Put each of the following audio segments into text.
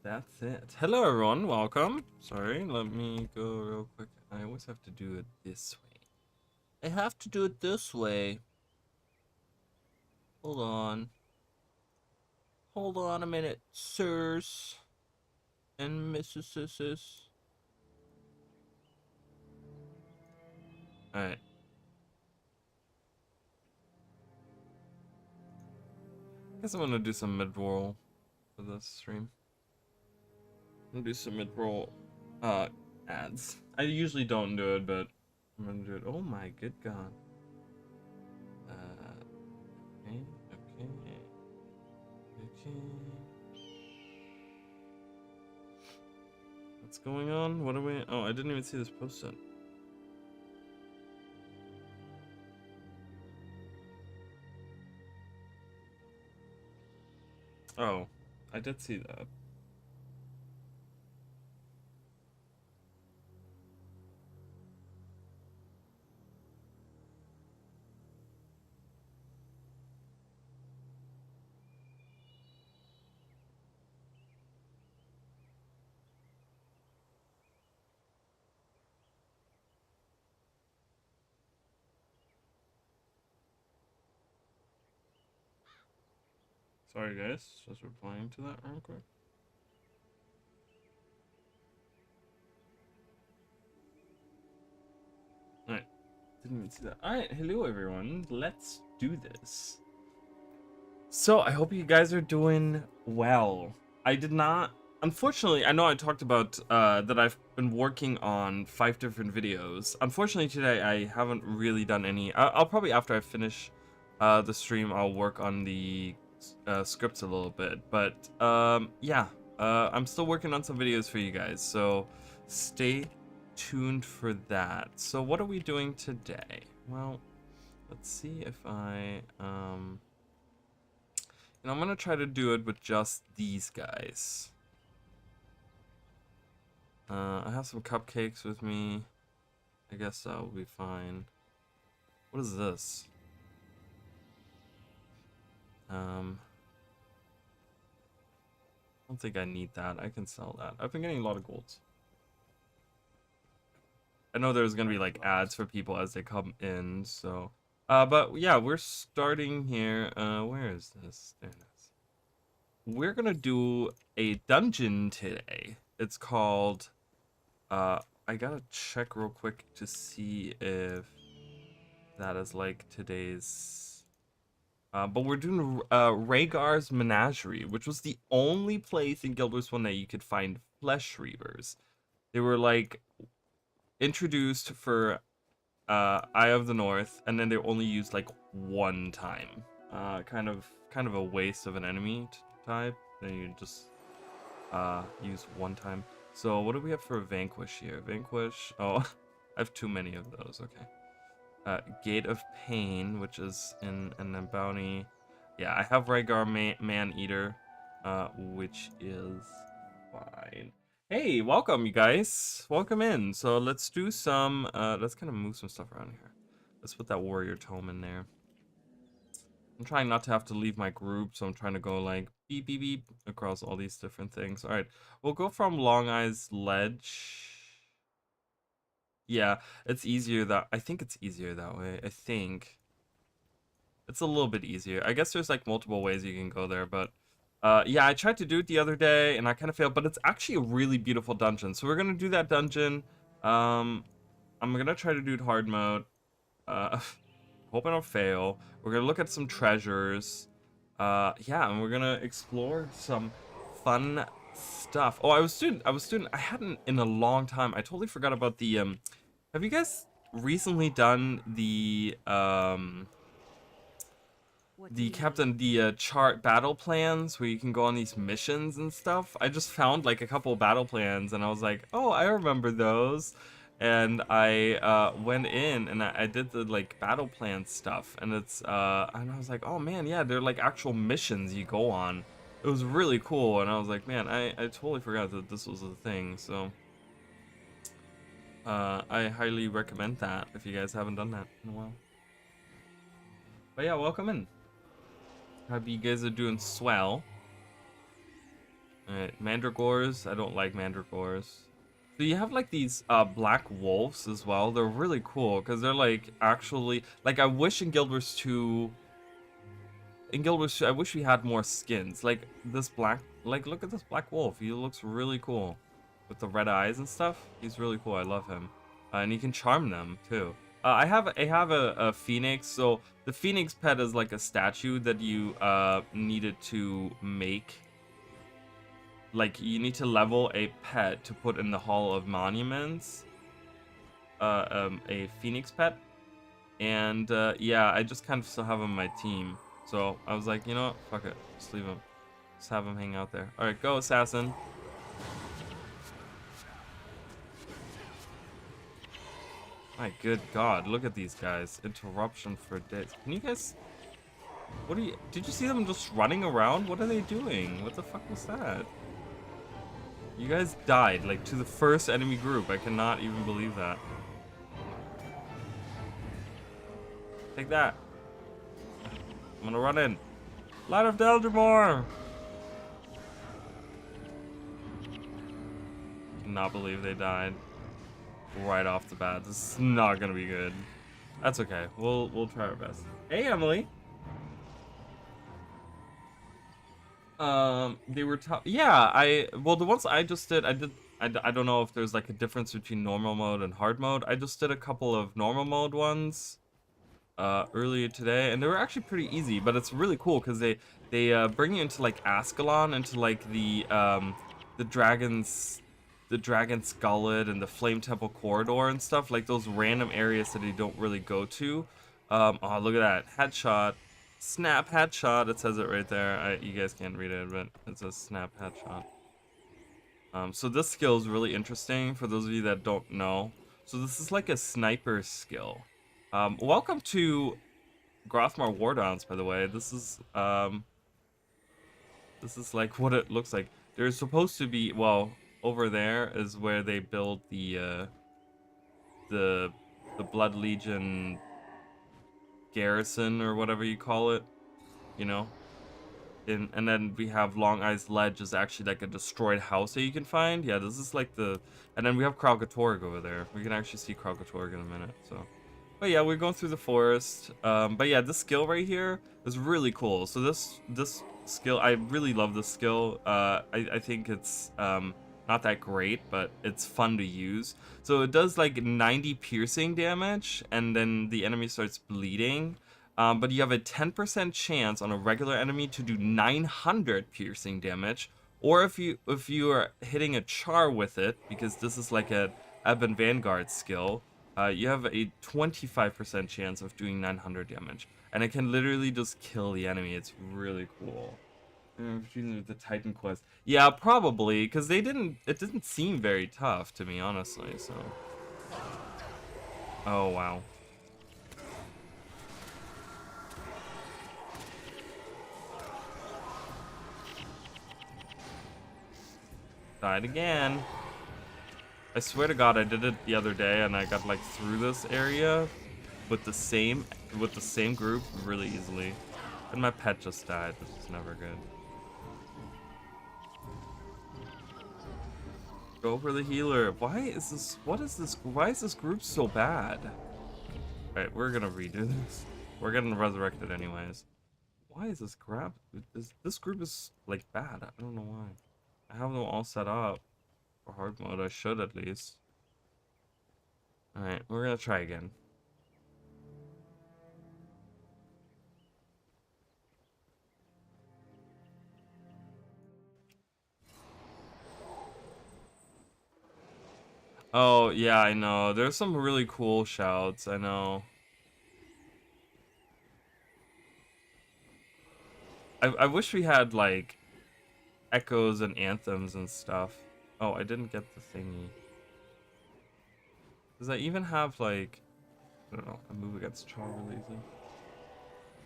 That's it. Hello everyone, welcome. Sorry, let me go real quick. I always have to do it this way. I have to do it this way. Hold on. Hold on a minute, sirs and missuses. Alright. I guess I'm gonna do some mid-roll for this stream. I'm gonna do some mid-roll ads. I usually don't do it, but I'm gonna do it. Oh my good god. Okay, okay. What's going on? What are we? Oh, I didn't even see this posted. Oh, I did see that. Sorry guys, just replying to that real quick. Alright, didn't even see that. Alright, hello everyone, let's do this. So, I hope you guys are doing well. I did not, unfortunately, I know I talked about that I've been working on 5 different videos. Unfortunately today I haven't really done any. I'll probably, after I finish the stream, I'll work on the scripts a little bit. But yeah, I'm still working on some videos for you guys, so stay tuned for that. So what are we doing today? Well, let's see if I and I'm gonna try to do it with just these guys. I have some cupcakes with me. I guess that will be fine. What is this? I don't think I need that. I can sell that. I've been getting a lot of golds. I know there's gonna be like ads for people as they come in, so but yeah, we're starting here. Where is this? There it is. We're gonna do a dungeon today. It's called I gotta check real quick to see if that is like today's but we're doing Rragar's Menagerie, which was the only place in Guild Wars 1 that you could find Fleshreavers. They were like introduced for Eye of the North, and then they were only used like one time. Kind of a waste of an enemy type. Then you just use one time. So what do we have for Vanquish here? Vanquish. Oh, I have too many of those. Okay. Gate of Pain, which is in a bounty. Yeah, I have Rragar Man Eater, which is fine. Hey, welcome you guys. Welcome in. So let's do some. Let's kind of move some stuff around here. Let's put that Warrior Tome in there. I'm trying not to have to leave my group, so I'm trying to go like beep beep beep across all these different things. All right, we'll go from Long Eyes Ledge. Yeah, it's easier that I think it's easier that way. I think it's a little bit easier. I guess there's like multiple ways you can go there, but yeah, I tried to do it the other day and I kind of failed, but it's actually a really beautiful dungeon. So we're gonna do that dungeon. I'm gonna try to do it hard mode. Hope I don't fail. We're gonna look at some treasures. Yeah, and we're gonna explore some fun stuff. Oh, I was doing. I hadn't in a long time. I totally forgot about the Have you guys recently done the chart battle plans where you can go on these missions and stuff? I just found like a couple battle plans and I was like, oh, I remember those. And I went in and I did the like battle plan stuff, and it's and I was like, oh man, yeah, they're like actual missions you go on. It was really cool, and I was like, man, I totally forgot that this was a thing. So I highly recommend that if you guys haven't done that in a while. But yeah, welcome in. Hope you guys are doing swell. Alright, mandragores. I don't like mandragores. So you have like these black wolves as well. They're really cool because they're like actually like I wish in Guild Wars 2 I wish we had more skins. Like this black look at this black wolf. He looks really cool. With the red eyes and stuff. He's really cool. I love him. And he can charm them too. I have a phoenix. So the phoenix pet is like a statue that you needed to make. Like you need to level a pet to put in the Hall of Monuments. A phoenix pet. And yeah, I just kind of still have him on my team. So I was like, you know what? Fuck it. Just leave him. Just have him hang out there. Alright, go, assassin. My good god, look at these guys. Interruption for days. Can you guys... What are you... Did you see them just running around? What are they doing? What the fuck was that? You guys died, like, to the first enemy group. I cannot even believe that. Take that. I'm gonna run in. Light of Deldrimor! Cannot believe they died. Right off the bat. This is not gonna be good. That's okay. We'll try our best. Hey, Emily. They were tough. Yeah, well, the ones I just did, I don't know if there's like a difference between normal mode and hard mode. I just did a couple of normal mode ones earlier today, and they were actually pretty easy, but it's really cool because they bring you into like Ascalon, into like the dragon's gullet and the Flame Temple corridor and stuff, like those random areas that you don't really go to. Oh, look at that headshot. Snap headshot, it says it right there. You guys can't read it, but it says snap headshot. So this skill is really interesting for those of you that don't know. So this is like a sniper skill. Welcome to Grothmar War Downs, by the way. This is like what it looks like. There's supposed to be, well, over there is where they build the Blood Legion garrison or whatever you call it, you know. And then we have Long Eyes Ledge is actually like a destroyed house that you can find. Yeah, this is like the, and then we have Kralkatorg over there. We can actually see Kralkatorg in a minute. So, but yeah, we're going through the forest. But yeah, this skill right here is really cool. So this skill, I really love this skill. I think it's not that great, but it's fun to use. So it does like 90 piercing damage, and then the enemy starts bleeding. But you have a 10% chance on a regular enemy to do 900 piercing damage, or if you are hitting a char with it, because this is like a Ebon Vanguard skill, you have a 25% chance of doing 900 damage, and it can literally just kill the enemy. It's really cool. The Titan quest, yeah, probably, because it didn't seem very tough to me, honestly. So, oh wow. Died again. I swear to God, I did it the other day, and I got like through this area with the same group really easily, and my pet just died, which is never good. Go for the healer. Why is this? What is this? Why is this group so bad? Alright, we're gonna redo this. We're getting resurrected anyways. Why is this grab? This group is like bad. I don't know why. I have them all set up for hard mode. I should at least. Alright, we're gonna try again. Oh, yeah, I know. There's some really cool shouts, I know. I wish we had, like, echoes and anthems and stuff. Oh, I didn't get the thingy. Does I even have, like, I don't know, a move against Char really easy?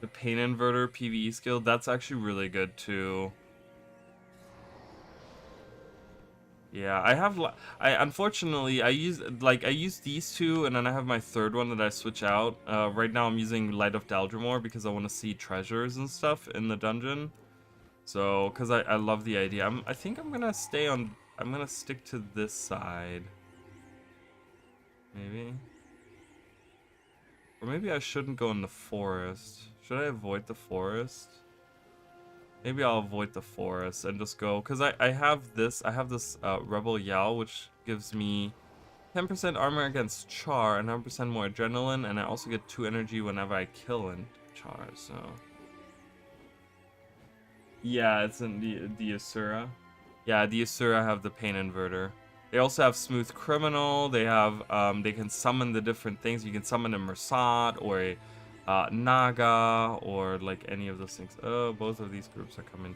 The Pain Inverter PvE skill, that's actually really good, too. Yeah, unfortunately I use these two, and then I have my third one that I switch out. Right now I'm using Light of Daldrimor because I want to see treasures and stuff in the dungeon. So, because I love the idea. I think I'm gonna stay on. I'm gonna stick to this side. Maybe. Or maybe I shouldn't go in the forest. Should I avoid the forest? Maybe I'll avoid the forest and just go, because I have this Rebel Yell, which gives me 10% armor against Char and 9% more adrenaline, and I also get 2 energy whenever I kill in Char, so... Yeah, it's in the Asura. Yeah, the Asura have the Pain Inverter. They also have Smooth Criminal. They have, they can summon the different things. You can summon a Mersat or a Naga or like any of those things. Oh, both of these groups are coming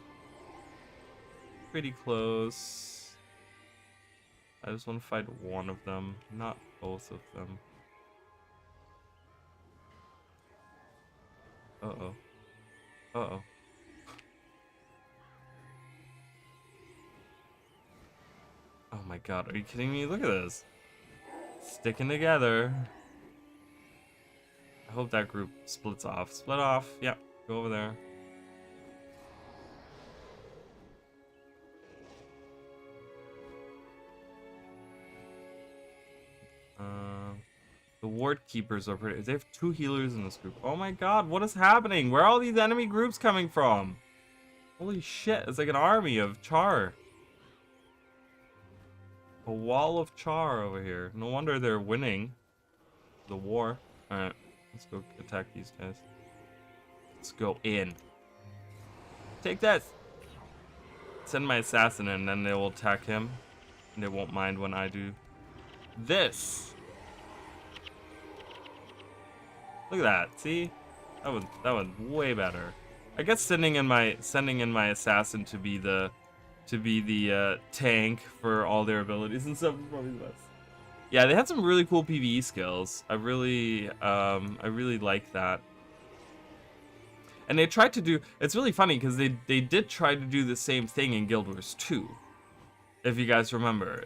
pretty close. I just want to fight one of them, not both of them. Uh-oh. Uh-oh. Oh my god, are you kidding me? Look at this. Sticking together. I hope that group splits off. Split off. Yeah, go over there. The Ward Keepers are pretty... They have 2 healers in this group. Oh my god, what is happening? Where are all these enemy groups coming from? Holy shit, it's like an army of Char. A wall of Char over here. No wonder they're winning the war. Alright, let's go attack these guys. Let's go in. Take that! Send my assassin in, and then they will attack him. And they won't mind when I do this. Look at that. See? That was way better. I guess sending in my assassin to be the tank for all their abilities and stuff is probably the best. Yeah, they had some really cool PvE skills. I really like that. And they tried to do, it's really funny because they did try to do the same thing in Guild Wars 2. If you guys remember.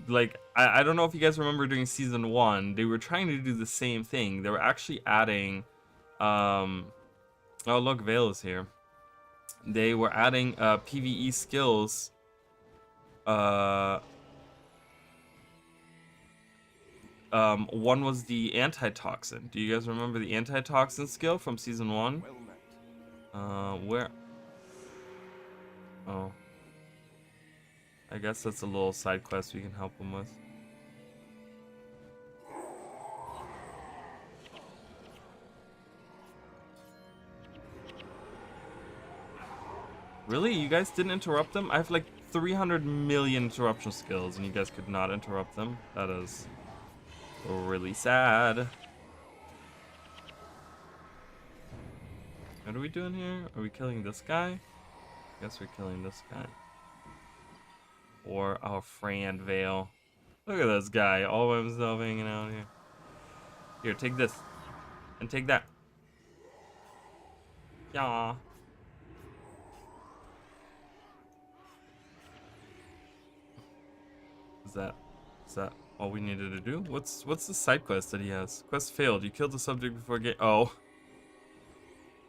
Like I don't know if you guys remember during season 1, they were trying to do the same thing. They were actually adding oh look, Vale is here. They were adding PvE skills. One was the antitoxin. Do you guys remember the antitoxin skill from season 1? Where? Oh. I guess that's a little side quest we can help them with. Really? You guys didn't interrupt them? I have like 300 million interruption skills and you guys could not interrupt them? That is really sad. What are we doing here? Are we killing this guy? I guess we're killing this guy. Or our friend Vale. Look at this guy, all by himself hanging out here. Here, take this. And take that. Yeah. Is that all we needed to do? What's the side quest that he has? Quest failed. You killed the subject before Oh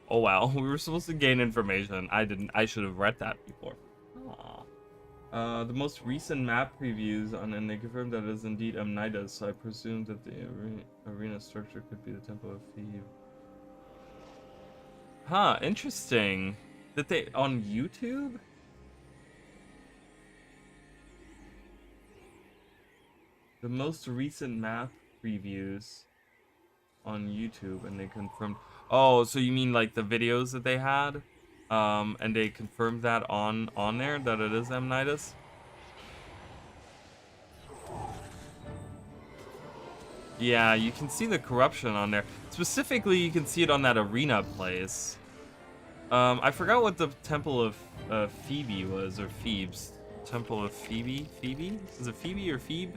wow. We were supposed to gain information. I didn't. I should have read that before. Aww. The most recent map previews and they confirmed that it is indeed Amnitas, so I presume that the arena structure could be the Temple of Thebe. Huh, interesting. That they on YouTube? The most recent map previews on YouTube and they confirmed. Oh, so you mean like the videos that they had? And they confirmed that on there that it is Amnitas. Yeah, you can see the corruption on there. Specifically, you can see it on that arena place. I forgot what the Temple of Phoebe was, or Phoebes. Temple of Phoebe? Phoebe? Is it Phoebe or Phoebe?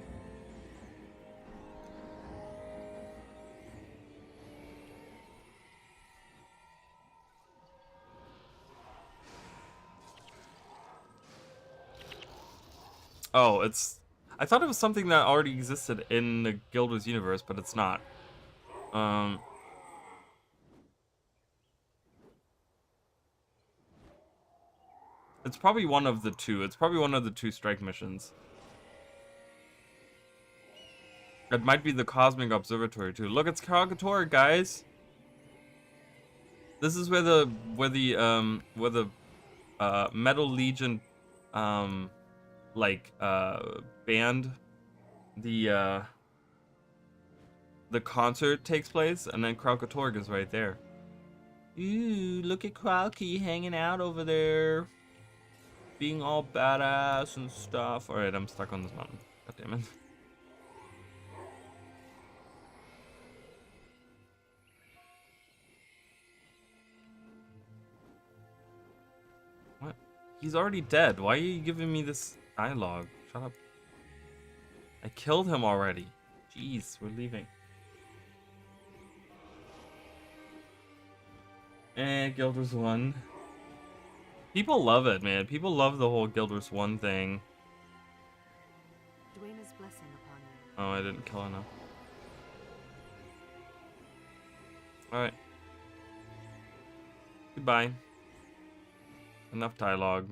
Oh, I thought it was something that already existed in the Guild Wars universe, but it's not. It's probably one of the two. It's probably one of the two strike missions. It might be the Cosmic Observatory too. Look, it's Kragator, guys. This is where the Metal Legion band the concert takes place, and then Kragator is right there. Ooh, look at Kralky hanging out over there, being all badass and stuff. All right, I'm stuck on this mountain. God damn it. What? He's already dead. Why are you giving me this dialogue? Shut up. I killed him already. Jeez, we're leaving. Guild Wars 1. People love it, man. People love the whole Guild Wars 1 thing. Dwayne's blessing upon you. Oh, I didn't kill enough. Alright. Goodbye. Enough dialogue.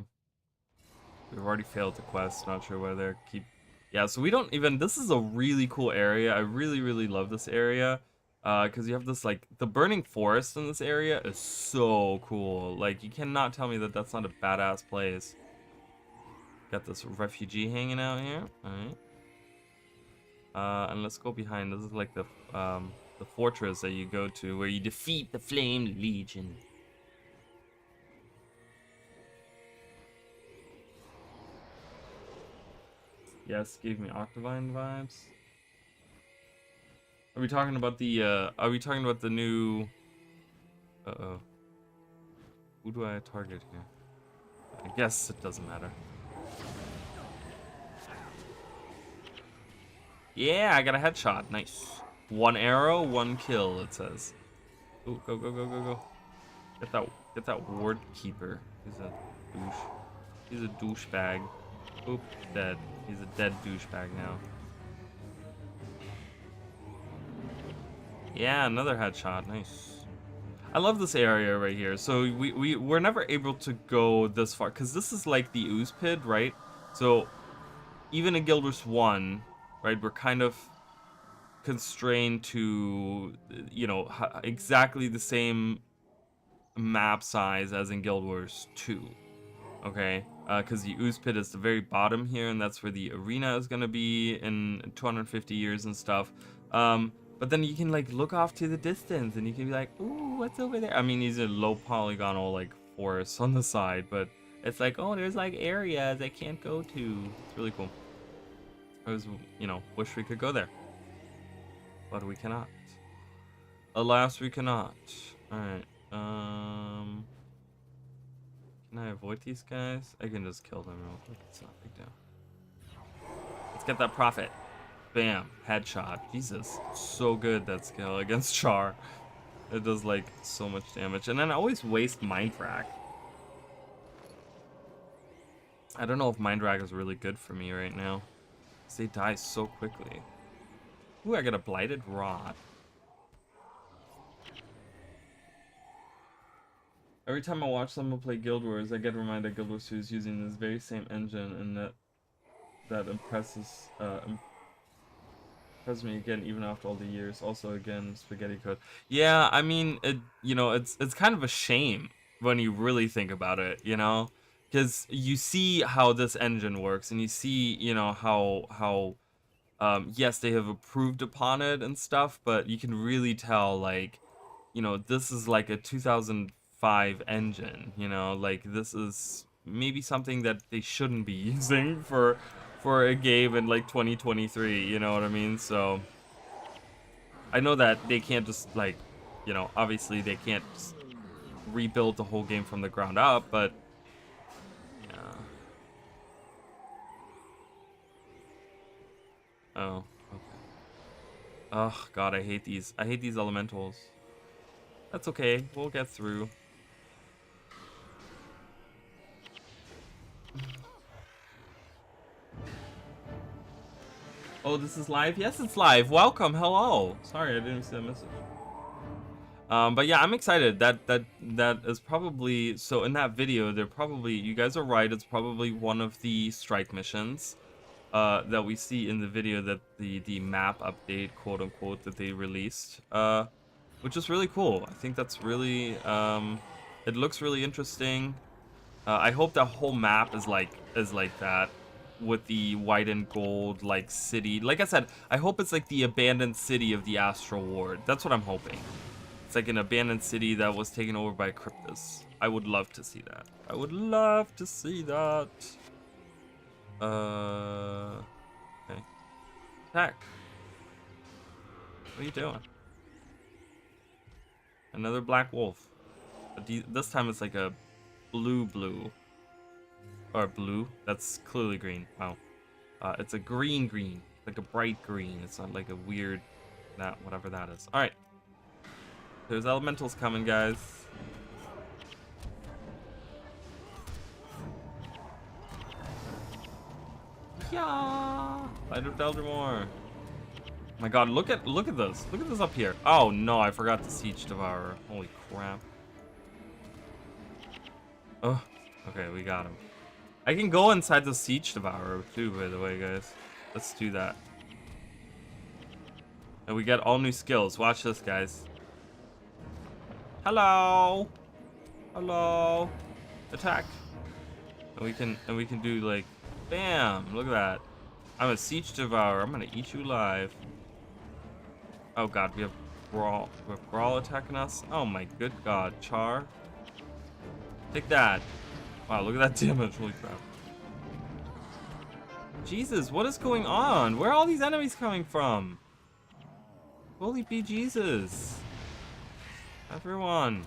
We've already failed the quest. Not sure where they're keep... Yeah, so we don't even... This is a really cool area. I really, really love this area. Because you have this, like... The burning forest in this area is so cool. Like, you cannot tell me that that's not a badass place. Got this refugee hanging out here. Alright. And let's go behind. This is like the fortress that you go to where you defeat the Flame Legion. Yes, gave me Octavine vibes. Are we talking about the new... Uh-oh. Who do I target here? I guess it doesn't matter. Yeah, I got a headshot. Nice. 1 arrow, 1 kill, it says. Ooh, go, go, go, go, go. Get that ward keeper. He's a douche. He's a douchebag. Oop, dead. He's a dead douchebag now. Yeah, another headshot. Nice. I love this area right here. So we're never able to go this far because this is like the ooze pit, right? So even in Guild Wars 1, right, we're kind of constrained to, you know, exactly the same map size as in Guild Wars 2. Okay, because the ooze pit is the very bottom here, and that's where the arena is gonna be in 250 years and stuff. But then you can like look off to the distance, and you can be like, "Ooh, what's over there?" I mean, these are low polygonal like forests on the side, but it's like, oh, there's like areas I can't go to. It's really cool. I was, you know, wish we could go there, but we cannot. Alas, we cannot. All right. Can I avoid these guys? I can just kill them real quick. It's not a big deal. Let's get that profit. Bam. Headshot. Jesus. So good, that skill against Char. It does, like, so much damage. And then I always waste Mind Rack. I don't know if Mind Rack is really good for me right now. Because they die so quickly. Ooh, I got a Blighted Rod. Every time I watch someone play Guild Wars, I get reminded Guild Wars 2 is using this very same engine, and that impresses me again, even after all the years. Also, again, spaghetti code. Yeah, I mean, you know, it's kind of a shame when you really think about it, you know, because you see how this engine works, and you see, you know, how yes, they have improved upon it and stuff, but you can really tell, like, you know, this is like a 2005 engine, you know, like this is maybe something that they shouldn't be using for a game in like 2023, you know what I mean? So I know that they can't just like, you know, obviously they can't just rebuild the whole game from the ground up, but yeah. Oh, okay. Oh god, I hate these elementals. That's okay, we'll get through. Oh, this is live? Yes, it's live. Welcome, hello. Sorry, I didn't see that message. But yeah, I'm excited. That is probably, so in that video, they're probably, you guys are right, it's probably one of the strike missions that we see in the video, that the map update, quote unquote, that they released, which is really cool. I think that's really it looks really interesting. I hope that whole map is like that, with the white and gold like city. Like I said, I hope it's like the abandoned city of the Astral Ward. That's what I'm hoping. It's like an abandoned city that was taken over by Kryptis. I would love to see that. I would love to see that. Okay. Attack. What are you doing? Another black wolf. But this time it's like a blue. Or blue. That's clearly green. Wow. It's a green. Like a bright green. It's not like a weird, whatever that is. Alright. There's elementals coming, guys. Yeah. Light of Eldrimore. My god, look at this. Look at this up here. Oh no, I forgot the Siege Devourer. Holy crap. Oh, okay, we got him. I can go inside the Siege Devourer too, by the way, guys. Let's do that. And we get all new skills. Watch this, guys. Hello. Hello. Attack. And we can do like, bam, look at that. I'm a Siege Devourer. I'm gonna eat you alive. Oh god, we have Brawl. We have Brawl attacking us. Oh my good god, Char. Take that. Wow, look at that damage. Holy crap. Jesus, what is going on? Where are all these enemies coming from? Holy be Jesus. Everyone.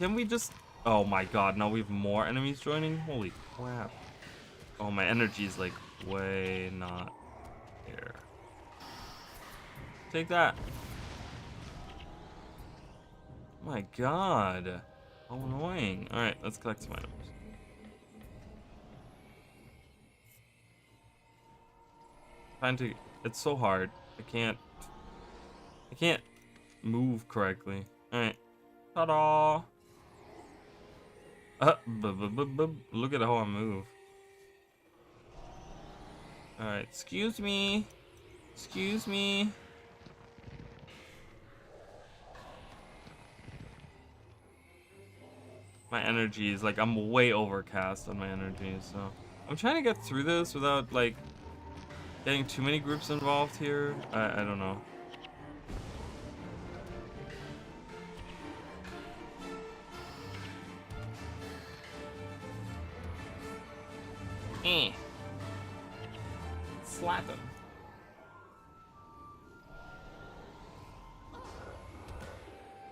Can we just... Oh my god, now we have more enemies joining? Holy crap. Oh, my energy is like way not here. Take that. My god. How annoying. Alright, let's collect some items. Trying to... It's so hard. I can't move correctly. Alright. Ta-da! Look at how I move. Alright, excuse me. Excuse me. My energy is like, I'm way overcast on my energy, so I'm trying to get through this without like getting too many groups involved here. I don't know. Slap him.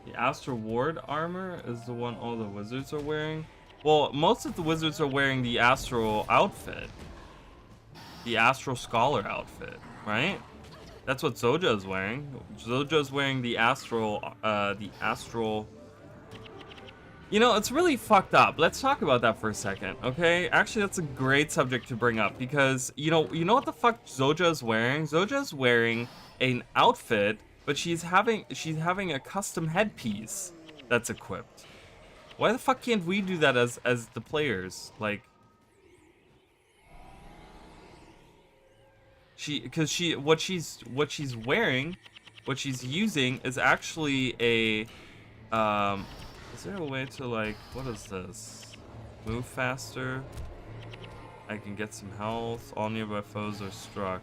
The Astral Ward armor is the one all the wizards are wearing. Well, most of the wizards are wearing the Astral outfit. The Astral Scholar outfit, right? That's what Zoja is wearing. Zoja is wearing the Astral, You know, it's really fucked up. Let's talk about that for a second, okay? Actually, that's a great subject to bring up because, you know what the fuck Zoja is wearing? Zoja is wearing an outfit, but she's having a custom headpiece that's equipped. Why the fuck can't we do that as the players? Like, what she's wearing, what she's using is actually a is there a way to, like, what is this? Move faster. I can get some health. All nearby foes are struck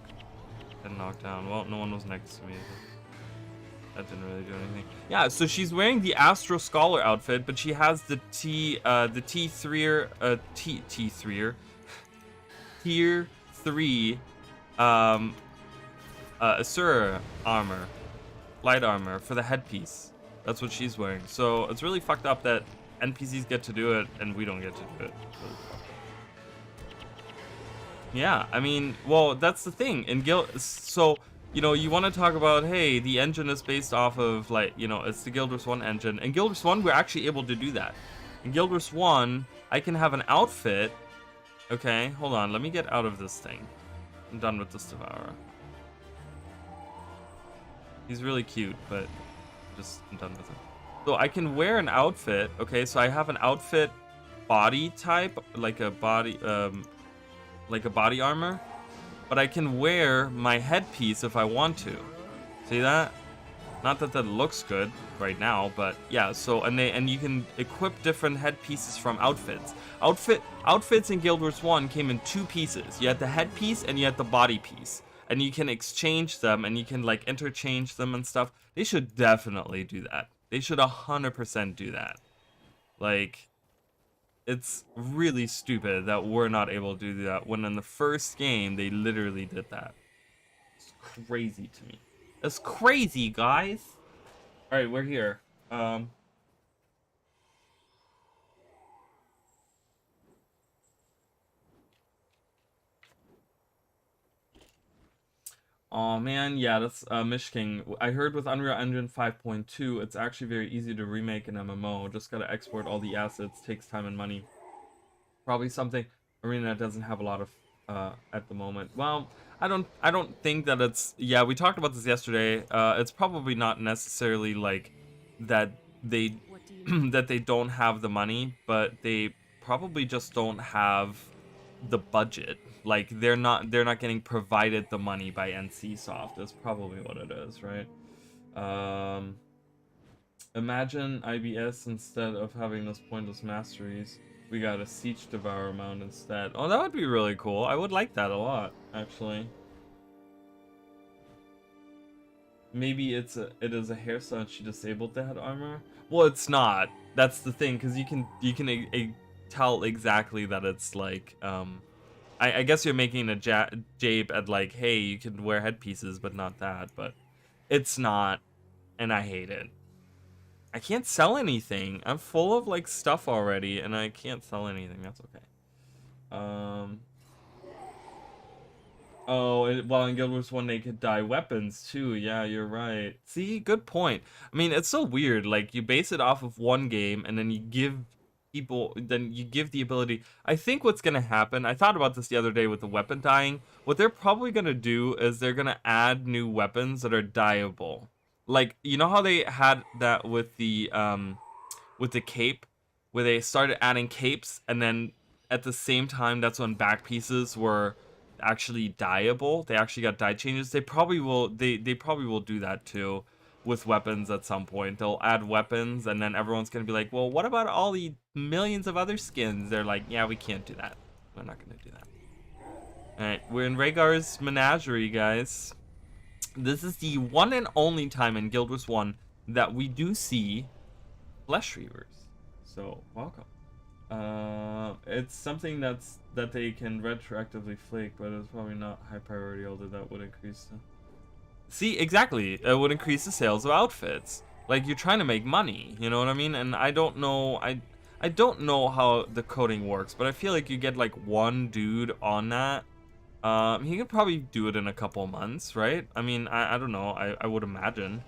and knocked down. Well, no one was next to me. That didn't really do anything. Yeah, so she's wearing the Astral Scholar outfit, but she has the tier 3 Asura armor, light armor for the headpiece. That's what she's wearing. So it's really fucked up that NPCs get to do it and we don't get to do it. Really fucked up. Yeah, I mean, well, that's the thing. In so, you know, you want to talk about, hey, the engine is based off of, like, you know, it's the Guild Wars 1 engine. In Guild Wars 1, we're actually able to do that. In Guild Wars 1, I can have an outfit. Okay, hold on. Let me get out of this thing. I'm done with this Devourer. He's really cute, but I'm done with it. So I can wear an outfit. Okay, so I have an outfit body type, like a body armor, but I can wear my headpiece if I want to. See that? Not that that looks good right now, but yeah. So and you can equip different headpieces from outfits. Outfits in Guild Wars 1 came in 2 pieces. You had the headpiece and you had the body piece, and you can exchange them and you can like interchange them and stuff. They should definitely do that. They should 100% do that. Like, it's really stupid that we're not able to do that when in the first game they literally did that. It's crazy to me. It's crazy, guys. All right, we're here. Oh man, yeah, that's Mishking. I heard with Unreal Engine 5.2, it's actually very easy to remake an MMO. Just gotta export all the assets, takes time and money. Probably something Arena doesn't have a lot of at the moment. Well, I don't think that it's, yeah, we talked about this yesterday. It's probably not necessarily like that they that they don't have the money, but they probably just don't have the budget. Like they're not getting provided the money by NCSoft. That's probably what it is, right? Imagine IBS instead of having those pointless masteries. We got a Siege Devourer mount instead. Oh, that would be really cool. I would like that a lot, actually. Maybe it is a hairstyle and she disabled that armor. Well, it's not. That's the thing, because you can tell exactly that it's like I guess you're making a jabe at like, hey, you can wear headpieces, but not that. But it's not, and I hate it. I can't sell anything. I'm full of like stuff already, and I can't sell anything. That's okay. Oh, well, in Guild Wars 1 they could dye weapons too. Yeah, you're right. See, good point. I mean, it's so weird. Like you base it off of one game, and then you give the ability. I think what's gonna happen, I thought about this the other day with the weapon dyeing. What they're probably gonna do is they're gonna add new weapons that are dyeable. Like, you know how they had that with the cape, where they started adding capes, and then at the same time that's when back pieces were actually dyeable. They actually got dye changes. They probably will do that too with weapons at some point. They'll add weapons, and then everyone's gonna be like, well, what about all the millions of other skins? They're like, yeah, we can't do that. We're not gonna do that. Alright, we're in Rragar's Menagerie, guys. This is the one and only time in Guild Wars 1 that we do see Fleshreavers. So, welcome. It's something that they can retroactively flake, but it's probably not high priority, although that would increase the... See, exactly. It would increase the sales of outfits. Like, you're trying to make money, you know what I mean? And I don't know, I don't know how the coding works, but I feel like you get like one dude on that. He could probably do it in a couple months, right? I mean, I don't know. I would imagine.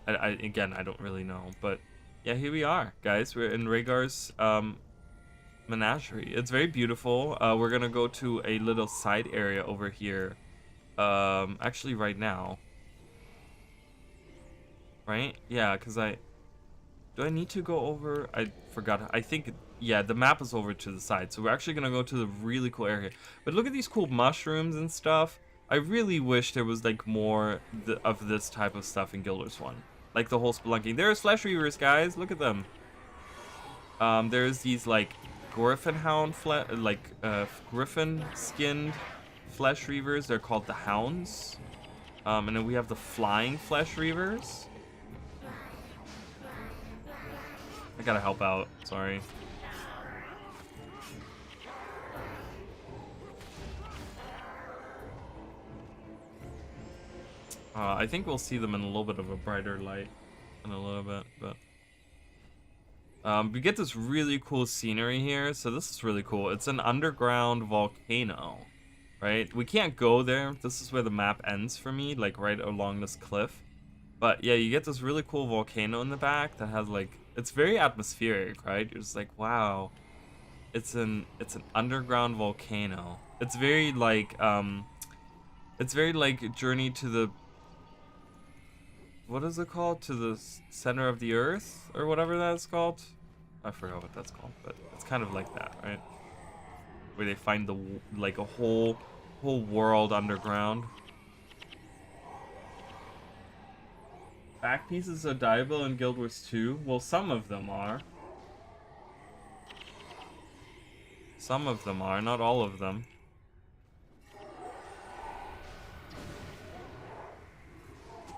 Again, I don't really know, but yeah, here we are, guys. We're in Rragar's Menagerie. It's very beautiful. We're gonna go to a little side area over here. Actually, right now. Right? Yeah, because do I need to go over? I forgot. I think, yeah, the map is over to the side. So we're actually going to go to the really cool area. But look at these cool mushrooms and stuff. I really wish there was, like, more of this type of stuff in Guild Wars 1. Like the whole spelunking. There's Fleshreavers, guys. Look at them. There's these, like, griffin-skinned Fleshreavers. They're called the Hounds. And then we have the flying Fleshreavers. I gotta help out, sorry. I think we'll see them in a little bit of a brighter light in a little bit, but... we get this really cool scenery here, so this is really cool. It's an underground volcano, right? We can't go there. This is where the map ends for me, like right along this cliff. But yeah, you get this really cool volcano in the back that has like... It's very atmospheric, right? You're just like, wow. It's an underground volcano. It's very like Journey to the... what is it called? To the center of the earth or whatever that's called. I forgot what that's called, but it's kind of like that, right? Where they find the like a whole world underground. Back pieces are dyeable in Guild Wars 2. Well, some of them are. Some of them are, not all of them.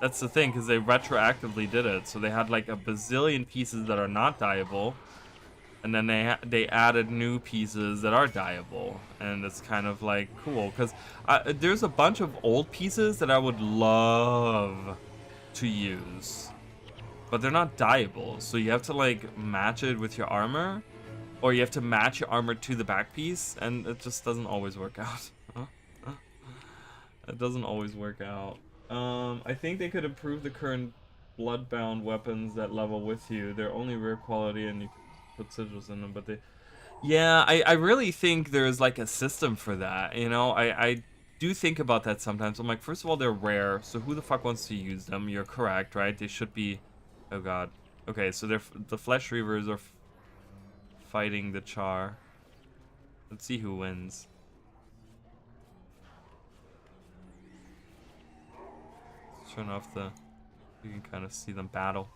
That's the thing, because they retroactively did it. So they had like a bazillion pieces that are not dyeable. And then they added new pieces that are dyeable. And it's kind of like cool. Because there's a bunch of old pieces that I would love to use. But they're not dyeable. So you have to like match it with your armor. Or you have to match your armor to the back piece. And it just doesn't always work out. It doesn't always work out. I think they could improve the current bloodbound weapons that level with you. They're only rare quality and you can put sigils in them, but they... Yeah, I really think there's like a system for that, you know? I do think about that sometimes. I'm like, first of all, they're rare, so who the fuck wants to use them? You're correct, right? They should be... Oh god. Okay, so the Fleshreavers are fighting the Char. Let's see who wins. Turn off the... You can kind of see them battle.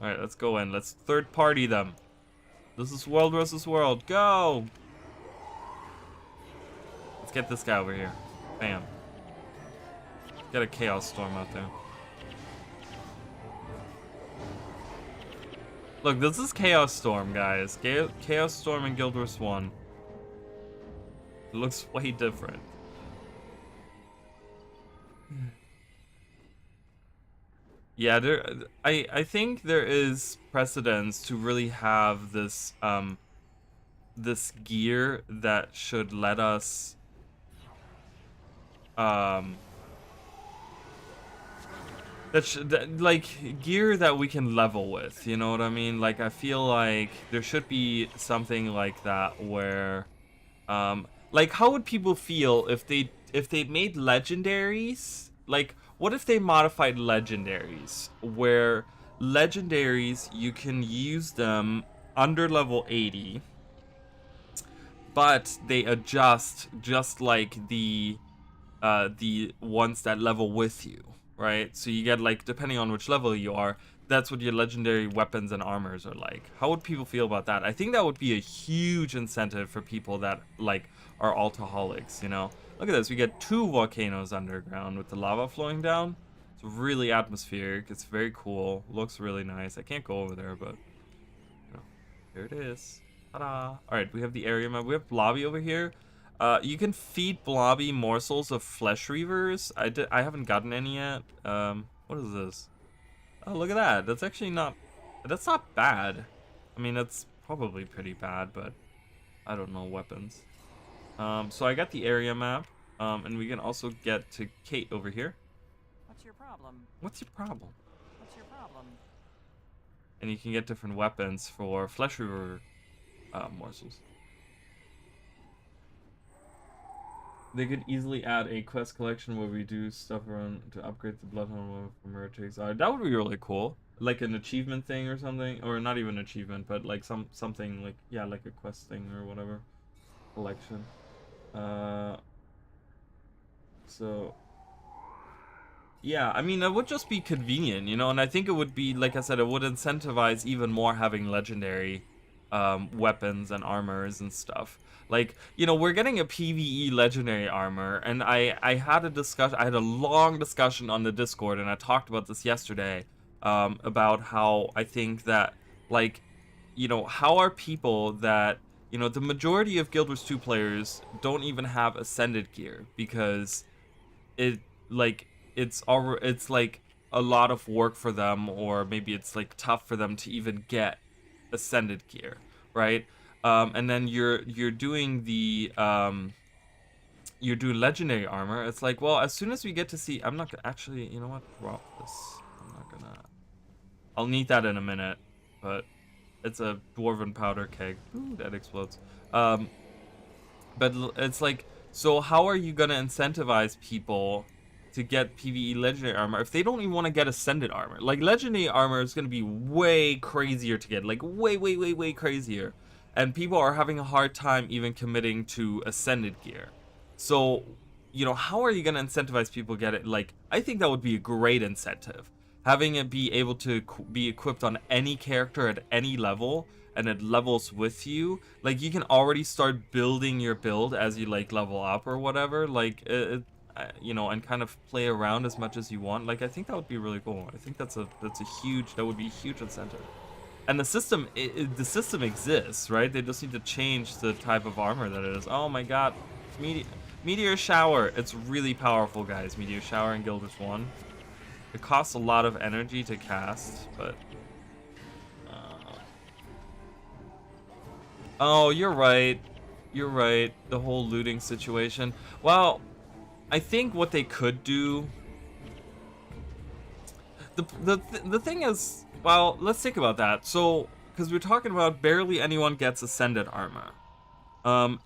Alright, let's go in. Let's third party them. This is world versus world. Go! Let's get this guy over here. Bam. Get a Chaos Storm out there. Look, this is Chaos Storm, guys. Chaos Storm in Guild Wars 1. It looks way different. Yeah, I think there is precedence to really have this this gear that should let us like gear that we can level with, you know what I mean? Like I feel like there should be something like that where like how would people feel if they made legendaries? Like what if they modified legendaries where legendaries you can use them under level 80 but they adjust just like the ones that level with you, right? So you get like depending on which level you are, that's what your legendary weapons and armors are like. How would people feel about that? I think that would be a huge incentive for people that like are altaholics, you know? Look at this, we get 2 volcanoes underground with the lava flowing down. It's really atmospheric, it's very cool, looks really nice. I can't go over there, but you know, here it is. Ta-da! Alright, we have the area map. We have Blobby over here. You can feed Blobby morsels of Fleshreavers. I haven't gotten any yet. What is this? Oh, look at that. That's actually not... That's not bad. I mean, it's probably pretty bad, but I don't know weapons. So I got the area map, and we can also get to Kate over here. What's your problem? What's your problem? What's your problem? And you can get different weapons for Fleshreaver morsels. They could easily add a quest collection where we do stuff around to upgrade the Bloodhound from Heretics. That would be really cool. Like an achievement thing or something, or not even achievement, but like something like, yeah, like a quest thing or whatever. Collection. So yeah, I mean, it would just be convenient, you know, and I think it would be, like I said, it would incentivize even more having legendary weapons and armors and stuff. Like, you know, we're getting a PvE legendary armor, and I had a long discussion on the Discord, and I talked about this yesterday, about how I think that, like, you know, how are people that, you know, the majority of Guild Wars 2 players don't even have Ascended gear, because it's like a lot of work for them, or maybe it's like tough for them to even get Ascended gear, right? And then you're doing the you're doing legendary armor. It's like, well, as soon as we get to see, I'm not gonna actually, you know what, drop this. I'm not gonna, I'll need that in a minute, but it's a dwarven powder keg. Ooh, that explodes. But it's like, so how are you gonna incentivize people to get PvE legendary armor if they don't even want to get ascended armor. Like legendary armor is going to be way crazier to get, like way crazier, and people are having a hard time even committing to ascended gear. So, you know, how are you going to incentivize people to get it? Like, I think that would be a great incentive, having it be able to be equipped on any character at any level, and it levels with you. Like, you can already start building your build as you like level up or whatever, like you know, and kind of play around as much as you want. Like, I think that would be really cool. I think that would be a huge incentive. And the system exists, right? They just need to change the type of armor that it is. Oh my god, meteor shower. It's really powerful, guys. Meteor shower in Guild Wars 1. It costs a lot of energy to cast, but oh, you're right. You're right. The whole looting situation. Well, I think what they could do. The thing is, well, let's think about that. So, because we're talking about barely anyone gets ascended armor.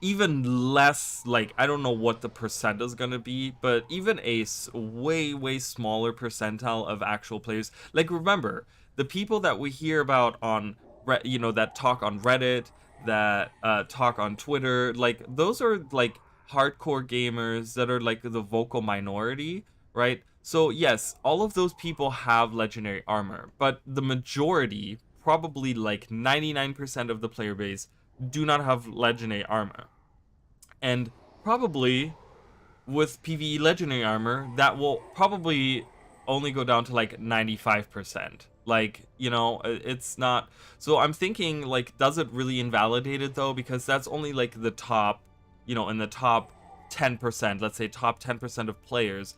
Even less, like, I don't know what the percent is gonna be, but even a way smaller percentile of actual players. Like, remember, the people that we hear about on, you know, that talk on Reddit, that talk on Twitter, like, those are like hardcore gamers that are like the vocal minority, right? So yes, all of those people have legendary armor, but the majority, probably like 99% of the player base, do not have legendary armor. And probably with PvE legendary armor, that will probably only go down to like 95%. Like, you know, it's not. So I'm thinking, like, does it really invalidate it though? Because that's only like the top, you know, in the top 10%, let's say top 10% of players,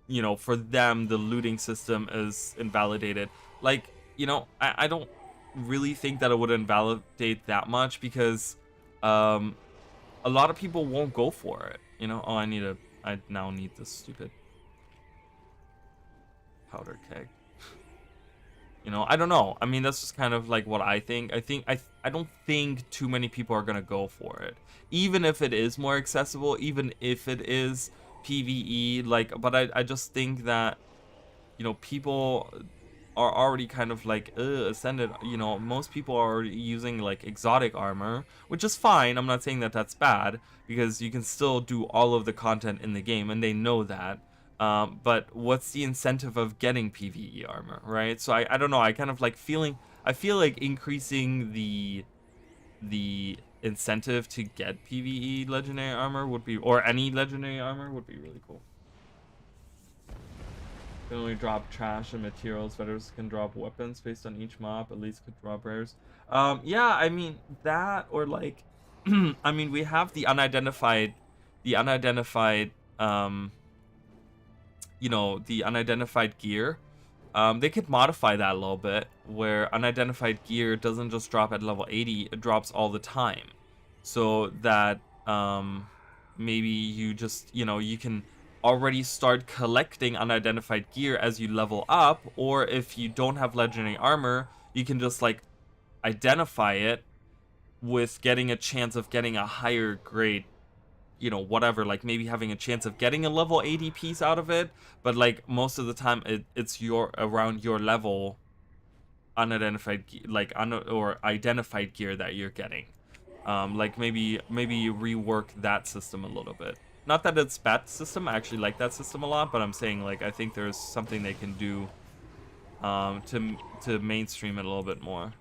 you know, for them, the looting system is invalidated. Like, you know, I don't really think that it would invalidate that much, because a lot of people won't go for it, you know. Oh, I now need this stupid powder keg. You know, I don't know. I mean, that's just kind of like what I think. I don't think too many people are gonna go for it, even if it is more accessible, even if it is PvE. Like, but I just think that, you know, people are already kind of like ascended. You know, most people are using like exotic armor, which is fine. I'm not saying that that's bad, because you can still do all of the content in the game, and they know that. But what's the incentive of getting PvE armor, right? So I don't know. I kind of like I feel like increasing the incentive to get PvE legendary armor would be, or any legendary armor would be really cool. Can only drop trash and materials. Veterans can drop weapons based on each mob. At least could drop rares. Yeah, I mean that, or like, I mean, we have the unidentified, you know, the unidentified gear. They could modify that a little bit, where unidentified gear doesn't just drop at level 80, it drops all the time. So that maybe you just, you know, you can already start collecting unidentified gear as you level up, or if you don't have legendary armor, you can just like identify it with getting a chance of getting a higher grade, you know, whatever, like maybe having a chance of getting a level 80 piece out of it, but like most of the time it's your around your level unidentified like or identified gear that you're getting. Like maybe you rework that system a little bit. Not that it's bad system, I actually like that system a lot, but I'm saying, like, I think there's something they can do to mainstream it a little bit more.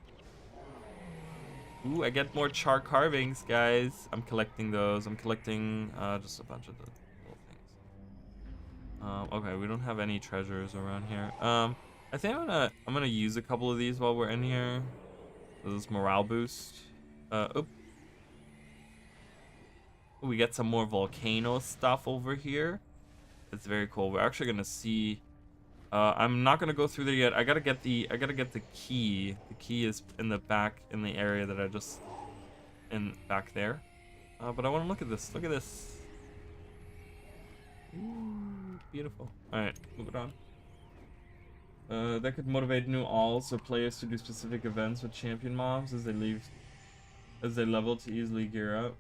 Ooh, I get more char carvings, guys. I'm collecting those. I'm collecting just a bunch of the little things. Okay, we don't have any treasures around here. I think I'm gonna use a couple of these while we're in here. This morale boost. Oop. We get some more volcano stuff over here. It's very cool. We're actually gonna see. I'm not gonna go through there yet. I gotta get the key. The key is in the back, in the area that I just back there. But I want to look at this. Look at this. Ooh, beautiful. All right, move it on. That could motivate new alts or players to do specific events with champion mobs as they level to easily gear up.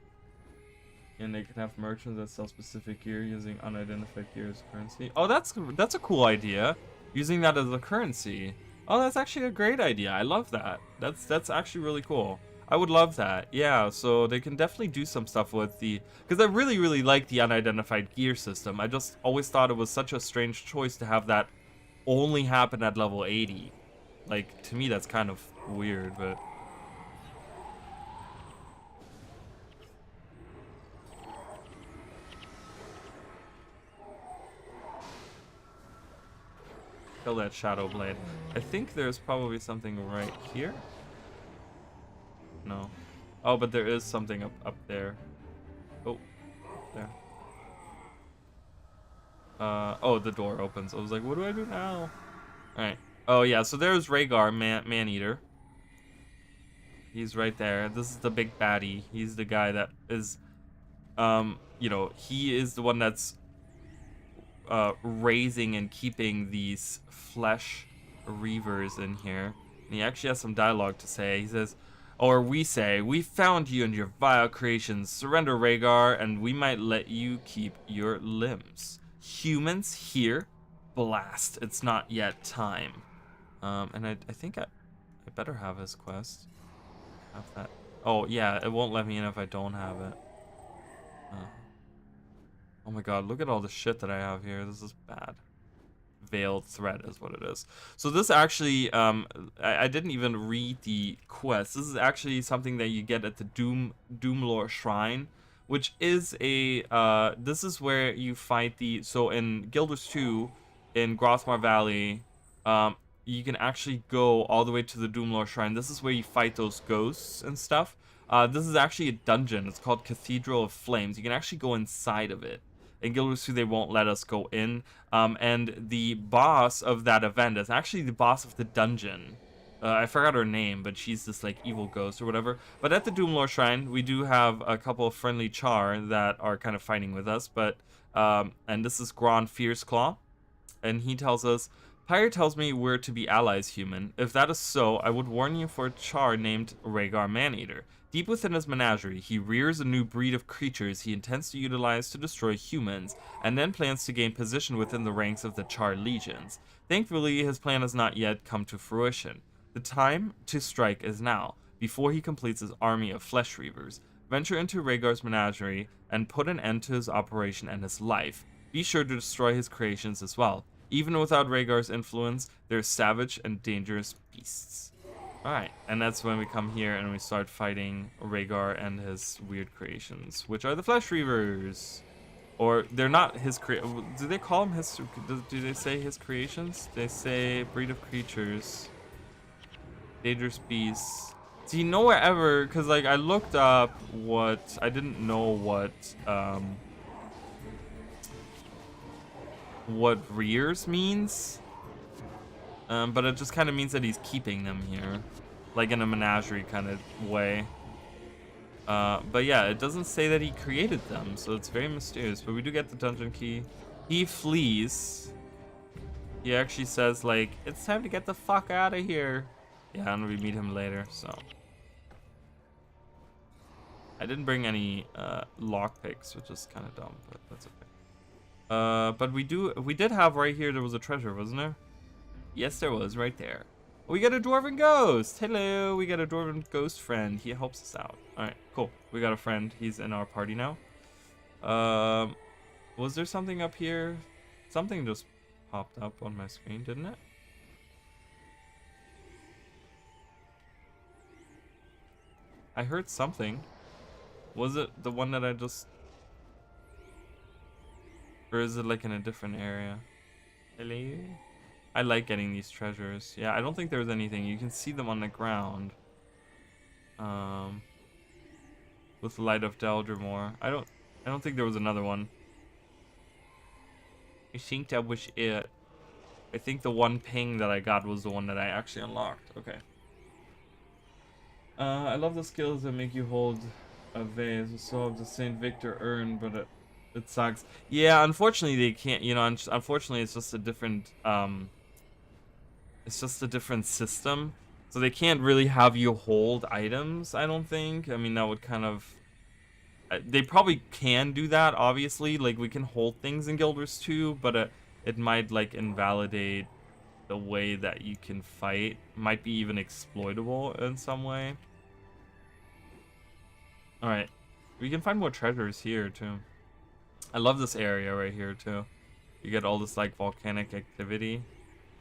And they can have merchants that sell specific gear using unidentified gear as currency. Oh, that's a cool idea. Using that as a currency. Oh, that's actually a great idea. I love that. That's actually really cool. I would love that. Yeah, so they can definitely do some stuff with the... Because I really, really like the unidentified gear system. I just always thought it was such a strange choice to have that only happen at level 80. Like, to me, that's kind of weird, but... Kill that Shadow Blade. I think there's probably something right here. No. Oh, but there is something up there. Oh, there. Oh, the door opens. I was like, what do I do now? Alright. Oh, yeah, so there's Rragar, Man-Eater. He's right there. This is the big baddie. He's the guy that is, you know, he is the one that's raising and keeping these Fleshreavers in here. And he actually has some dialogue to say. He says, or we say, we found you and your vile creations. Surrender, Rragar, and we might let you keep your limbs. Humans here? Blast. It's not yet time. And I think I better have his quest. Have that. Oh, yeah, it won't let me in if I don't have it. Oh my god, look at all the shit that I have here. This is bad. Veiled Threat is what it is. So this actually, I didn't even read the quest. This is actually something that you get at the Doomlore Shrine, which is a, this is where you fight the, so in Guild Wars 2, in Grothmar Valley, you can actually go all the way to the Doomlore Shrine. This is where you fight those ghosts and stuff. This is actually a dungeon. It's called Cathedral of Flames. You can actually go inside of it. In Guild Wars 2, they won't let us go in. And the boss of that event is actually the boss of the dungeon. I forgot her name, but she's this like evil ghost or whatever. But at the Doomlore Shrine, we do have a couple of friendly Char that are kind of fighting with us. But and this is Gron Fierceclaw, and he tells us, Pyre tells me we're to be allies, human. If that is so, I would warn you for a Char named Rragar Maneater. Deep within his menagerie, he rears a new breed of creatures he intends to utilize to destroy humans, and then plans to gain position within the ranks of the Char legions. Thankfully, his plan has not yet come to fruition. The time to strike is now, before he completes his army of Fleshreavers. Venture into Rhaegar's menagerie and put an end to his operation and his life. Be sure to destroy his creations as well. Even without Rhaegar's influence, they're savage and dangerous beasts. Alright, and that's when we come here and we start fighting Rragar and his weird creations, which are the Fleshreavers. Or, they're not his do they call them his, do they say his creations? They say breed of creatures. Dangerous beasts. See, nowhere ever, because like I looked up what, I didn't know what rears means. But it just kind of means that he's keeping them here, like in a menagerie kind of way. But yeah, it doesn't say that he created them, so it's very mysterious. But we do get the dungeon key. He flees. He actually says like, it's time to get the fuck out of here. Yeah, and we meet him later, so. I didn't bring any lockpicks, which is kind of dumb, but that's okay. But we did have right here, there was a treasure, wasn't there? Yes, there was, right there. We got a dwarven ghost. Hello, we got a dwarven ghost friend. He helps us out. All right, cool. We got a friend. He's in our party now. Was there something up here? Something just popped up on my screen, didn't it? I heard something. Was it the one that I just... Or is it like in a different area? Hello? I like getting these treasures. Yeah, I don't think there's anything. You can see them on the ground. With Light of Deldrimor. I don't think there was another one. I think that was it. I think the one ping that I got was the one that I actually unlocked. Okay. I love the skills that make you hold a vase. The soul of the Saint Victor urn, but it sucks. Yeah, unfortunately they can't, you know, unfortunately it's just a different system, so they can't really have you hold items, I don't think. I mean, that would kind of They probably can do that, obviously. Like, we can hold things in Guild Wars 2, but it might, like, invalidate the way that you can fight. Might be even exploitable in some way. Alright. We can find more treasures here, too. I love this area right here, too. You get all this, like, volcanic activity.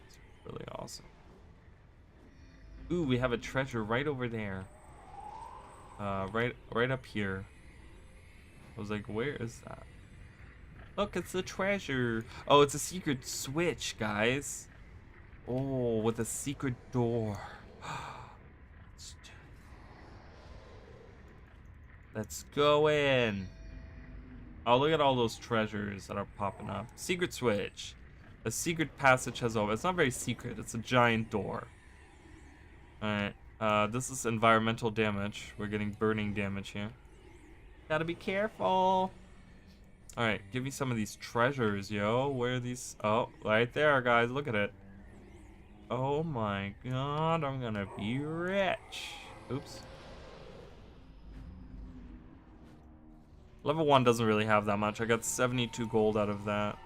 It's really awesome. Ooh, we have a treasure right over there. Right up here. I was like, where is that? Look, it's a treasure. Oh, it's a secret switch, guys. Oh, with a secret door. Let's go in. Oh, look at all those treasures that are popping up. Secret switch. A secret passage has opened. It's not very secret. It's a giant door. Alright. This is environmental damage. We're getting burning damage here. Gotta be careful. Alright, give me some of these treasures, yo. Where are these? Oh, right there, guys. Look at it. Oh my god, I'm gonna be rich. Oops. Level 1 doesn't really have that much. I got 72 gold out of that.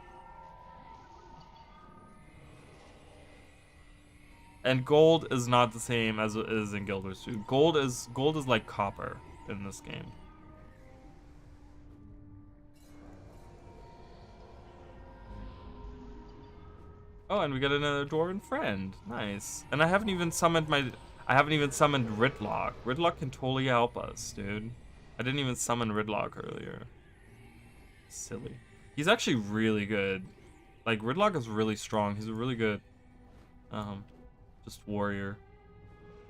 And gold is not the same as it is in Guild Wars 2. Gold is like copper in this game. Oh, and we got another dwarven friend. Nice. And I haven't even summoned Rragar. Rragar can totally help us, dude. I didn't even summon Rragar earlier. Silly. He's actually really good. Like, Rragar is really strong. He's a really good just warrior.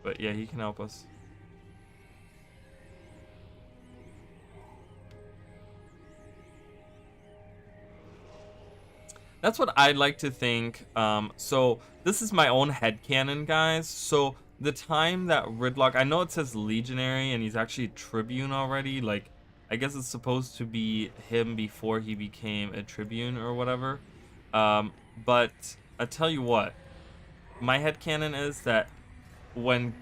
But yeah, he can help us. That's what I'd like to think. So this is my own headcanon, guys. So the time that Rragar, I know it says legionary and he's actually tribune already. Like, I guess it's supposed to be him before he became a tribune or whatever. But I tell you what, my headcanon is that when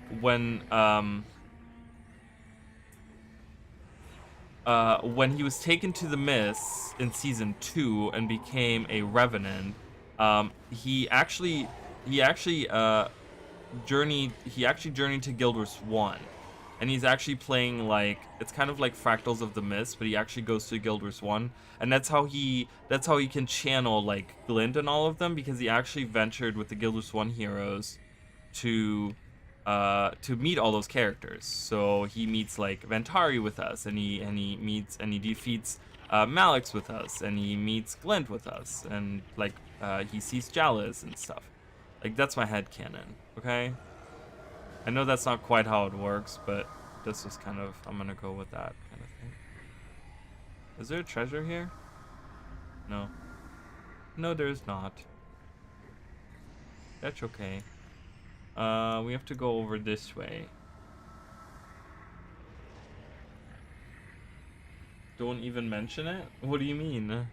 he was taken to the Mists in season 2 and became a revenant, he actually journeyed to Guild Wars 1, and he's actually playing, like, it's kind of like Fractals of the Mist, but he actually goes to Guild Wars 1, and that's how he can channel, like, Glint and all of them, because he actually ventured with the Guild Wars 1 heroes to meet all those characters. So he meets, like, Vantari with us, and he defeats Malix with us, and he meets Glint with us, and, like, he sees Jalis and stuff. Like, that's my headcanon, okay? I know that's not quite how it works, but this is kind of, I'm gonna go with that kind of thing. Is there a treasure here? No. No, there's not. That's okay. We have to go over this way. Don't even mention it? What do you mean?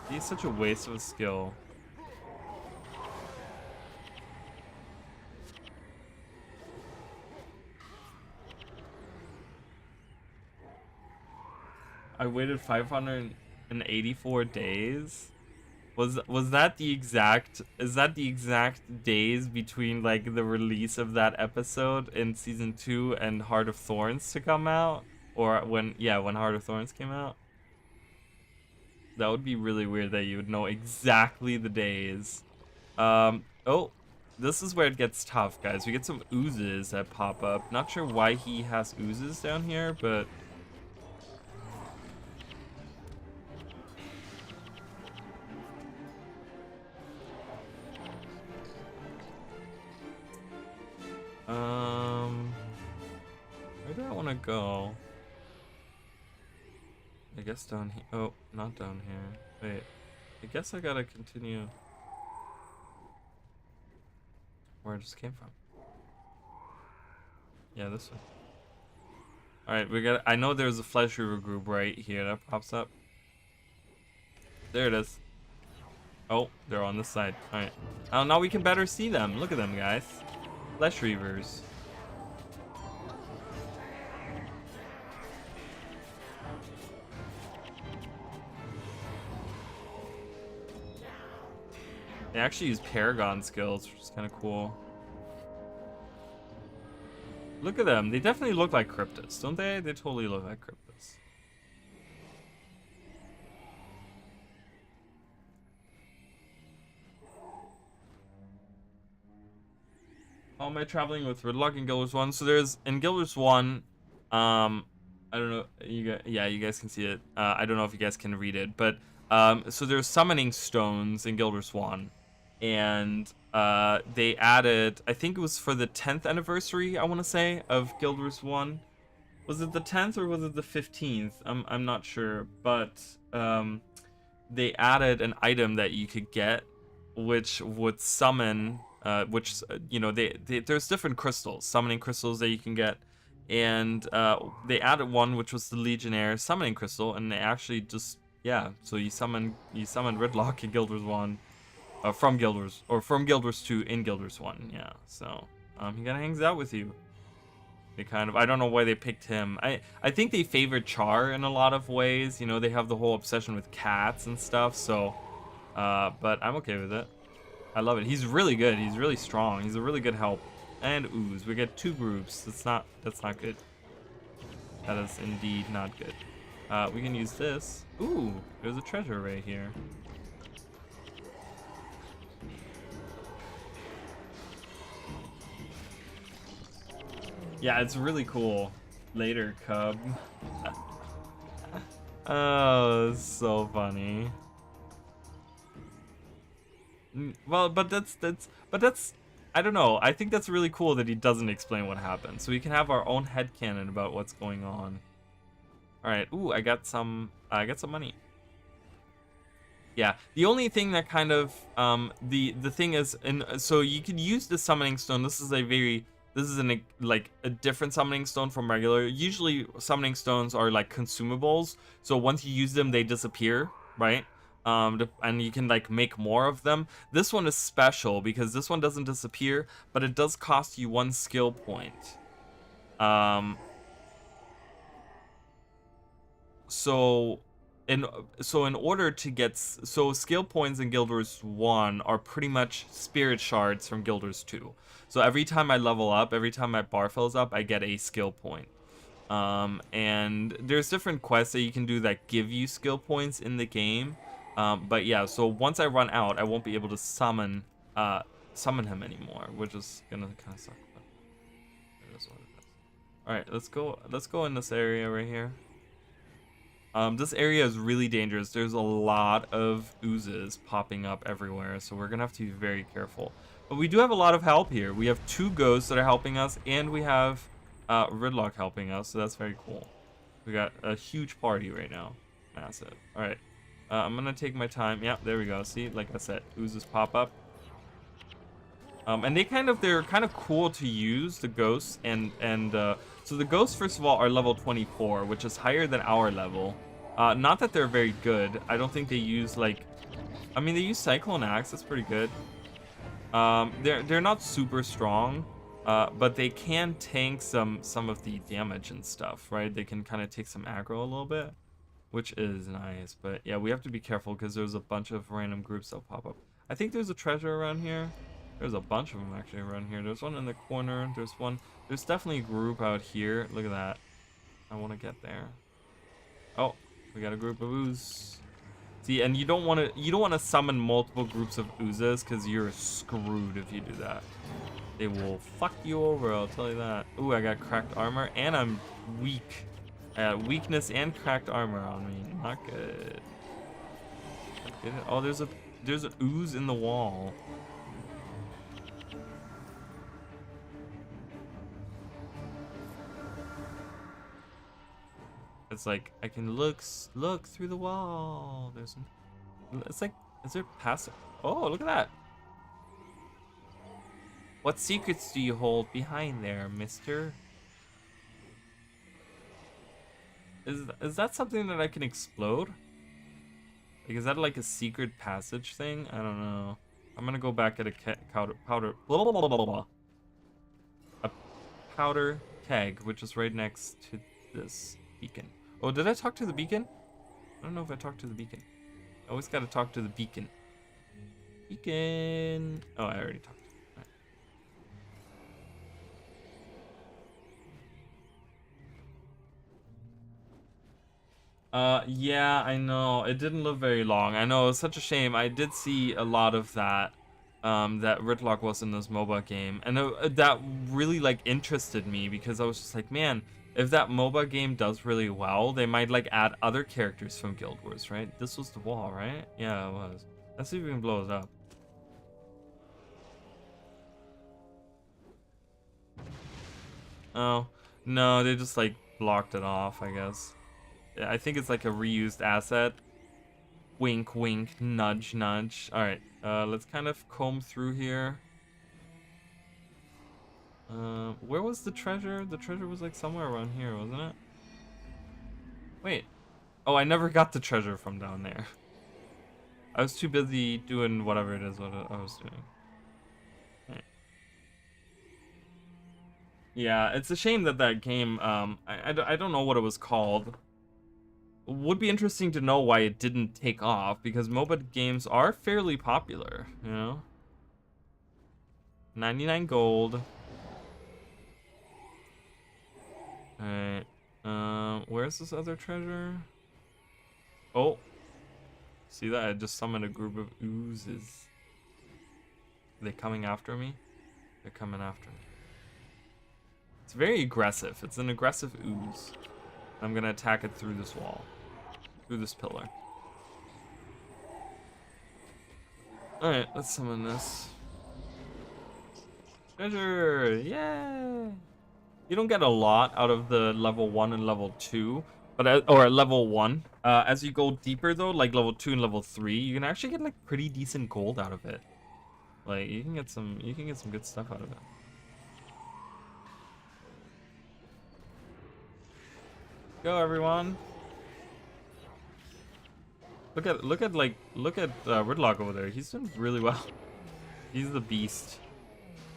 He's such a waste of a skill. I waited 584 days. Was that the exact, is that the exact days between, like, the release of that episode in season 2 and Heart of Thorns to come out? Or when Heart of Thorns came out? That would be really weird that you would know exactly the days. Oh, this is where it gets tough, guys. We get some oozes that pop up. Not sure why he has oozes down here, but where do I want to go? I guess down here. Oh, not down here. Wait, I guess I gotta continue where I just came from. Yeah, this one. Alright, we got, I know there's a Fleshreaver group right here that pops up. There it is. Oh, they're on this side. All right. Now we can better see them. Look at them, guys. Fleshreavers. They actually use Paragon skills, which is kind of cool. Look at them. They definitely look like Kryptis, don't they? They totally look like Kryptis. How am I traveling with Rragar in Guild Wars 1? So there's, in Guild Wars 1, I don't know, you guys can see it. I don't know if you guys can read it, but, so there's summoning stones in Guild Wars 1. And they added, I think it was for the 10th anniversary, I want to say, of Guild Wars 1. Was it the 10th or was it the 15th? I'm not sure, but they added an item that you could get, which would summon, you know, there's different crystals, summoning crystals that you can get, and they added one which was the Legionnaire summoning crystal, and they actually just, yeah, so you summon Rragar in Guild Wars 1. From Guild Wars, or from Guild Wars 2 in Guild Wars 1, yeah. So, he kind of hangs out with you. They kind of, I don't know why they picked him. I think they favored Char in a lot of ways. You know, they have the whole obsession with cats and stuff, so, but I'm okay with it. I love it. He's really good. He's really strong. He's a really good help. And Ooze. We get 2 groups. That's not good. That is indeed not good. We can use this. Ooh, there's a treasure right here. Yeah, it's really cool. Later, Cub. Oh, it's so funny. Well, but that's I don't know. I think that's really cool that he doesn't explain what happened. So we can have our own headcanon about what's going on. All right. Ooh, I got some money. Yeah, the only thing that kind of the thing is, and so you could use the summoning stone. This is like a different summoning stone from regular. Usually summoning stones are like consumables, so once you use them they disappear, right? And you can like make more of them. This one is special because this one doesn't disappear, but it does cost you 1 skill point. So in order to get, so skill points in Guild Wars 1 are pretty much spirit shards from Guild Wars 2. So every time I level up, every time my bar fills up, I get a skill point. And there's different quests that you can do that give you skill points in the game. But yeah, so once I run out, I won't be able to summon him anymore, which is gonna kind of suck. But it is what it is. All right, let's go in this area right here. This area is really dangerous. There's a lot of oozes popping up everywhere, so we're gonna have to be very careful. But we do have a lot of help here. We have 2 ghosts that are helping us, and we have Rragar helping us, so that's very cool. We got a huge party right now. Massive. All right. I'm gonna take my time. Yeah, there we go. See, like I said, oozes pop up. And they're kind of cool to use, the ghosts, and so the ghosts, first of all, are level 24, which is higher than our level. Not that they're very good. I don't think they use like, I mean, they use Cyclone Axe. That's pretty good. They're not super strong, but they can tank some of the damage and stuff, right? They can kind of take some aggro a little bit, which is nice. But yeah, we have to be careful because there's a bunch of random groups that pop up. I think there's a treasure around here. There's a bunch of them actually around here. There's one in the corner. There's definitely a group out here. Look at that. I want to get there. Oh, we got a group of ooze. See, and you don't want to summon multiple groups of oozes because you're screwed if you do that. They will fuck you over, I'll tell you that. Ooh, I got cracked armor and I'm weak. I got weakness and cracked armor on me. Not good. Oh, there's an ooze in the wall. It's like I can look through the wall. It's like, is there passive? Oh, look at that. What secrets do you hold behind there, mister? Is that something that I can explode? Like, is that like a secret passage thing? I don't know. I'm gonna go back at a a powder keg, which is right next to this beacon. Oh, did I talk to the beacon? I don't know if I talked to the beacon. I always gotta talk to the beacon. Beacon. Oh, I already talked to it. All right. Yeah, I know. It didn't live very long. I know, it's such a shame. I did see a lot of that. That Rragar was in this MOBA game, and that really like interested me because I was just like, man, if that MOBA game does really well, they might like add other characters from Guild Wars, right? This was the wall, right? Yeah, it was. Let's see if we can blow it up. Oh, no, they just like blocked it off, I guess. I think it's like a reused asset. Wink, wink, nudge, nudge. All right, let's kind of comb through here. Where was the treasure? The treasure was like somewhere around here, wasn't it? Wait. Oh, I never got the treasure from down there. I was too busy doing whatever it is what I was doing. Right. Yeah, it's a shame that that game, I don't know what it was called. Would be interesting to know why it didn't take off, because MOBA games are fairly popular, you know? 99 gold. Alright. Where's this other treasure? Oh. See that? I just summoned a group of oozes. Are they coming after me? They're coming after me. It's very aggressive. It's an aggressive ooze. I'm gonna attack it through this wall. Through this pillar. Alright, let's summon this. Treasure! Yay! You don't get a lot out of the level 1 and level 2, but or level 1. As you go deeper though, like level 2 and level 3, you can actually get like pretty decent gold out of it. Like you can get some good stuff out of it. Go everyone. Look at Rragar over there. He's doing really well. He's the beast.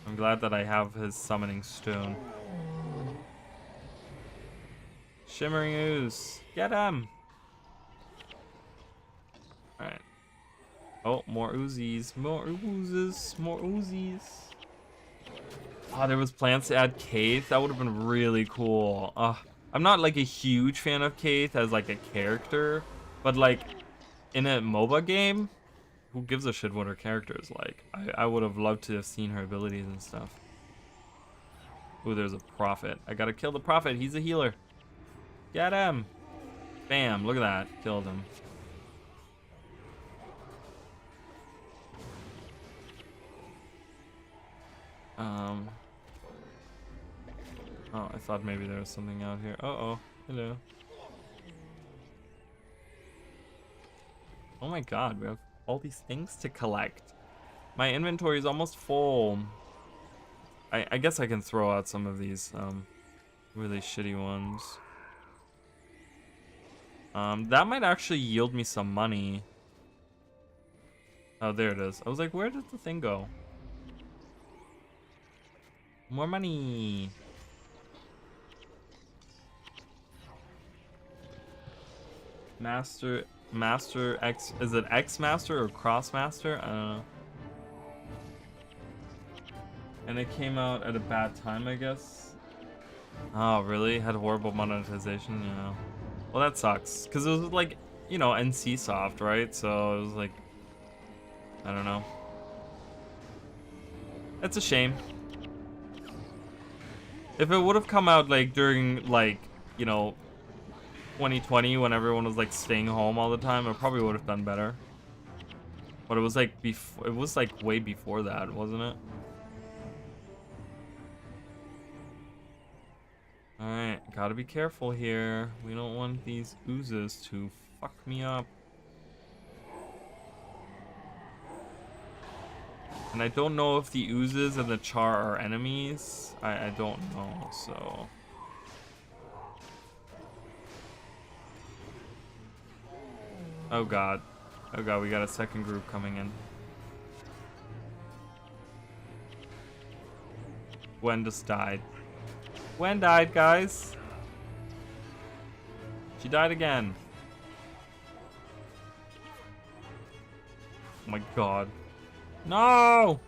I'm glad that I have his summoning stone. Shimmering ooze. Get him! Alright. Oh, more Uzis. More oozes. More Uzis. Oh, there was plans to add Kaith. That would have been really cool. I'm not like a huge fan of Kaith as like a character, but like in a MOBA game, who gives a shit what her character is like? I would have loved to have seen her abilities and stuff. Ooh, there's a prophet. I gotta kill the prophet. He's a healer. Get him! Bam, look at that. Killed him. Oh, I thought maybe there was something out here. Uh-oh. Hello. Oh my god, we have all these things to collect. My inventory is almost full. I guess I can throw out some of these really shitty ones. That might actually yield me some money. Oh, there it is. I was like, where did the thing go? More money. Master X, is it X Master or Cross Master? I don't know. And it came out at a bad time, I guess. Oh, really? Had horrible monetization, yeah. Well, that sucks, because it was like, you know, NC Soft, right? So it was like, I don't know. It's a shame. If it would have come out like during like, you know, 2020 when everyone was like staying home all the time, I probably would have done better. But it was like way before that, wasn't it? Alright, gotta be careful here. We don't want these oozes to fuck me up. And I don't know if the oozes and the char are enemies. I don't know, so... Oh god. Oh god, we got a second group coming in. Gwen just died. Gwen died, guys. She died again. Oh my god. No!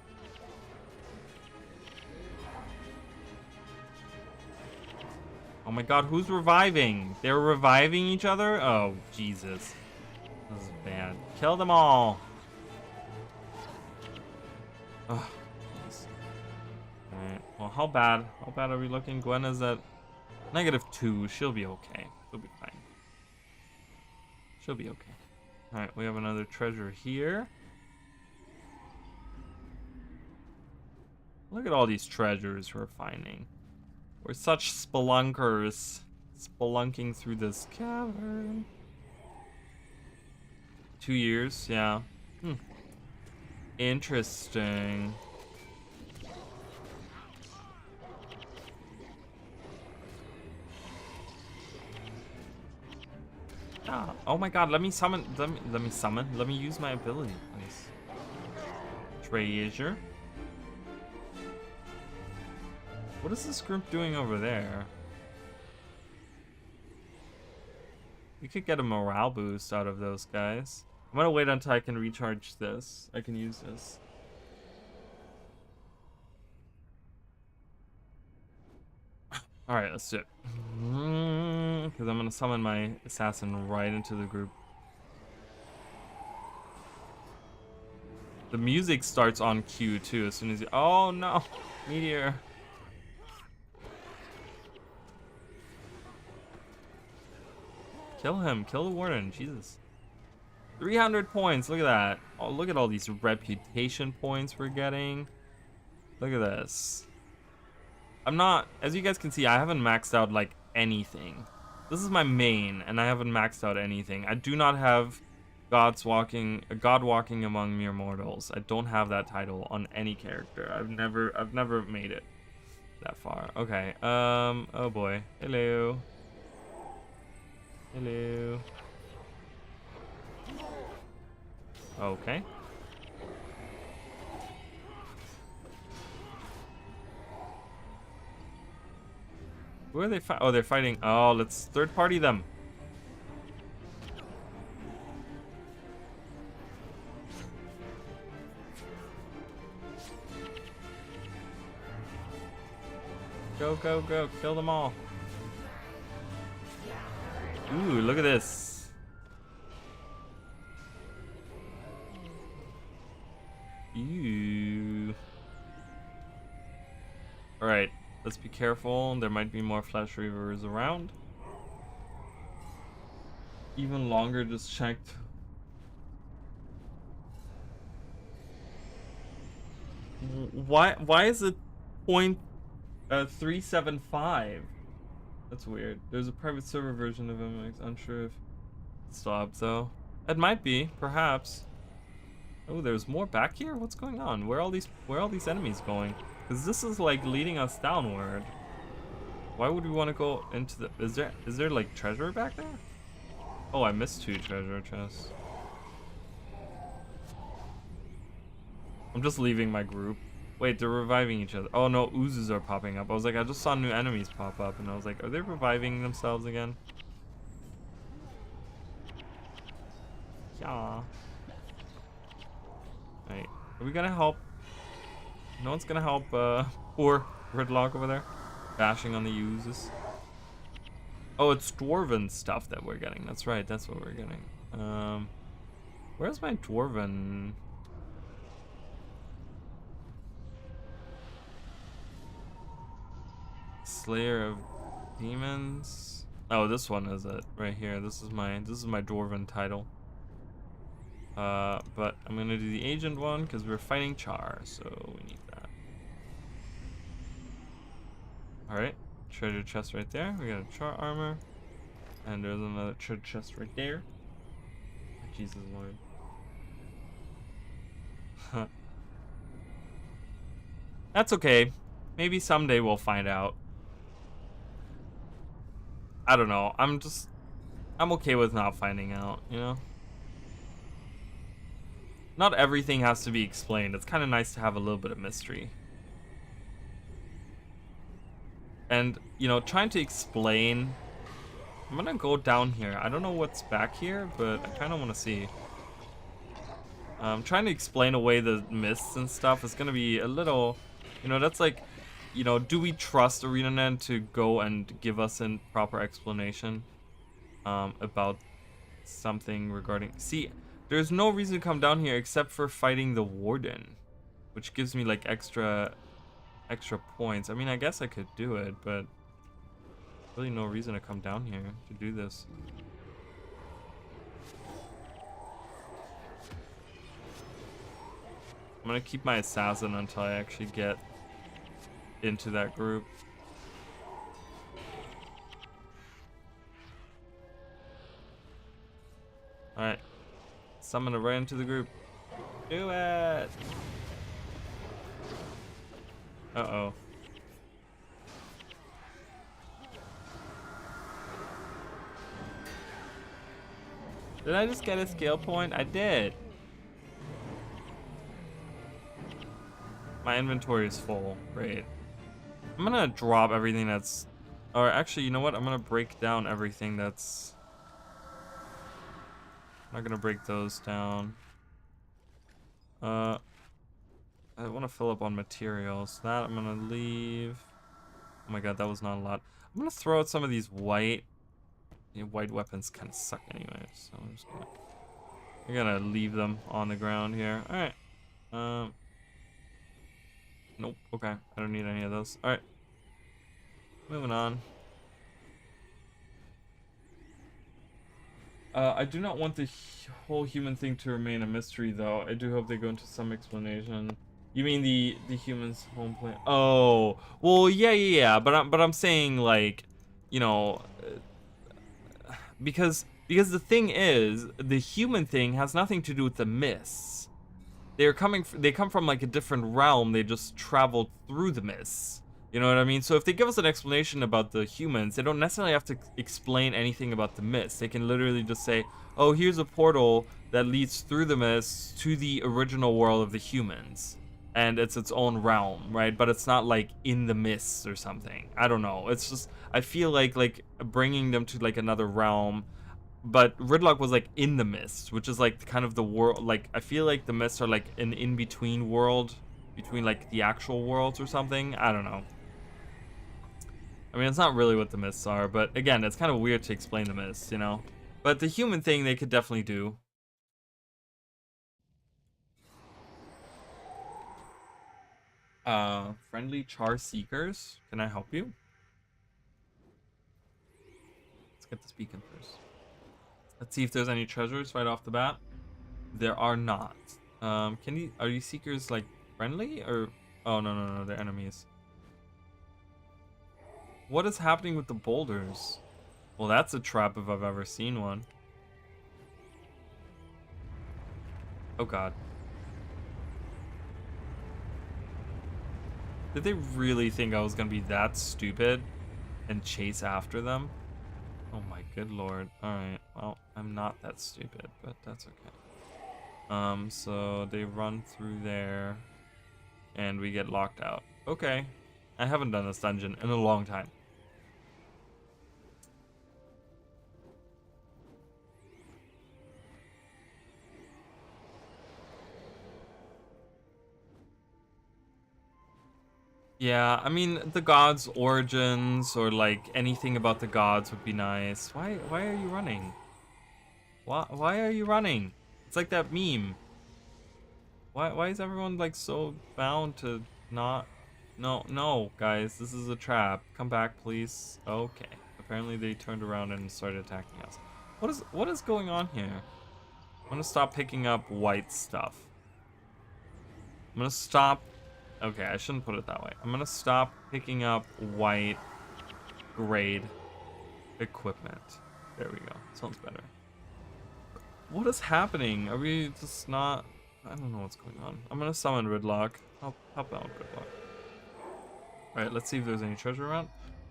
Oh my god, who's reviving? They're reviving each other? Oh, Jesus. This is bad. Kill them all. Oh, jeez. Alright, well, how bad are we looking? Gwen is at -2. She'll be okay. She'll be fine. She'll be okay. Alright, we have another treasure here. Look at all these treasures we're finding. We're such spelunkers. Spelunking through this cavern. 2 years, yeah. Interesting. Ah, oh my god, let me summon, let me use my ability, please. Treasure. What is this group doing over there? We could get a morale boost out of those guys. I'm gonna wait until I can recharge this. I can use this. Alright, let's do it. Because I'm gonna summon my assassin right into the group. The music starts on cue too as soon as you. Oh no! Meteor! Kill him. Kill the warden. Jesus. 300 points. Look at that. Oh, look at all these reputation points we're getting. Look at this. I'm not, as you guys can see, I haven't maxed out like anything. This is my main, and I haven't maxed out anything. I do not have God walking among mere mortals. I don't have that title on any character. I've never made it that far. Okay. Oh boy. Hello. Hello. Okay. Who are they fighting? Oh, they're fighting. Oh, let's third party them. Go, go, go. Kill them all. Ooh, look at this. Ew. Alright, let's be careful. There might be more Fleshreavers around. Even longer, just checked. Why is it point 375? That's weird. There's a private server version of MX. Unsure if it stopped though. It might be, perhaps. Oh, there's more back here? What's going on? Where are all these enemies going? Because this is like leading us downward. Why would we want to go into the is there like treasure back there? Oh, I missed 2 treasure chests. I'm just leaving my group. Wait, they're reviving each other. Oh no, oozes are popping up. I was like, I just saw new enemies pop up, and I was like, are they reviving themselves again? Yeah. Right. Are we gonna help? No one's gonna help poor Gridlock over there? Bashing on the oozes. Oh, it's dwarven stuff that we're getting. That's right, that's what we're getting. Where's my dwarven? Slayer of Demons. Oh, this one is it right here. This is my dwarven title. But I'm gonna do the agent one because we're fighting Char, so we need that. All right, treasure chest right there. We got a Char armor, and there's another treasure chest right there. Jesus Lord. That's okay. Maybe someday we'll find out. I don't know. I'm okay with not finding out, you know? not everything has to be explained. It's kind of nice to have a little bit of mystery. And, you know, trying to explain... I'm gonna go down here. I don't know what's back here, but I kind of want to see. Trying to explain away the mists and stuff is gonna be a little... You know, that's like... You know, do we trust ArenaNet to go and give us a proper explanation about something regarding... See, there's no reason to come down here except for fighting the Warden, which gives me like extra points. I mean, I guess I could do it, but really no reason to come down here to do this. I'm gonna keep my assassin until I actually get into that group. Alright. Summon it right into the group. Do it! Uh-oh. Did I just get a skill point? I did. My inventory is full. Great. I'm gonna drop everything that's... Or actually, you know what? I'm gonna break down everything that's... I'm not gonna break those down. I want to fill up on materials. That I'm gonna leave. Oh my god, that was not a lot. I'm gonna throw out some of these white... white weapons kind of suck anyway, so I'm just gonna... I'm gonna leave them on the ground here. Alright. Nope. Okay. I don't need any of those. Alright. Moving on. I do not want the whole human thing to remain a mystery, though. I do hope they go into some explanation. You mean the humans' home planet? Oh, well, yeah. But I'm saying, like, you know, because the thing is, the human thing has nothing to do with the mists. They come from like a different realm. They just traveled through the mists. You know what I mean? So if they give us an explanation about the humans, they don't necessarily have to explain anything about the mists. They can literally just say, oh, here's a portal that leads through the mists to the original world of the humans. And it's its own realm, right? But it's not like in the mists or something. I don't know. It's just, I feel like bringing them to like another realm. But Rragar was like in the mist, which is like kind of the world. Like, I feel like the mists are like an in-between world between like the actual worlds or something. I don't know. I mean, it's not really what the mists are, but again, it's kind of weird to explain the mists, you know? But the human thing, they could definitely do. Friendly char seekers, can I help you? Let's get this beacon first. Let's see if there's any treasures right off the bat. There are not. Are you seekers like friendly or? Oh no, they're enemies. What is happening with the boulders? Well, that's a trap if I've ever seen one. Oh god. Did they really think I was gonna be that stupid and chase after them? Oh my good lord. Alright, well, I'm not that stupid, but that's okay. So they run through there and we get locked out. Okay. I haven't done this dungeon in a long time. Yeah, I mean, the gods' origins or like anything about the gods would be nice. Why are you running? Why are you running? It's like that meme. Why is everyone like so bound to not? No, guys, this is a trap. Come back, please. Okay. Apparently they turned around and started attacking us. What is going on here? I'm gonna stop picking up white stuff. I'm gonna stop. Okay, I shouldn't put it that way. I'm gonna stop picking up white grade equipment. There we go. Sounds better. What is happening? Are we just not? I don't know what's going on. I'm gonna summon Rragar. Help out Rragar. Alright, let's see if there's any treasure around.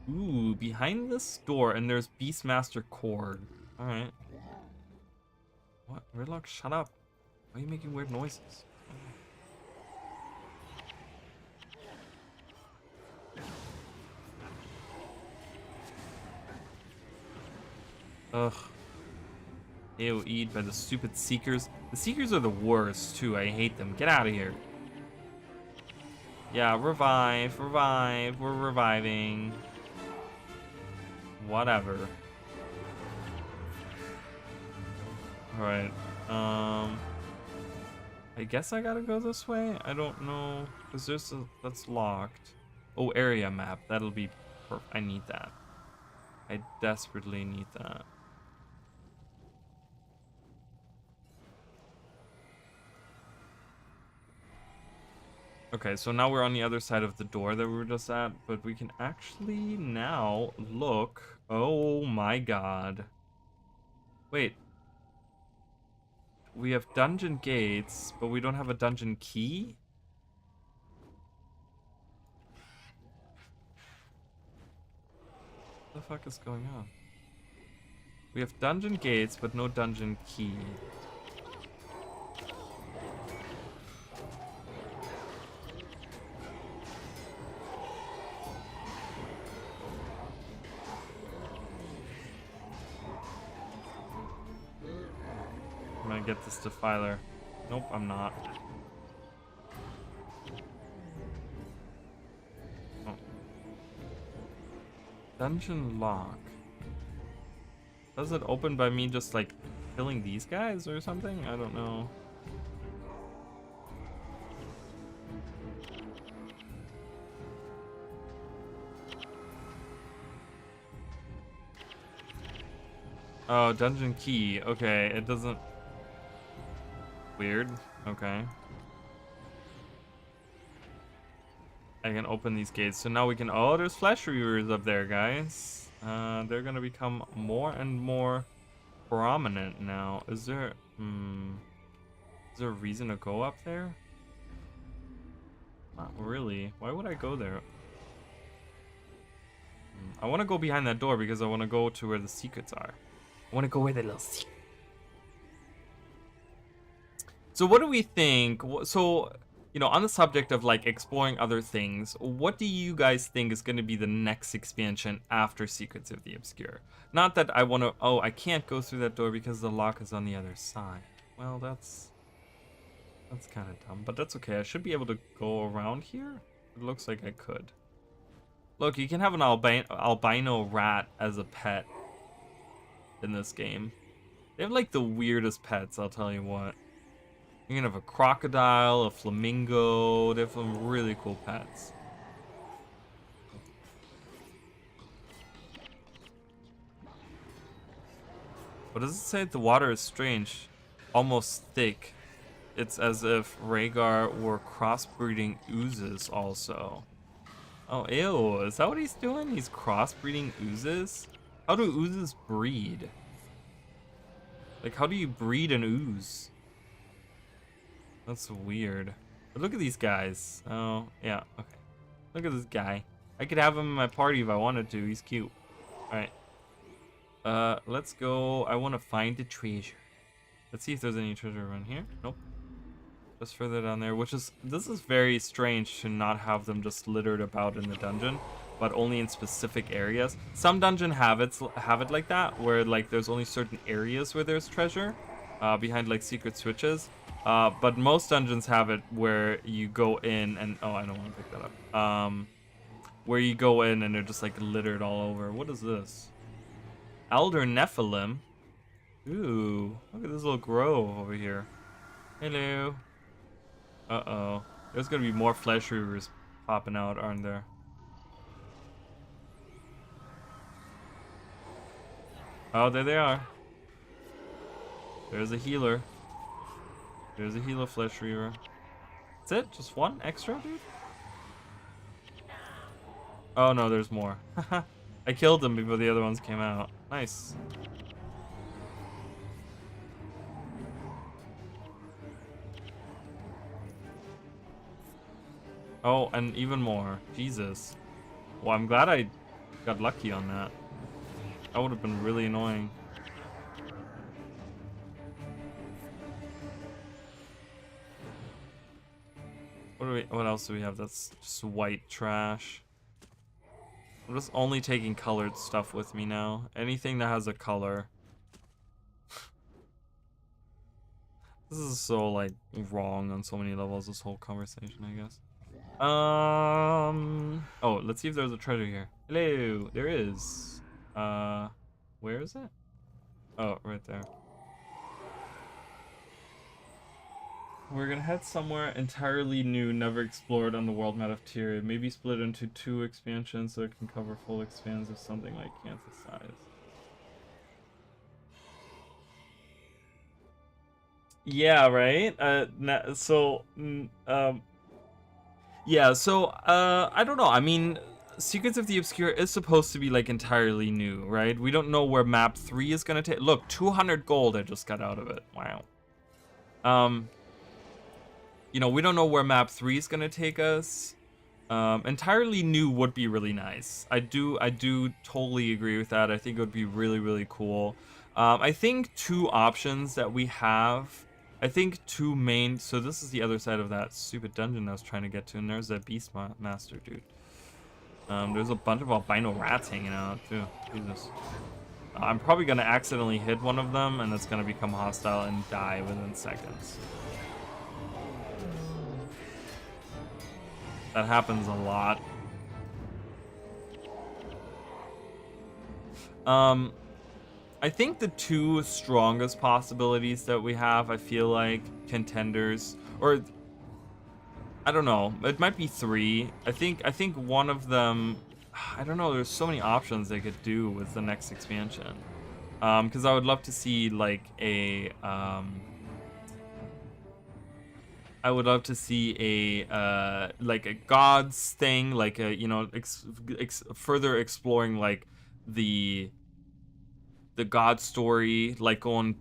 Ooh, behind this door, and there's Beastmaster Cord. Alright. What? Rragar, shut up. Why are you making weird noises? Ugh. AoE'd by the stupid Seekers. The Seekers are the worst, too. I hate them. Get out of here. Yeah, revive, revive. We're reviving. Whatever. Alright. I guess I gotta go this way? I don't know. Because that's locked. Oh, area map. That'll be perfect. I need that. I desperately need that. Okay, so now we're on the other side of the door that we were just at, but we can actually now look. Oh my god. Wait. We have dungeon gates, but we don't have a dungeon key? What the fuck is going on? We have dungeon gates, but no dungeon key. I'm gonna get this defiler. Nope, I'm not. Oh. Dungeon lock. Does it open by me just like killing these guys or something? I don't know. Oh, dungeon key. Okay, it doesn't. Weird. Okay. I can open these gates. So now we can. Oh, there's Fleshreavers up there, guys. They're gonna become more and more prominent now. Is there. Is there a reason to go up there? Not really. Why would I go there? I want to go behind that door because I want to go to where the secrets are. I want to go where the little secret. So what do we think? So, you know, on the subject of like exploring other things, what do you guys think is going to be the next expansion after Secrets of the Obscure? Not that I want to, oh, I can't go through that door because the lock is on the other side. Well, that's kind of dumb, but that's okay. I should be able to go around here. It looks like I could. Look, you can have an albino rat as a pet in this game. They have like the weirdest pets, I'll tell you what. You can have a crocodile, a flamingo. They have some really cool pets. What does it say? The water is strange, almost thick. It's as if Rragar were crossbreeding oozes also. Oh, ew. Is that what he's doing? He's crossbreeding oozes? How do oozes breed? Like, how do you breed an ooze? That's weird. But look at these guys. Oh, yeah, okay. Look at this guy. I could have him in my party if I wanted to. He's cute. Alright. Let's go. I want to find the treasure. Let's see if there's any treasure around here. Nope. Just further down there, which is... This is very strange to not have them just littered about in the dungeon, but only in specific areas. Some dungeon have it like that, where like there's only certain areas where there's treasure, behind like secret switches. But most dungeons have it where you go in and... Oh, I don't want to pick that up. Where you go in and they're just like littered all over. What is this? Elder Nephilim? Ooh, look at this little grove over here. Hello. Uh-oh. There's gonna be more Fleshreavers popping out, aren't there? Oh, there they are. There's a healer. There's a healer Fleshreaver. That's it? Just one extra, dude? Oh no, there's more. I killed them before the other ones came out. Nice. Oh, and even more. Jesus. Well, I'm glad I got lucky on that. That would have been really annoying. What else do we have that's just white trash? I'm just only taking colored stuff with me now. Anything that has a color. This is so like wrong on so many levels, this whole conversation, I guess. Oh, let's see if there's a treasure here. Hello, there is. Where is it? Oh, right there. We're gonna head somewhere entirely new, never explored on the world map of Tyria. Maybe split into 2 expansions so it can cover full expanse of something like Kansas size. Yeah, right? Yeah, so, I don't know. I mean, Secrets of the Obscure is supposed to be, like, entirely new, right? We don't know where map 3 is gonna take. Look, 200 gold I just got out of it. Wow. You know, we don't know where map 3 is gonna take us. Entirely new would be really nice. I do totally agree with that. I think it would be really, really cool. I think 2 options that we have. I think 2 main. So this is the other side of that stupid dungeon I was trying to get to, and there's that beast master dude. There's a bunch of albino rats hanging out too. Jesus. I'm probably gonna accidentally hit one of them, and it's gonna become hostile and die within seconds. That happens a lot. I think the 2 strongest possibilities that we have, I feel like, contenders, or I don't know, it might be 3. I think one of them, I don't know, there's so many options they could do with the next expansion. Because I would love to see like I would love to see like a gods thing, like a, you know, further exploring like the god story, like going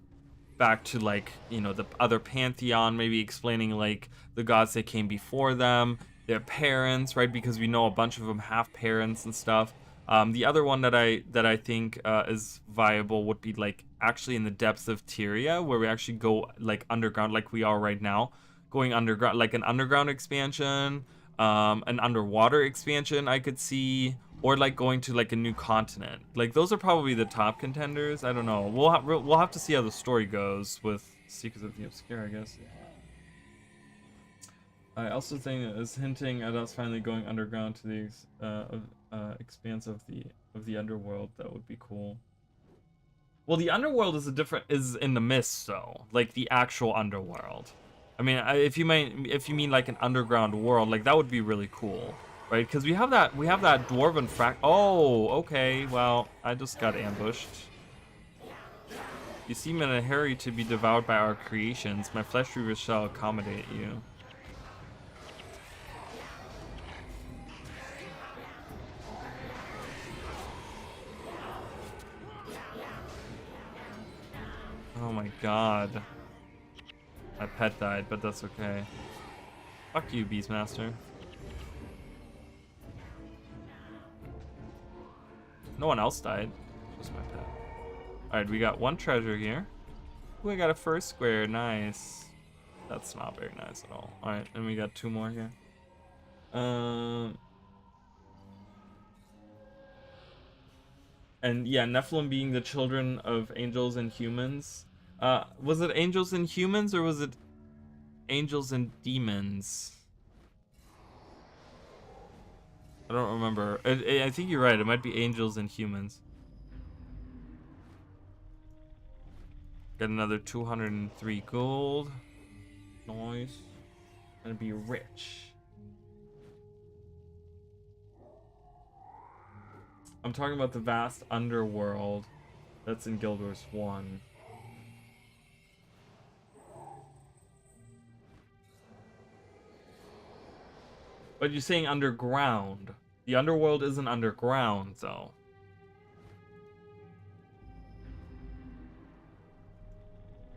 back to like, you know, the other pantheon, maybe explaining like the gods that came before them, their parents, right? Because we know a bunch of them have parents and stuff. The other one that I think is viable would be like actually in the depths of Tyria, where we actually go like underground, like we are right now. Going underground, like an underground expansion, an underwater expansion I could see, or like going to like a new continent. Like those are probably the top contenders. I don't know. We'll have to see how the story goes with Secrets of the Obscure, I guess. I also think it is hinting at us finally going underground to the expanse of the underworld. That would be cool. Well, the underworld is in the mist though, like the actual underworld. I mean, if you mean like an underground world, like that would be really cool, right? Because we have that dwarven Oh, okay. Well, I just got ambushed. You seem in a hurry to be devoured by our creations. My Fleshreavers shall accommodate you. Oh my god. My pet died, but that's okay. Fuck you, Beastmaster. No one else died. Just my pet. Alright, we got 1 treasure here. Ooh, we got a first square. Nice. That's not very nice at all. Alright, and we got 2 more here. And yeah, Nephilim being the children of angels and humans. Was it angels and humans, or was it angels and demons? I don't remember. I think you're right. It might be angels and humans. Got another 203 gold. Nice. Gonna be rich. I'm talking about the vast underworld that's in Guild Wars 1. But you're saying underground. The underworld isn't underground, though.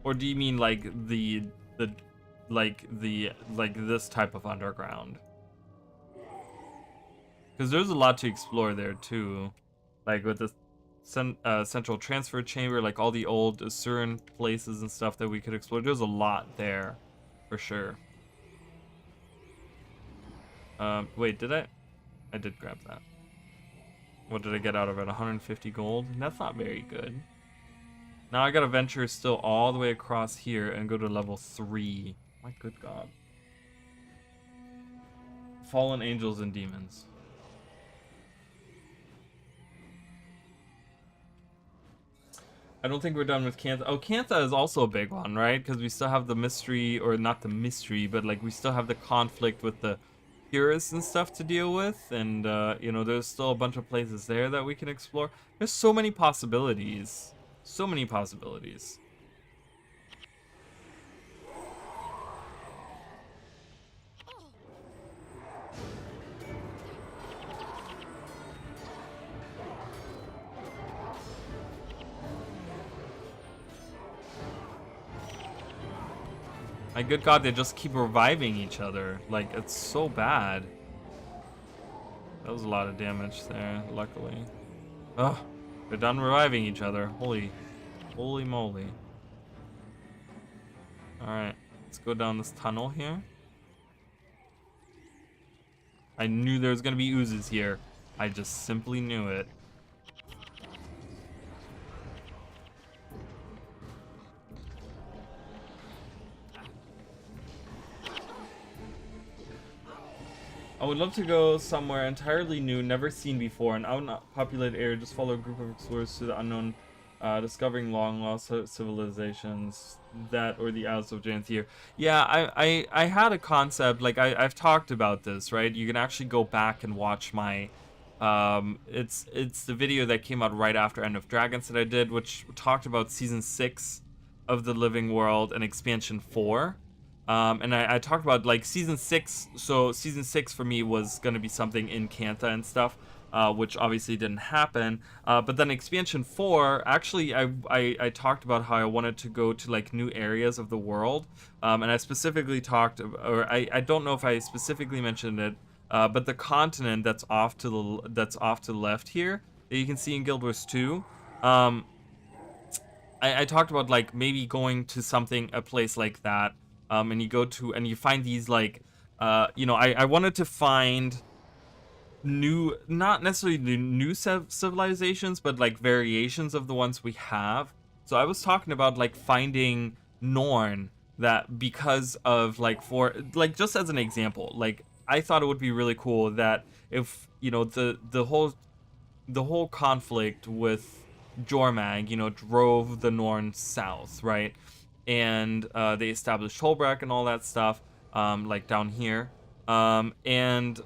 Or do you mean like this type of underground? Because there's a lot to explore there too, like with the central transfer chamber, like all the old Asuran places and stuff that we could explore. There's a lot there, for sure. Wait, did I? I did grab that. What did I get out of it? 150 gold? That's not very good. Now I gotta venture still all the way across here and go to level 3. My good god. Fallen angels and demons. I don't think we're done with Cantha. Oh, Cantha is also a big one, right? Because we still have the mystery, or not the mystery, but like we still have the conflict with the purists and stuff to deal with. And, you know, there's still a bunch of places there that we can explore. There's so many possibilities. So many possibilities. My good god, they just keep reviving each other. Like, it's so bad. That was a lot of damage there, luckily. Ugh, they're done reviving each other. Holy moly. Alright, let's go down this tunnel here. I knew there was gonna be oozes here. I just simply knew it. I would love to go somewhere entirely new, never seen before, an unpopulated area. Just follow a group of explorers to the unknown, discovering long lost civilizations, that or the Isles of Janthier. Yeah, I had a concept, like I've talked about this, right? You can actually go back and watch my, it's the video that came out right after End of Dragons that I did, which talked about Season 6 of The Living World and Expansion 4. And I talked about like season 6. So season 6 for me was going to be something in Cantha and stuff, which obviously didn't happen. But then expansion 4, actually, I talked about how I wanted to go to like new areas of the world. And I specifically talked, or I don't know if I specifically mentioned it, but the continent that's off to the left here that you can see in Guild Wars 2. I talked about like maybe going to a place like that. And you go to, and you find these like, you know, I wanted to find new, not necessarily the new civilizations, but like variations of the ones we have. So I was talking about like finding Norn, that because of like, for like, just as an example, like I thought it would be really cool that if, you know, the whole conflict with Jormag, you know, drove the Norn south, right? And they established Holbrook and all that stuff, like down here. And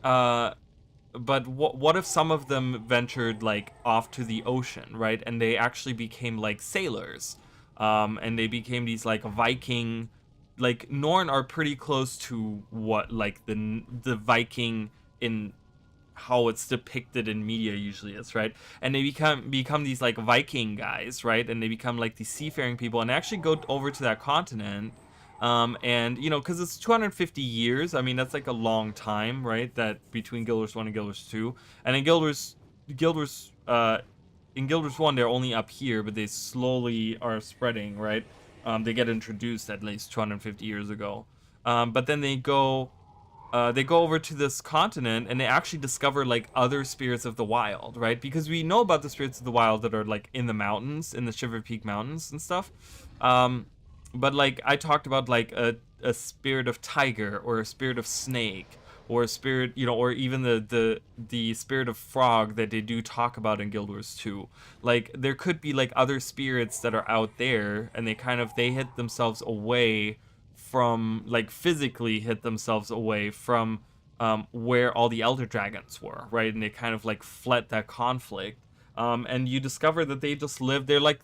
but what if some of them ventured like off to the ocean, right? And they actually became like sailors, and they became these like Viking, like Norn are pretty close to what like the Viking in how it's depicted in media usually is, right? And they become these like Viking guys, right? And they become like these seafaring people and actually go over to that continent. And you know, because it's 250 years, I mean that's like a long time, right? That between Guild Wars 1 and Guild Wars 2. And in Guild Wars in Guild Wars 1 they're only up here, but they slowly are spreading, right? They get introduced at least 250 years ago. But then they go over to this continent and they actually discover like other spirits of the wild, right? Because we know about the spirits of the wild that are like in the mountains, in the Shiver Peak Mountains and stuff. But like I talked about like a spirit of tiger or a spirit of snake or a spirit, you know, or even the spirit of frog that they do talk about in Guild Wars 2. Like there could be like other spirits that are out there and they hit themselves away from, like physically hit themselves away from where all the Elder Dragons were, right? And they kind of like fled that conflict. And you discover that they just live, they're like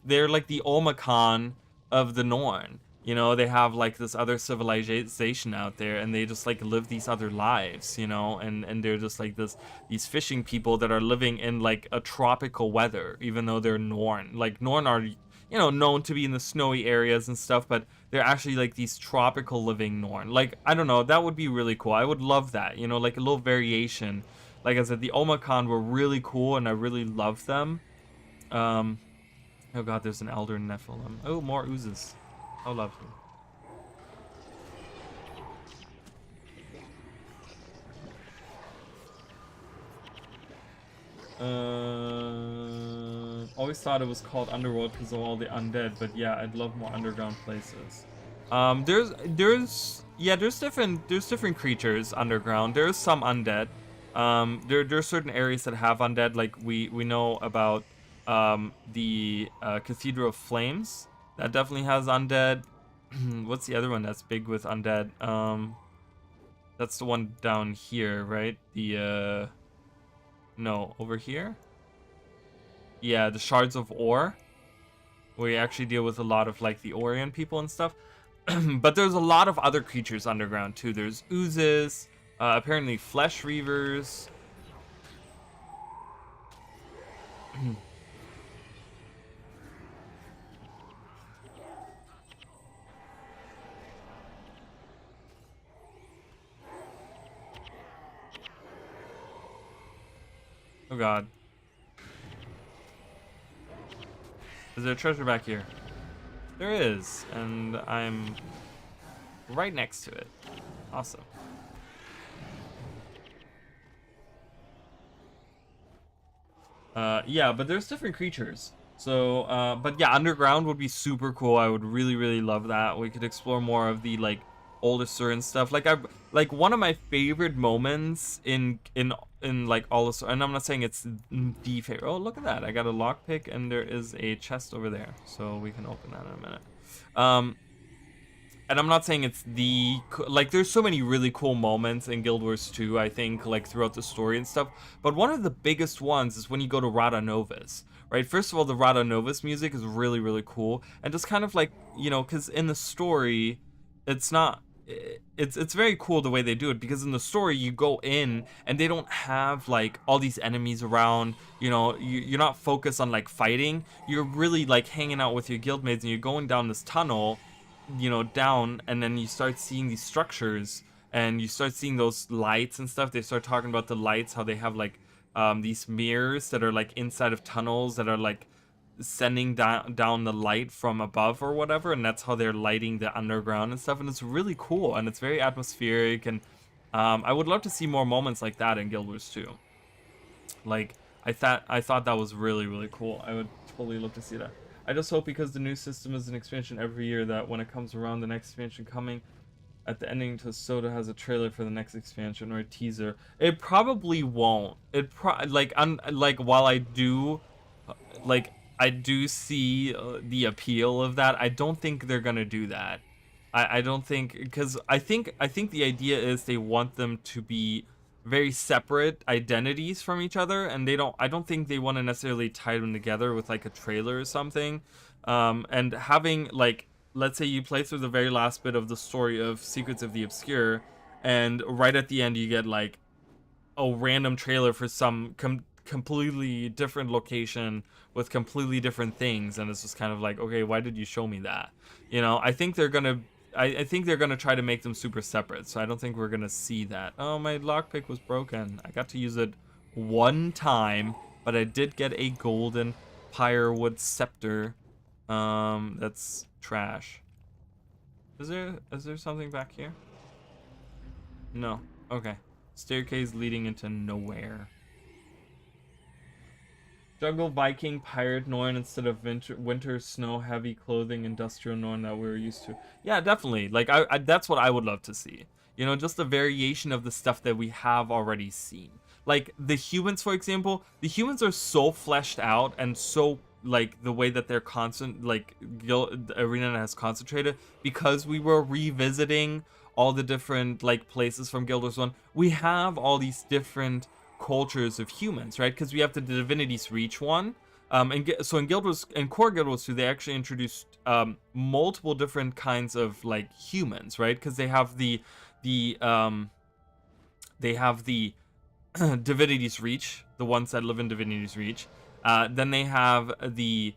the Omicron of the Norn. You know, they have like this other civilization out there and they just like live these other lives, you know, and they're just like these fishing people that are living in like a tropical weather, even though they're Norn. Like Norn are, you know, known to be in the snowy areas and stuff, but they're actually like these tropical living Norn. Like, I don't know, that would be really cool. I would love that, you know, like a little variation. Like I said, the Omicron were really cool and I really loved them. Oh god, there's an Elder Nephilim. Oh, more oozes. How lovely. Always thought it was called Underworld because of all the undead, but yeah, I'd love more underground places. There's different creatures underground. There's some undead. There's certain areas that have undead, like we know about the Cathedral of Flames. That definitely has undead. What's the other one that's big with undead? That's the one down here, right? The no, over here? Yeah, the Shards of Ore, where you actually deal with a lot of like the Orient people and stuff. But there's a lot of other creatures underground too. There's oozes, apparently Fleshreavers. Oh god. Is there a treasure back here? There is, and I'm right next to it. Awesome. Yeah, but there's different creatures. So, but yeah, underground would be super cool. I would really, really love that. We could explore more of the like older and stuff. Like one of my favorite moments in like all this, and I'm not saying it's the favorite. Oh, look at that! I got a lockpick, and there is a chest over there, so we can open that in a minute. And I'm not saying it's the, like, there's so many really cool moments in Guild Wars 2, I think, like, throughout the story and stuff. But one of the biggest ones is when you go to Rada Novus, right? First of all, the Rada Novus music is really, really cool. And just kind of like, you know, because in the story, it's not, it's very cool the way they do it. Because in the story, you go in and they don't have, like, all these enemies around. You know, you're not focused on, like, fighting. You're really, like, hanging out with your guildmates and you're going down this tunnel, you know, down, and then you start seeing these structures and you start seeing those lights and stuff. They start talking about the lights, how they have like these mirrors that are like inside of tunnels that are like sending down the light from above or whatever, and that's how they're lighting the underground and stuff. And it's really cool and it's very atmospheric, and I would love to see more moments like that in Guild Wars 2. Like I thought that was really, really cool. I would totally love to see that. I just hope, because the new system is an expansion every year, that when it comes around, the next expansion coming at the ending to Soda has a trailer for the next expansion or a teaser. It probably won't. Like while I do see the appeal of that, I don't think they're gonna do that. I don't think, because I think the idea is they want them to be very separate identities from each other, and I don't think they want to necessarily tie them together with like a trailer or something. And having, like, let's say you play through the very last bit of the story of Secrets of the Obscure, and right at the end you get like a random trailer for some completely different location with completely different things, and it's just kind of like, okay, why did you show me that? You know, I think they're gonna try to make them super separate, so I don't think we're gonna see that. Oh, my lockpick was broken. I got to use it one time, but I did get a golden pyrewood scepter. That's trash. Is there something back here? No. Okay. Staircase leading into nowhere. Jungle Viking Pirate Norn instead of winter snow heavy clothing industrial Norn that we were used to. Yeah, definitely. Like I that's what I would love to see. You know, just a variation of the stuff that we have already seen. Like the humans, for example, the humans are so fleshed out and so, like, the way that they're Arena has concentrated, because we were revisiting all the different like places from Guild Wars 1. We have all these different cultures of humans, right? Because we have the Divinity's Reach one, so in Guild Wars, in core Guild Wars 2, they actually introduced multiple different kinds of like humans, right? Because they have the Divinity's Reach, the ones that live in Divinity's Reach. Then they have the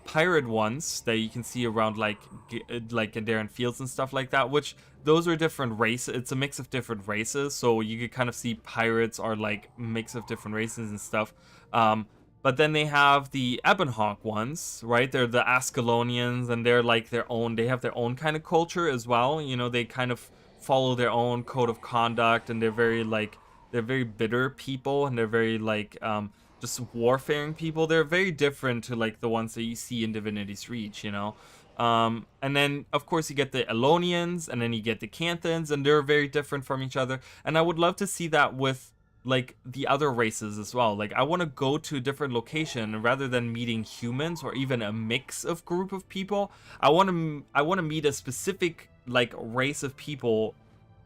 pirate ones that you can see around like Gandarian Fields and stuff like that, which those are different races. It's a mix of different races, so you could kind of see pirates are like mix of different races and stuff. But then they have the Ebonhawk ones, right? They're the Ascalonians, and they're like they have their own kind of culture as well. You know, they kind of follow their own code of conduct, and they're very bitter people, and they're very like just warfaring people. They're very different to like the ones that you see in Divinity's Reach, you know. And then of course you get the Elonians, and then you get the Canthans, and they're very different from each other. And I would love to see that with like the other races as well. Like I want to go to a different location rather than meeting humans or even a mix of group of people. I want to meet a specific like race of people,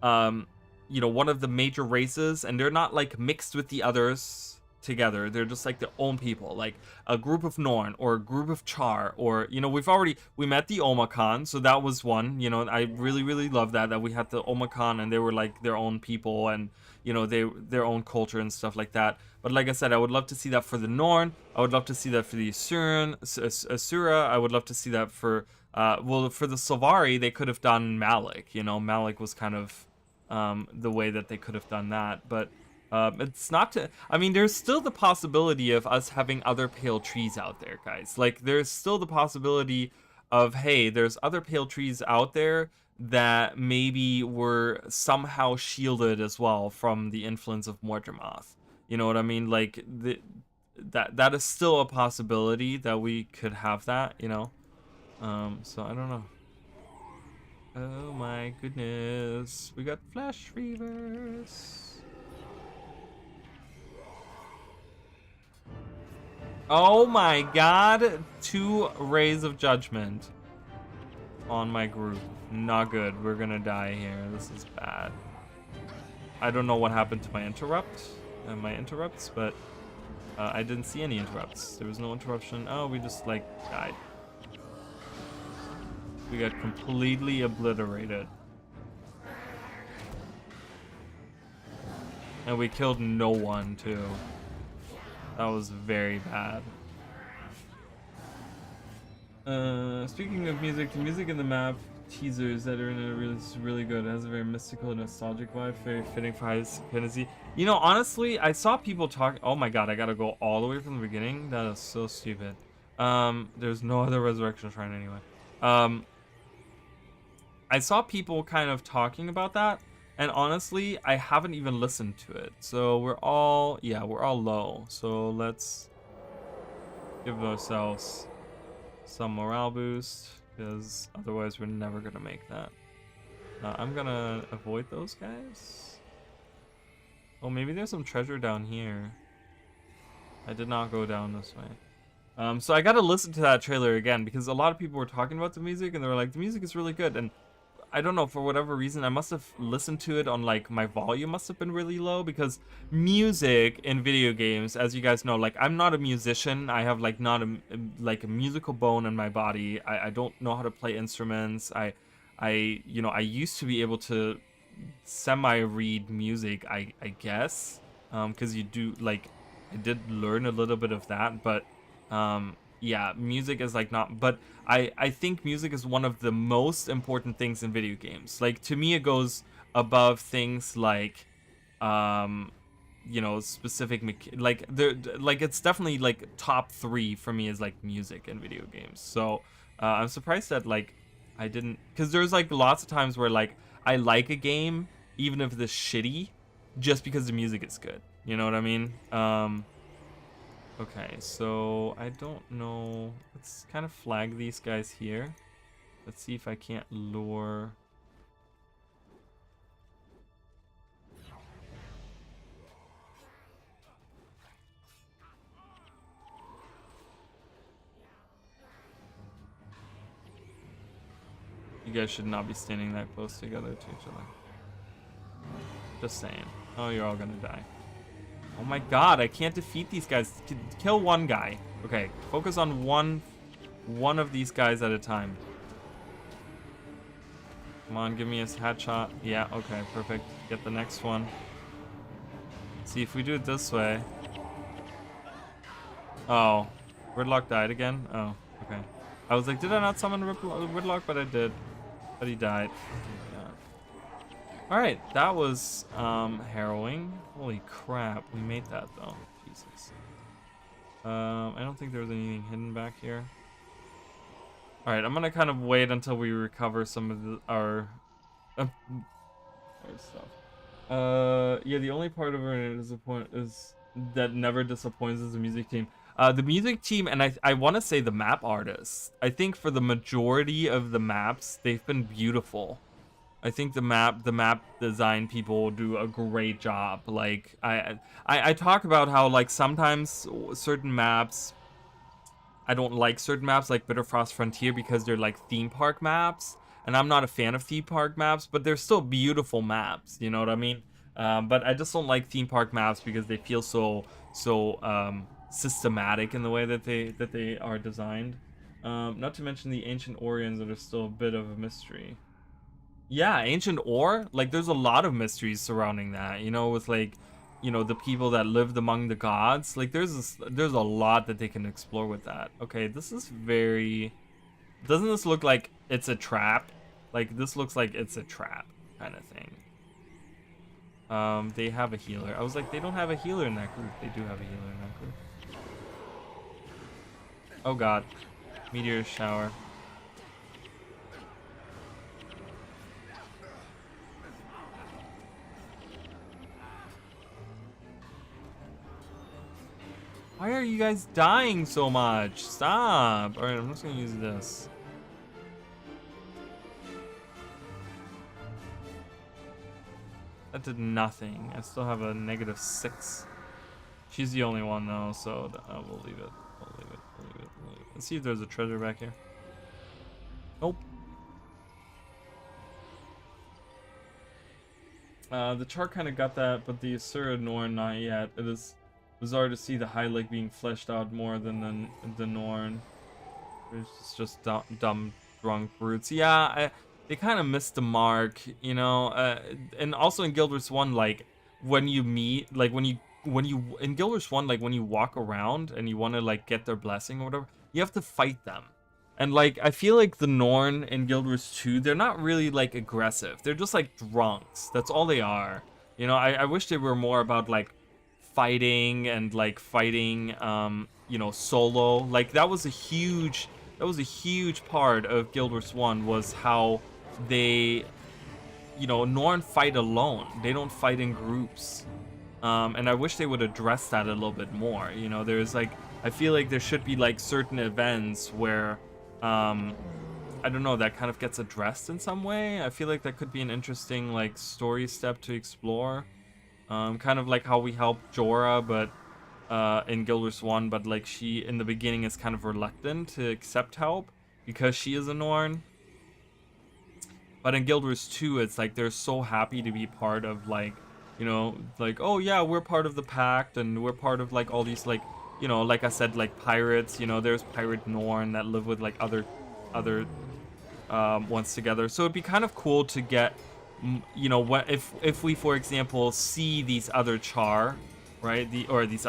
you know, one of the major races, and they're not like mixed with the others together. They're just like their own people, like a group of Norn or a group of Char, or you know, we met the Omakhan, so that was one. You know, I really love that we had the Omakhan and they were like their own people, and you know, their own culture and stuff like that. But like I said, I would love to see that for the Norn. I would love to see that for the Asura. I would love to see that for well, for the Sylvari, they could have done Malik. You know, Malik was kind of the way that they could have done that, but it's not to, I mean, there's still the possibility of us having other pale trees out there, guys. Like, there's still the possibility of, hey, there's other pale trees out there that maybe were somehow shielded as well from the influence of Mordramoth. You know what I mean? Like, that is still a possibility that we could have that, you know? So I don't know. Oh my goodness. We got Fleshreavers. Oh my god, 2 rays of judgment on my group. Not good. We're gonna die here. This is bad. I don't know what happened to my interrupts, but I didn't see any interrupts. There was no interruption. Oh, we just like died. We got completely obliterated. And we killed no one too. That was very bad. Speaking of music, the music in the map teasers that are in it is really good. It has a very mystical and nostalgic vibe, very fitting for high fantasy. You know, honestly, I saw people talk. Oh my god, I gotta go all the way from the beginning. That is so stupid. There's no other resurrection shrine anyway. I saw people kind of talking about that. And honestly, I haven't even listened to it. So we're all low. So let's give ourselves some morale boost, because otherwise we're never gonna make that. I'm gonna avoid those guys. Oh, maybe there's some treasure down here. I did not go down this way. So I gotta listen to that trailer again, because a lot of people were talking about the music and they were like, the music is really good. And I don't know, for whatever reason, I must have listened to it on like my volume must have been really low, because music in video games, as you guys know, like I'm not a musician. I have like not a musical bone in my body. I don't know how to play instruments. I you know, I used to be able to semi-read music, I guess, because you do, like, I did learn a little bit of that, but yeah, music is like not, but I think music is one of the most important things in video games. Like, to me, it goes above things like, you know, specific, like, like, it's definitely like top 3 for me is like music in video games. So I'm surprised that like I didn't, because there's like lots of times where like I like a game even if it's shitty just because the music is good. You know what I mean? Okay, so I don't know. Let's kind of flag these guys here. Let's see if I can't lure. You guys should not be standing that close together to each other. Just saying. Oh, you're all gonna die. Oh my god, I can't defeat these guys. Kill one guy. Okay, focus on one of these guys at a time. Come on, give me a headshot. Yeah, okay, perfect. Get the next one. See, if we do it this way. Oh, Gridlock died again? Oh, okay. I was like, did I not summon Gridlock? But I did. But he died. Alright, that was harrowing. Holy crap, we made that though. Jesus. I don't think there was anything hidden back here. Alright, I'm gonna kind of wait until we recover some of our stuff. Yeah, the only part of our disappointment is that never disappoints is the music team. The music team, and I want to say the map artists. I think for the majority of the maps, they've been beautiful. I think the map design people do a great job. Like I talk about how like sometimes certain maps, I don't like certain maps like Bitterfrost Frontier because they're like theme park maps, and I'm not a fan of theme park maps, but they're still beautiful maps. You know what I mean? But I just don't like theme park maps because they feel so systematic in the way that they are designed. Not to mention the ancient Orions that are still a bit of a mystery. Yeah, ancient ore, like there's a lot of mysteries surrounding that, you know, with like, you know, the people that lived among the gods. Like there's a lot that they can explore with that. Okay, this is very, doesn't this look like it's a trap? Like this looks like it's a trap kind of thing. They have a healer. I was like, they don't have a healer in that group. They do have a healer in that group. Oh god. Meteor shower. Why are you guys dying so much? Stop! Alright, I'm just gonna use this. That did nothing. I still have a -6. She's the only one though, so we'll leave it. We'll leave it. We'll leave it. We'll leave it. Let's see if there's a treasure back here. Nope. The chart kind of got that, but the Asura Norn not yet. It is bizarre to see the High Lake being fleshed out more than the Norn. It's just dumb, drunk brutes. Yeah, they kind of missed the mark, you know. And also in Guild Wars 1, like when you meet, like when you in Guild Wars 1, like when you walk around and you want to like get their blessing or whatever, you have to fight them. And like I feel like the Norn in Guild Wars 2, they're not really like aggressive. They're just like drunks. That's all they are. You know, I wish they were more about like fighting and like fighting you know, solo. Like that was a huge part of Guild Wars 1 was how they, you know, Norn fight alone. They don't fight in groups. And I wish they would address that a little bit more. You know, there's like, I feel like there should be like certain events where I don't know, that kind of gets addressed in some way. I feel like that could be an interesting like story step to explore. Kind of like how we helped Jorah, but in Guild Wars 1, but like she in the beginning is kind of reluctant to accept help because she is a Norn. But in Guild Wars 2, it's like they're so happy to be part of like, you know, like, oh yeah, we're part of the pact and we're part of like all these like, you know, like I said, like pirates, you know, there's pirate Norn that live with like other ones together. So it'd be kind of cool to get, you know, what if we, for example, see these other Char, right? These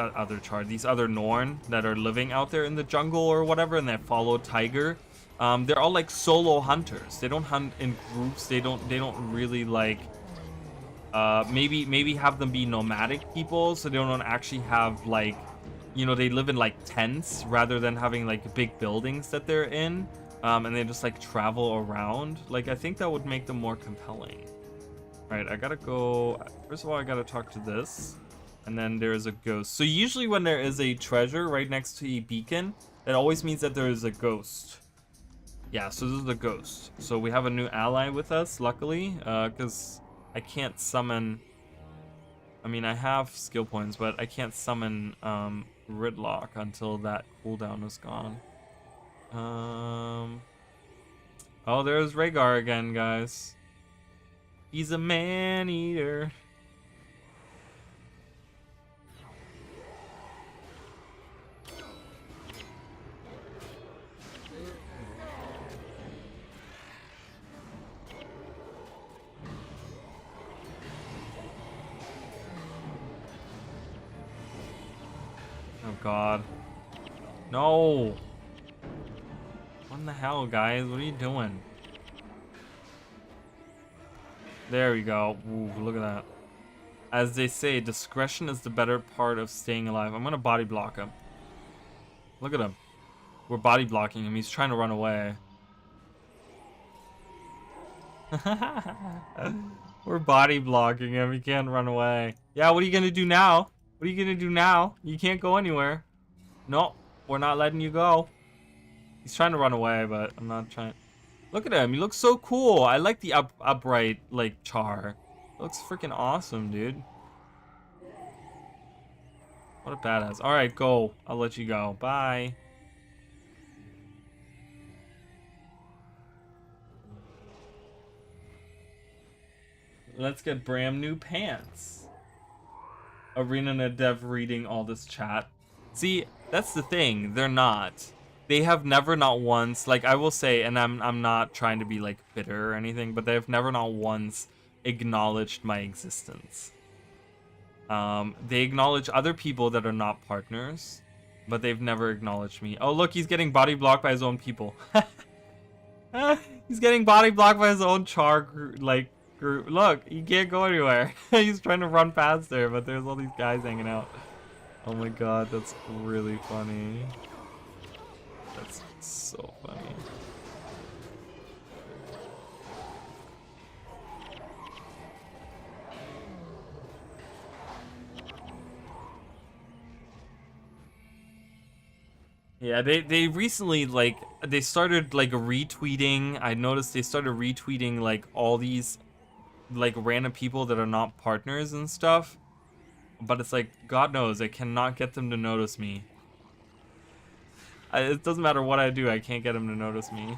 other Norn that are living out there in the jungle or whatever, and that follow Tiger. They're all like solo hunters. They don't hunt in groups. They don't really like. Maybe have them be nomadic people, so they don't actually have like, you know, they live in like tents rather than having like big buildings that they're in. And they just like travel around. Like I think that would make them more compelling. All right, I gotta go. First of all, I gotta talk to this, and then there is a ghost. So usually when there is a treasure right next to a beacon, that always means that there is a ghost. Yeah, so this is the ghost. So we have a new ally with us, luckily, because I can't summon. I mean, I have skill points, but I can't summon Ridlock until that cooldown is gone. Oh, there's Rragar again, guys. He's a man-eater. Oh god. No! What in the hell, guys? What are you doing? There we go. Ooh, look at that. As they say, discretion is the better part of staying alive. I'm gonna body block him. Look at him. We're body blocking him. He's trying to run away. We're body blocking him. He can't run away. Yeah, what are you gonna do now? What are you gonna do now? You can't go anywhere. No, we're not letting you go. He's trying to run away, but I'm not trying. Look at him. He looks so cool. I like the upright, like, char. Looks freaking awesome, dude. What a badass. All right, go. I'll let you go. Bye. Let's get brand new pants. Arena dev reading all this chat. See, that's the thing. They're not. They have never not once, like I will say, and I'm not trying to be like bitter or anything, but they have never not once acknowledged my existence. They acknowledge other people that are not partners, but they've never acknowledged me. Oh, look, he's getting body blocked by his own people. He's getting body blocked by his own char group. Look, he can't go anywhere. He's trying to run past there, but there's all these guys hanging out. Oh my god, that's really funny. That's so funny. Yeah, they recently, like, they started, like, retweeting. I noticed they started retweeting, like, all these, like, random people that are not partners and stuff. But it's like, God knows, I cannot get them to notice me. It doesn't matter what I do, I can't get them to notice me.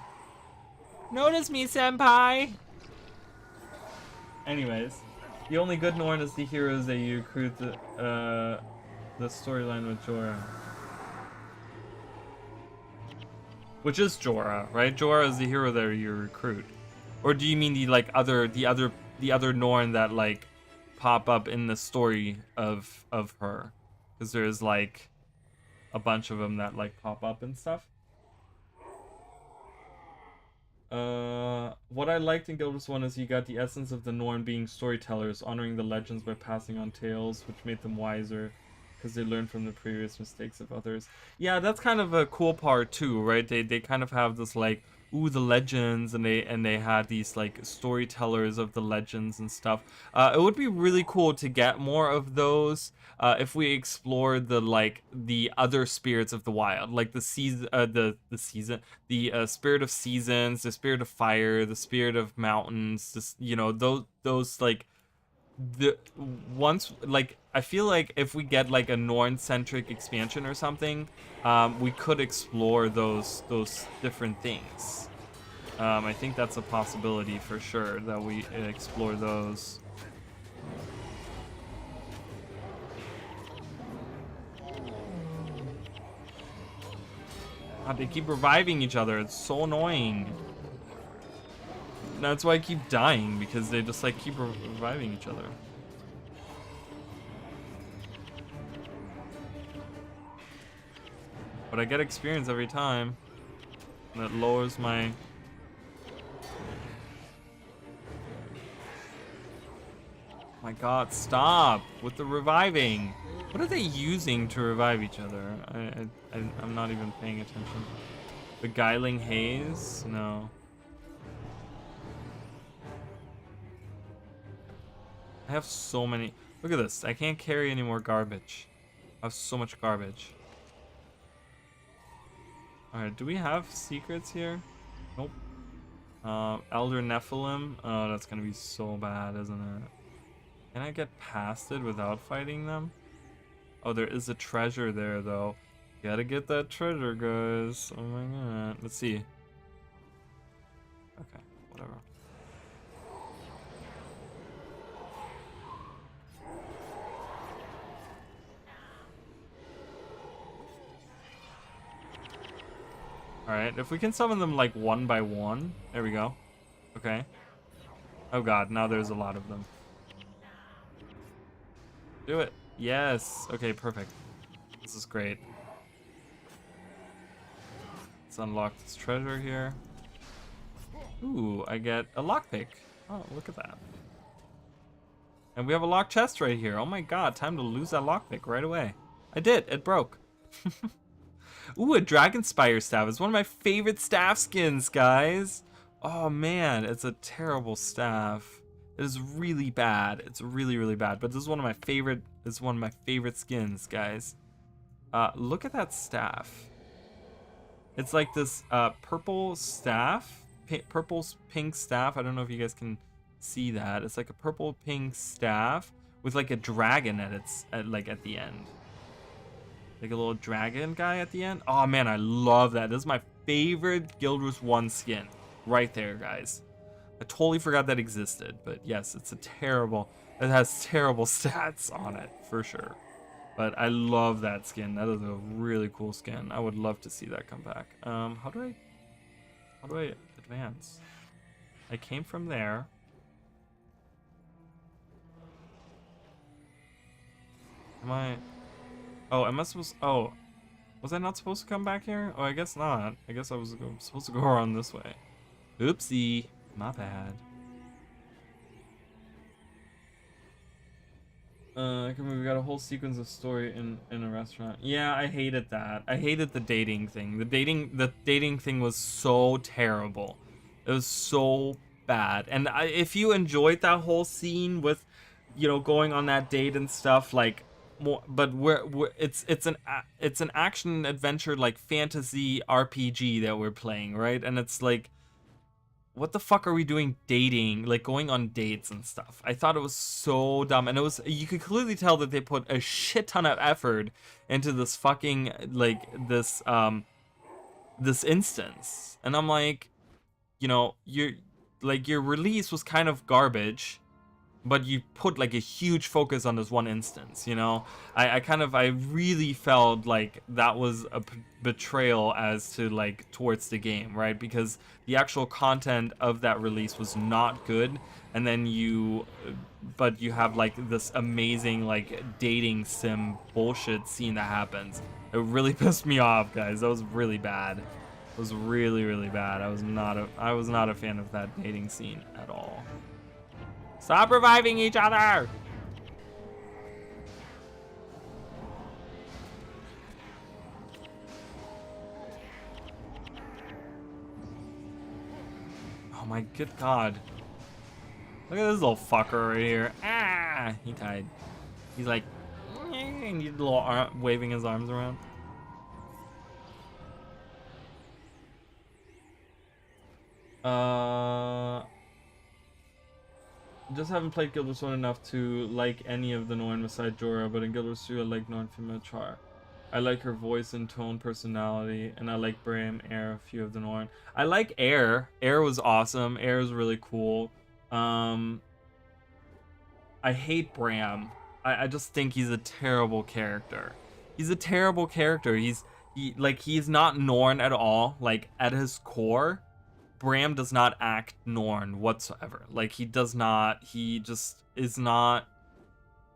Notice me, senpai! Anyways, the only good Norn is the heroes that you recruit the storyline with Jorah. Which is Jorah, right? Jorah is the hero that you recruit. Or do you mean the other Norn that like pop up in the story of her? Because there's like a bunch of them that like pop up and stuff. What I liked in Guild Wars 1 is you got the essence of the Norn being storytellers, honoring the legends by passing on tales, which made them wiser because they learned from the previous mistakes of others. Yeah, that's kind of a cool part too, right? They kind of have this like, ooh, the legends, and they had these like storytellers of the legends and stuff. It would be really cool to get more of those if we explored the other spirits of the wild, like the spirit of seasons, the spirit of fire, the spirit of mountains, this, you know, those like the once, like, I feel like if we get like a Norn-centric expansion or something, we could explore those different things. I think that's a possibility for sure, that we explore those. God, they keep reviving each other. It's so annoying. That's why I keep dying, because they just like keep reviving each other. But I get experience every time. And that lowers my... My god, stop with the reviving. What are they using to revive each other? I'm not even paying attention. Beguiling haze? No. I have so many. Look at this. I can't carry any more garbage. I have so much garbage. Alright, do we have secrets here? Nope. Elder Nephilim. Oh, that's gonna be so bad, isn't it? Can I get past it without fighting them? Oh, there is a treasure there, though. Gotta get that treasure, guys. Oh my god. Let's see. Okay, whatever. Alright, if we can summon them like one by one. There we go. Okay. Oh god, now there's a lot of them. Do it. Yes. Okay, perfect. This is great. Let's unlock this treasure here. Ooh, I get a lockpick. Oh, look at that. And we have a locked chest right here. Oh my god, time to lose that lockpick right away. I did. It broke. Ooh, a Dragon Spire staff. It's one of my favorite staff skins, guys. Oh man, it's a terrible staff. It is really bad. It's really, really bad. But this is one of my favorite. This is one of my favorite skins, guys. Look at that staff. It's like this purple staff, purple pink staff. I don't know if you guys can see that. It's like a purple pink staff with like a dragon at the end. Like a little dragon guy at the end. Oh man, I love that. This is my favorite Guild Wars 1 skin. Right there, guys. I totally forgot that existed. But yes, it has terrible stats on it, for sure. But I love that skin. That is a really cool skin. I would love to see that come back. How do I advance? I came from there. Am I supposed... Oh, was I not supposed to come back here? Oh, I guess not. I guess I was supposed to go around this way. Oopsie. My bad. We got a whole sequence of story in a restaurant. Yeah, I hated that. I hated the dating thing. The dating thing was so terrible. It was so bad. And if you enjoyed that whole scene with, going on that date and stuff, like, more, but it's an action adventure like fantasy RPG that we're playing, right? And it's like, what the fuck are we doing dating, like going on dates and stuff? I thought it was so dumb, and you could clearly tell that they put a shit ton of effort into this fucking, like, this instance. And I'm like, your release was kind of garbage, but you put like a huge focus on this one instance, I really felt like that was a betrayal as to like towards the game, right? Because the actual content of that release was not good, and then but you have like this amazing like dating sim bullshit scene that happens. It really pissed me off, guys. That was really bad. It was really, really bad. I was not a fan of that dating scene at all. Stop reviving each other! Oh my good god. Look at this little fucker right here. Ah! He died. He's like... and he's a little waving his arms around. Just haven't played Guild Wars 1 enough to like any of the Norn beside Jorah, but in Guild Wars 2 I like Norn female Char. I like her voice and tone, personality, and I like Bram, Air, a few of the Norn. I like Air. Air was awesome. Air was really cool. I hate Bram. I just think he's a terrible character. He's a terrible character. He's not Norn at all. Like, at his core, Bram does not act Norn whatsoever. Like, he does not. He just is not.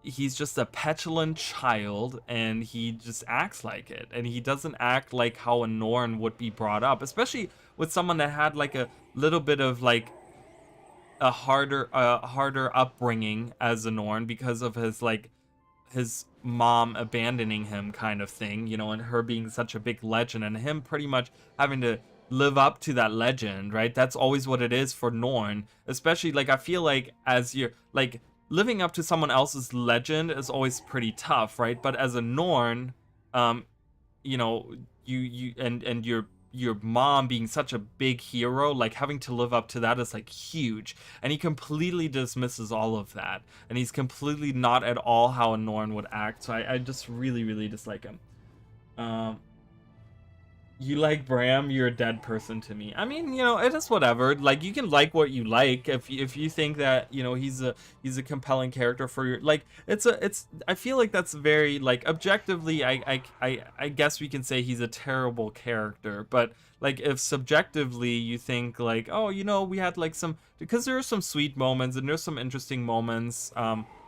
He's just a petulant child, and he just acts like it. And he doesn't act like how a Norn would be brought up, especially with someone that had like a little bit of like a harder upbringing as a Norn because of his mom abandoning him kind of thing, and her being such a big legend, and him pretty much having to live up to that legend, right? That's always what it is for Norn. Especially, like, I feel like as you're like living up to someone else's legend is always pretty tough, right? But as a Norn, your mom being such a big hero, like having to live up to that is like huge. And he completely dismisses all of that, and he's completely not at all how a Norn would act. So I just really, really dislike him. You like Bram, you're a dead person to me. I mean, it is whatever. Like, you can like what you like. If you think that, he's a compelling character for your, like, I feel like that's very, like, objectively, I guess we can say he's a terrible character. But like, if subjectively you think like, oh, we had like because there are some sweet moments and there's some interesting moments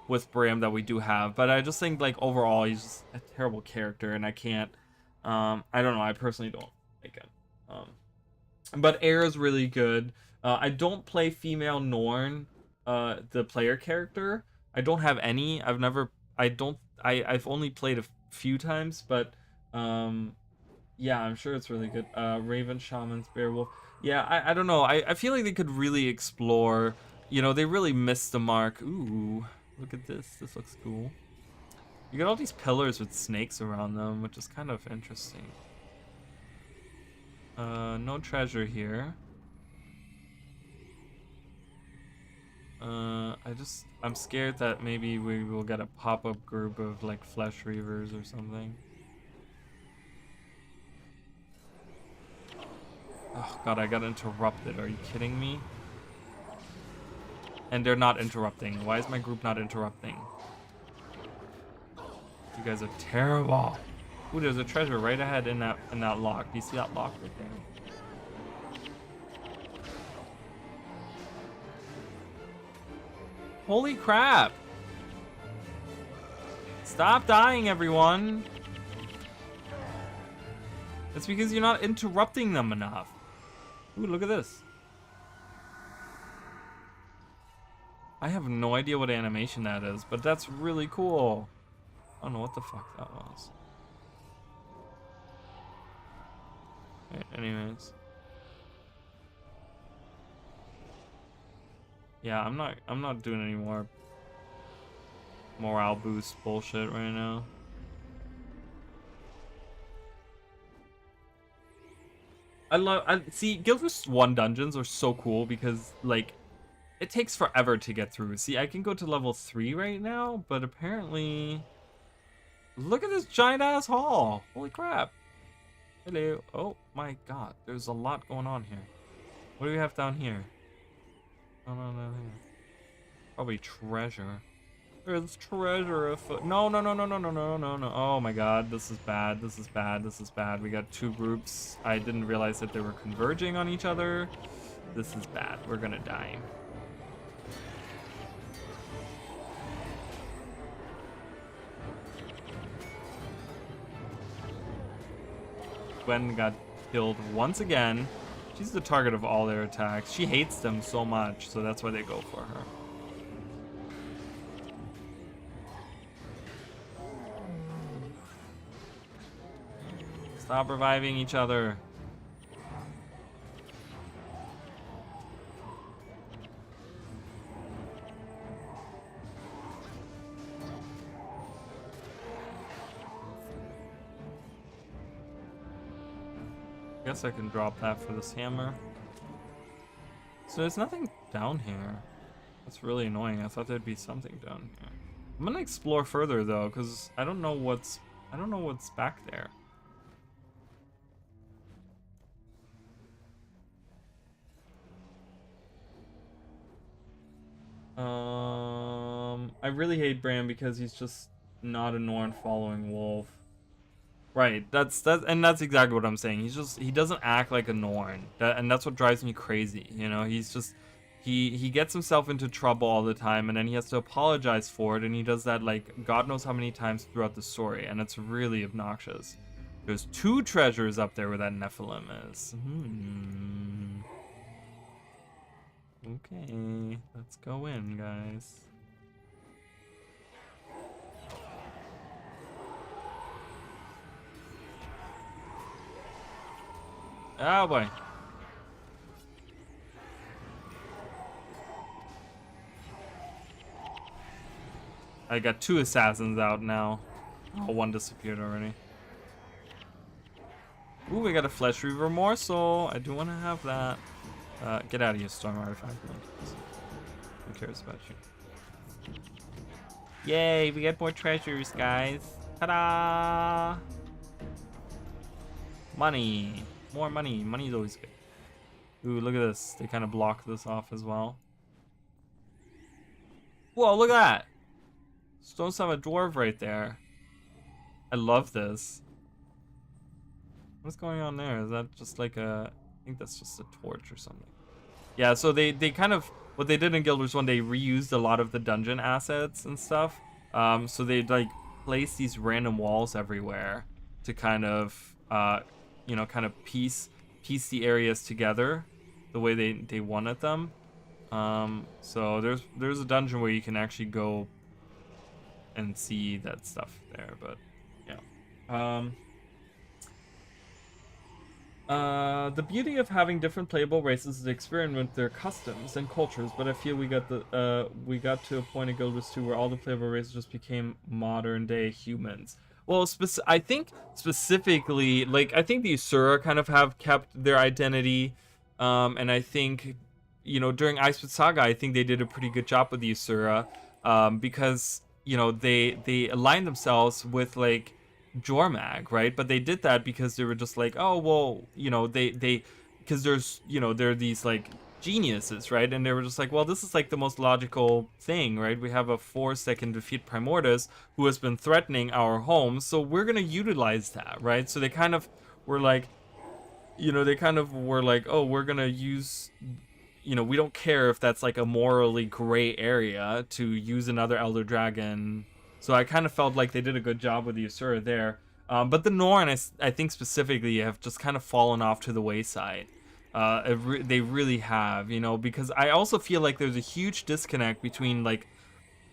with Bram that we do have, but I just think like overall he's just a terrible character, and I can't. I don't know. I personally don't like him. But Air is really good. I don't play female Norn, the player character. I don't have any. I've only played a few times, but yeah, I'm sure it's really good. Raven, Shamans, Beowulf. Yeah, I don't know. I feel like they could really explore you know, they really missed the mark. Ooh, look at this. This looks cool. You got all these pillars with snakes around them, which is kind of interesting. No treasure here. I'm scared that maybe we will get a pop-up group of like Fleshreavers or something. Oh god, I got interrupted. Are you kidding me? And they're not interrupting. Why is my group not interrupting? You guys are terrible. Ooh, there's a treasure right ahead in that lock. Do you see that lock right there? Holy crap! Stop dying, everyone! It's because you're not interrupting them enough. Ooh, look at this. I have no idea what animation that is, but that's really cool. I don't know what the fuck that was. Okay, anyways. Yeah, I'm not doing any more morale boost bullshit right now. See, Guild Wars 1 dungeons are so cool because like it takes forever to get through. See, I can go to level 3 right now, but apparently look at this giant ass hall. Holy crap. Hello. Oh my god, there's a lot going on here. What do we have down here? Oh, no, nothing. Probably treasure. There's treasure afoot. No. Oh my god, this is bad. This is bad. This is bad. We got two groups. I didn't realize that they were converging on each other. This is bad. We're gonna die. Gwen got killed once again. She's the target of all their attacks. She hates them so much, so that's why they go for her. Stop reviving each other. Guess I can drop that for this hammer. So there's nothing down here. That's really annoying. I thought there'd be something down here. I'm gonna explore further though, because I don't know what's back there. I really hate Bram because he's just not a Norn following wolf. Right, that's exactly what I'm saying. He doesn't act like a Norn, and that's what drives me crazy. You know, he's just he gets himself into trouble all the time, and then he has to apologize for it, and he does that like God knows how many times throughout the story, and it's really obnoxious. There's 2 treasures up there where that Nephilim is. Okay, let's go in, guys. Oh boy. I got 2 assassins out now. Oh, one disappeared already. Ooh, we got a Fleshreaver morsel. I do want to have that. Get out of here, Storm Artifact. Who cares about you? Yay, we got more treasures, guys. Ta-da! Money. More money. Money is always good. Ooh, look at this. They kind of block this off as well. Whoa, look at that. Stones have a dwarf right there. I love this. What's going on there? Is that just like a... I think that's just a torch or something. Yeah, so they kind of... What they did in Guild Wars 1, they reused a lot of the dungeon assets and stuff. So they like place these random walls everywhere to kind of... you know, kind of piece the areas together the way they wanted them. So there's a dungeon where you can actually go and see that stuff there, but yeah. The beauty of having different playable races is to experiment with their customs and cultures, but I feel we got to a point in Guild Wars 2 where all the playable races just became modern day humans. Well, I think specifically, like I think the Usura kind of have kept their identity, and I think, during Icewood Saga, I think they did a pretty good job with the Usura, because they aligned themselves with like Jormag, right? But they did that because they were just like, oh well, they because there are these like geniuses, right? And they were just like, well, this is like the most logical thing, right? We have a force that can defeat Primordus, who has been threatening our homes, so we're gonna utilize that, right? So they kind of were like, oh, we're gonna use, we don't care if that's like a morally gray area to use another Elder Dragon. So I kind of felt like they did a good job with the Usura there. But the Norn, I think specifically, have just kind of fallen off to the wayside. They really have, because I also feel like there's a huge disconnect between like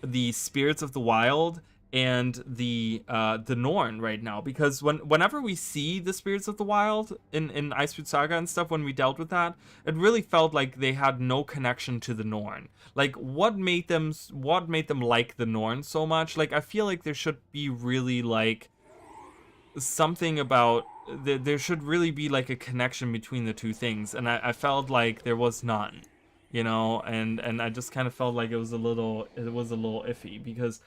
the spirits of the wild and the Norn right now, because whenever we see the spirits of the wild in Icewood Saga and stuff, when we dealt with that, it really felt like they had no connection to the Norn. Like what made them like the Norn so much? Like I feel like there should be really like something about there should really be like a connection between the two things, and I felt like there was none, and I just kind of felt like it was a little iffy, because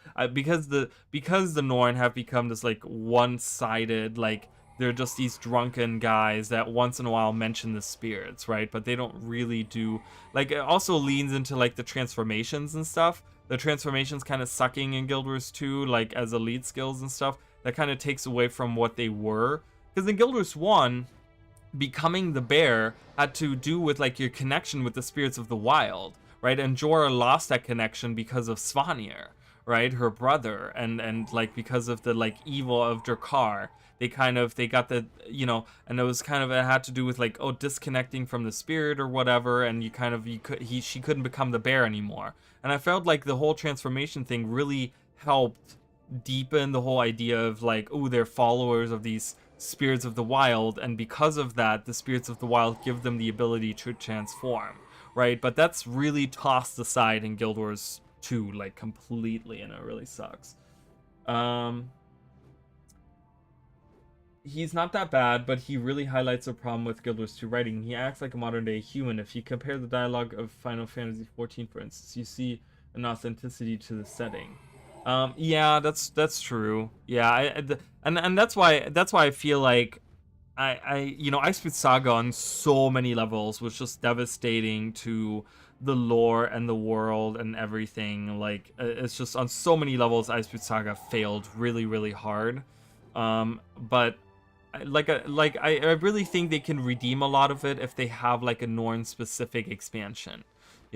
the Norn have become this like one-sided, like they're just these drunken guys that once in a while mention the spirits, right? But they don't really do, like, it also leans into like the transformations and stuff. The transformations kind of sucking in Guild Wars 2, like as elite skills and stuff. That kind of takes away from what they were. Because in Guild Wars 1, becoming the bear had to do with like your connection with the spirits of the wild, right? And Jorah lost that connection because of Svanir, right? Her brother, and like because of the like evil of Rragar. They got the, and it had to do with like, oh, disconnecting from the spirit or whatever, and she couldn't become the bear anymore. And I felt like the whole transformation thing really helped deepen the whole idea of like, oh, they're followers of these spirits of the wild, and because of that, the spirits of the wild give them the ability to transform, right? But that's really tossed aside in Guild Wars 2 like completely, and it really sucks. He's not that bad, but he really highlights a problem with Guild Wars 2 writing. He acts like a modern day human. If you compare the dialogue of Final Fantasy XIV, for instance, you see an authenticity to the setting. Yeah, that's true. Yeah, and that's why I feel like Icewood Saga on so many levels was just devastating to the lore and the world and everything. Like it's just on so many levels, Icewood Saga failed really, really hard. But I really think they can redeem a lot of it if they have like a Norn specific expansion.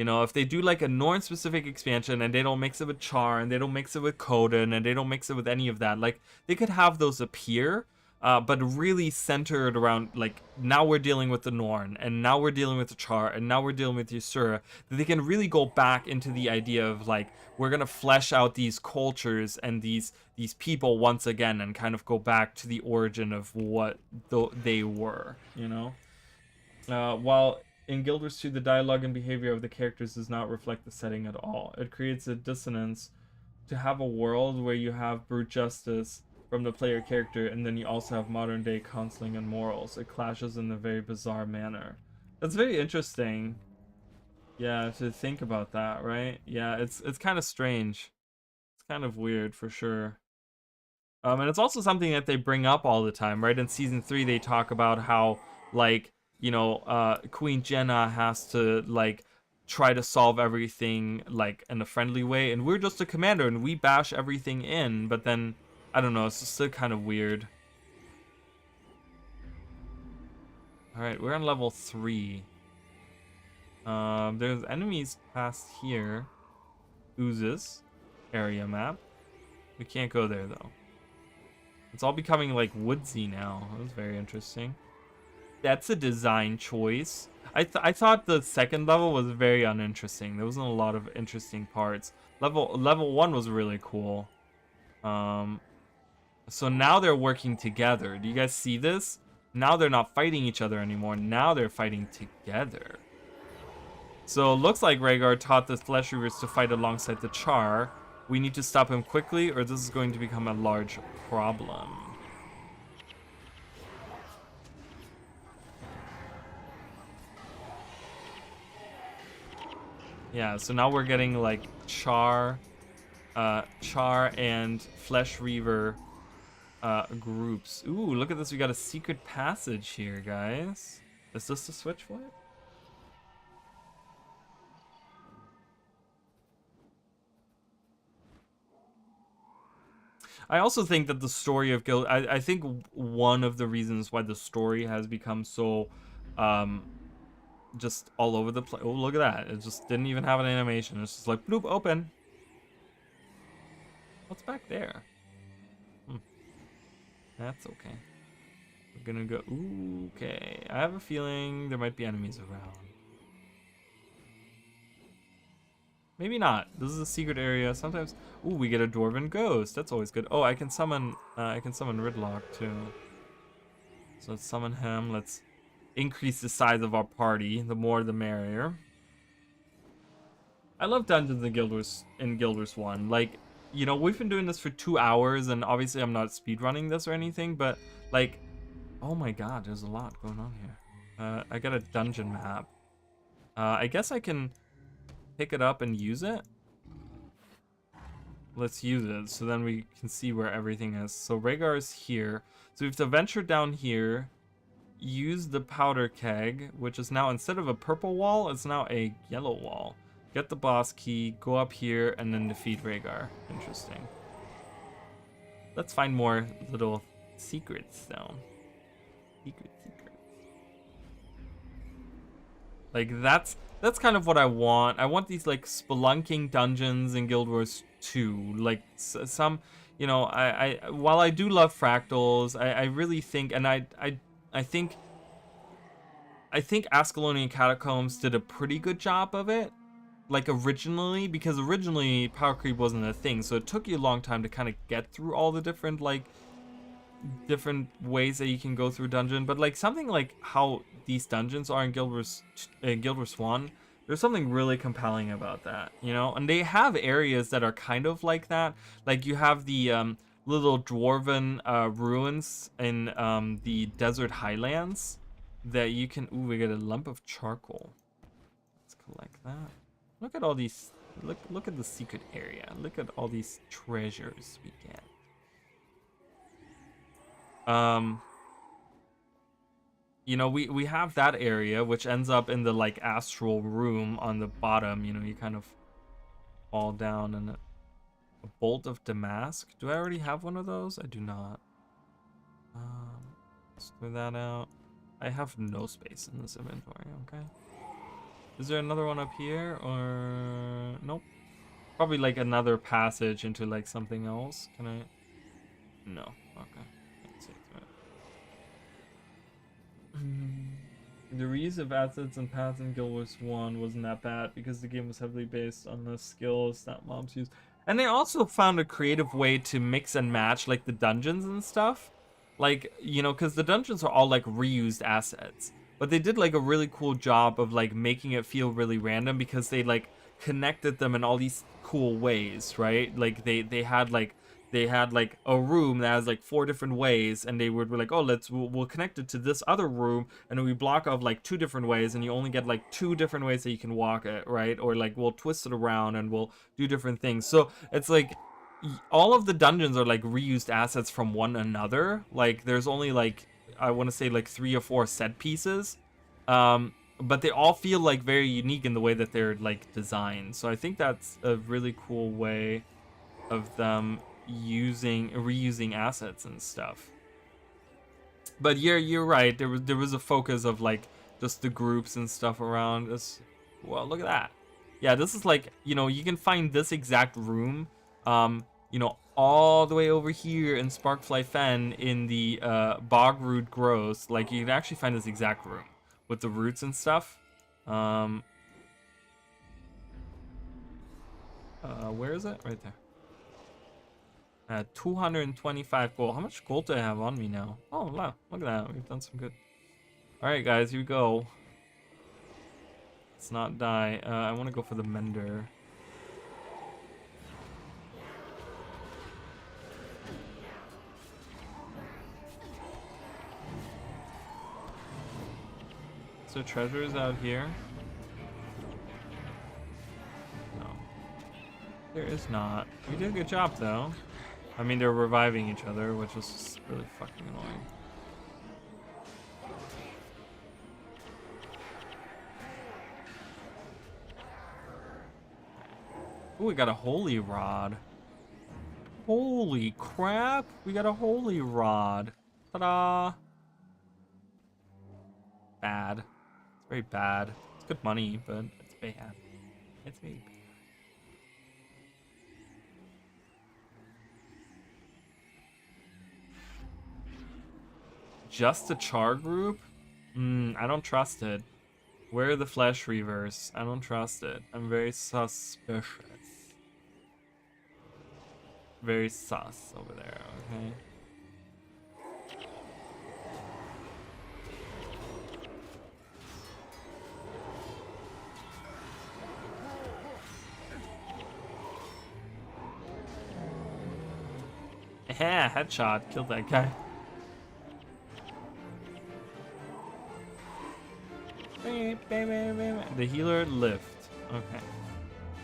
If they do like a Norn specific expansion and they don't mix it with Char and they don't mix it with Coden and they don't mix it with any of that, like they could have those appear, but really centered around like, now we're dealing with the Norn, and now we're dealing with the Char, and now we're dealing with the Usura. That they can really go back into the idea of like, we're gonna flesh out these cultures and these people once again, and kind of go back to the origin of what they were, while in Guild Wars 2, the dialogue and behavior of the characters does not reflect the setting at all. It creates a dissonance to have a world where you have brute justice from the player character, and then you also have modern day counseling and morals. It clashes in a very bizarre manner. That's very interesting. Yeah, to think about that, right? Yeah, it's kind of strange. It's kind of weird for sure. And it's also something that they bring up all the time, right? In season 3, they talk about how like, Queen Jenna has to like try to solve everything like in a friendly way, and we're just a commander and we bash everything in. But then I don't know, it's just still kind of weird. All right, we're on level 3. There's enemies past here. Oozes area map. We can't go there though. It's all becoming like woodsy now. That was very interesting. That's a design choice. I thought the second level was very uninteresting. There wasn't a lot of interesting parts. Level 1 was really cool. So now they're working together. Do you guys see this? Now they're not fighting each other anymore. Now they're fighting together. So it looks like Rragar taught the Fleshreavers to fight alongside the Char. We need to stop him quickly, or this is going to become a large problem. Yeah, so now we're getting like Char and Fleshreaver groups. Ooh, look at this. We got a secret passage here, guys. Is this the switch for it? I also think that the story of Guild... I think one of the reasons why the story has become so... just all over the place. Oh, look at that. It just didn't even have an animation. It's just like, bloop, open. What's back there? That's okay. We're gonna go... Ooh, okay. I have a feeling there might be enemies around. Maybe not. This is a secret area. Sometimes... Ooh, we get a Dwarven Ghost. That's always good. Oh, I can summon Rragar too. So let's summon him. Let's increase the size of our party. The more, the merrier. I love dungeons in Guild Wars 1. Like, you know, we've been doing this for 2 hours, and obviously I'm not speedrunning this or anything, but, like, oh my god, there's a lot going on here. I got a dungeon map. I guess I can pick it up and use it. Let's use it, so then we can see where everything is. So Rragar is here. So we have to venture down here, use the powder keg, which is now, instead of a purple wall, it's now a yellow wall. Get the boss key, go up here, and then defeat Rragar. Interesting. Let's find more little secrets, though. Secrets. Like, that's kind of what I want. I want these, like, spelunking dungeons in Guild Wars 2. Like, some, you know, while I do love fractals, I really think, and I think Ascalonian Catacombs did a pretty good job of it. Like, originally, because originally power creep wasn't a thing, so it took you a long time to kind of get through all the different, like, different ways that you can go through dungeon. But, like, something like how these dungeons are in Guild Wars 1, there's something really compelling about that, you know? And they have areas that are kind of like that. Like, you have the little dwarven ruins in the desert highlands that you can... Ooh, we get a lump of charcoal. Let's collect that. Look at all these... Look at the secret area. Look at all these treasures we get. You know, we have that area, which ends up in the, like, astral room on the bottom. You know, you kind of fall down, and a bolt of damask. Do I already have one of those? I do not. Let's throw that out. I have no space in this inventory, okay? Is there another one up here, or... Nope. Probably, like, another passage into, like, something else. Can I... No. Okay. Can't see through it. The reuse of assets and paths in Guild Wars 1 wasn't that bad, because the game was heavily based on the skills that mobs use. And they also found a creative way to mix and match, like, the dungeons and stuff. Like, you know, because the dungeons are all, like, reused assets. But they did, like, a really cool job of, like, making it feel really random, because they, like, connected them in all these cool ways, right? Like, they had a room that has, like, 4 different ways, and they would be like, oh, we'll connect it to this other room, and then we block off, like, 2 different ways, and you only get, like, 2 different ways that you can walk it, right? Or, like, we'll twist it around, and we'll do different things. So it's like, all of the dungeons are, like, reused assets from one another. Like, there's only, like, I want to say, like, 3 or 4 set pieces, but they all feel, like, very unique in the way that they're, like, designed. So I think that's a really cool way of them reusing assets and stuff. But you're right. There was a focus of, like, just the groups and stuff around this. Well, look at that. Yeah, this is, like, you know, you can find this exact room, you know, all the way over here in Sparkfly Fen in the Bogroot Growth. Like, you can actually find this exact room with the roots and stuff. Where is it? Right there. At 225 gold. How much gold do I have on me now? Oh, wow. Look at that. We've done some good. All right, guys. Here we go. Let's not die. I want to go for the mender. So treasures out here? No. There is not. We did a good job though. I mean, they're reviving each other, which is really fucking annoying. Ooh, we got a holy rod. Holy crap! We got a holy rod. Ta-da! Bad. It's very bad. It's good money, but it's bad. It's very bad. Just a char group? I don't trust it. Where are the Fleshreavers? I don't trust it. I'm very suspicious. Very sus over there, okay? Yeah, headshot. Killed that guy. The healer lift. Okay.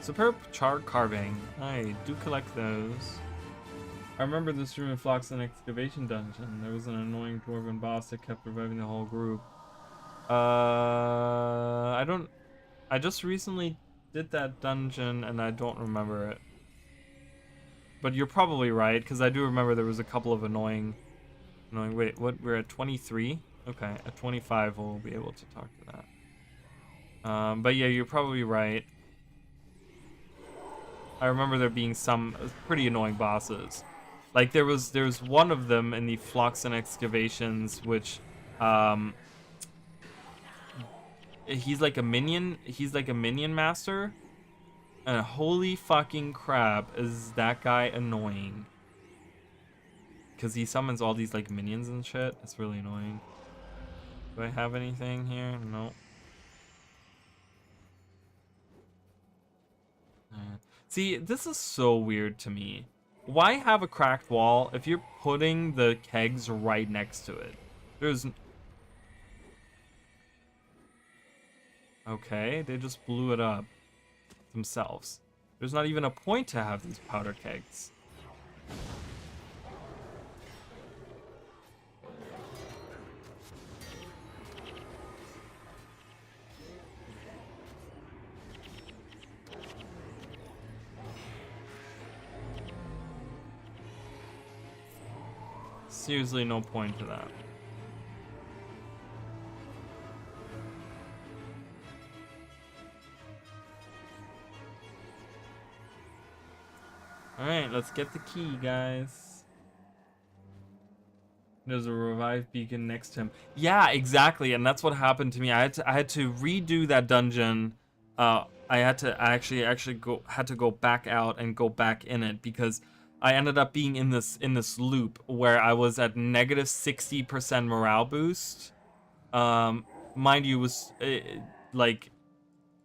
Superb char carving. I do collect those. I remember this room in Flock's and Excavation Dungeon. There was an annoying dwarven boss that kept reviving the whole group. I just recently did that dungeon and I don't remember it. But you're probably right, because I do remember there was a couple of annoying. Wait, what? We're at 23? Okay, at 25 we'll be able to talk to that. But yeah, you're probably right. I remember there being some pretty annoying bosses. Like there's one of them in the Flocks and Excavations, which he's like a minion. He's like a minion master. And holy fucking crap, is that guy annoying. Because he summons all these like minions and shit. It's really annoying. Do I have anything here? No. See, this is so weird to me. Why have a cracked wall if you're putting the kegs right next to it? There's... Okay, they just blew it up themselves. There's not even a point to have these powder kegs. Seriously, no point to that. Alright, let's get the key, guys. There's a revived beacon next to him. Yeah, exactly, and that's what happened to me. I had to redo that dungeon. I had to had to go back out and go back in it because I ended up being in this loop where I was at negative 60% morale boost. Mind you, was like,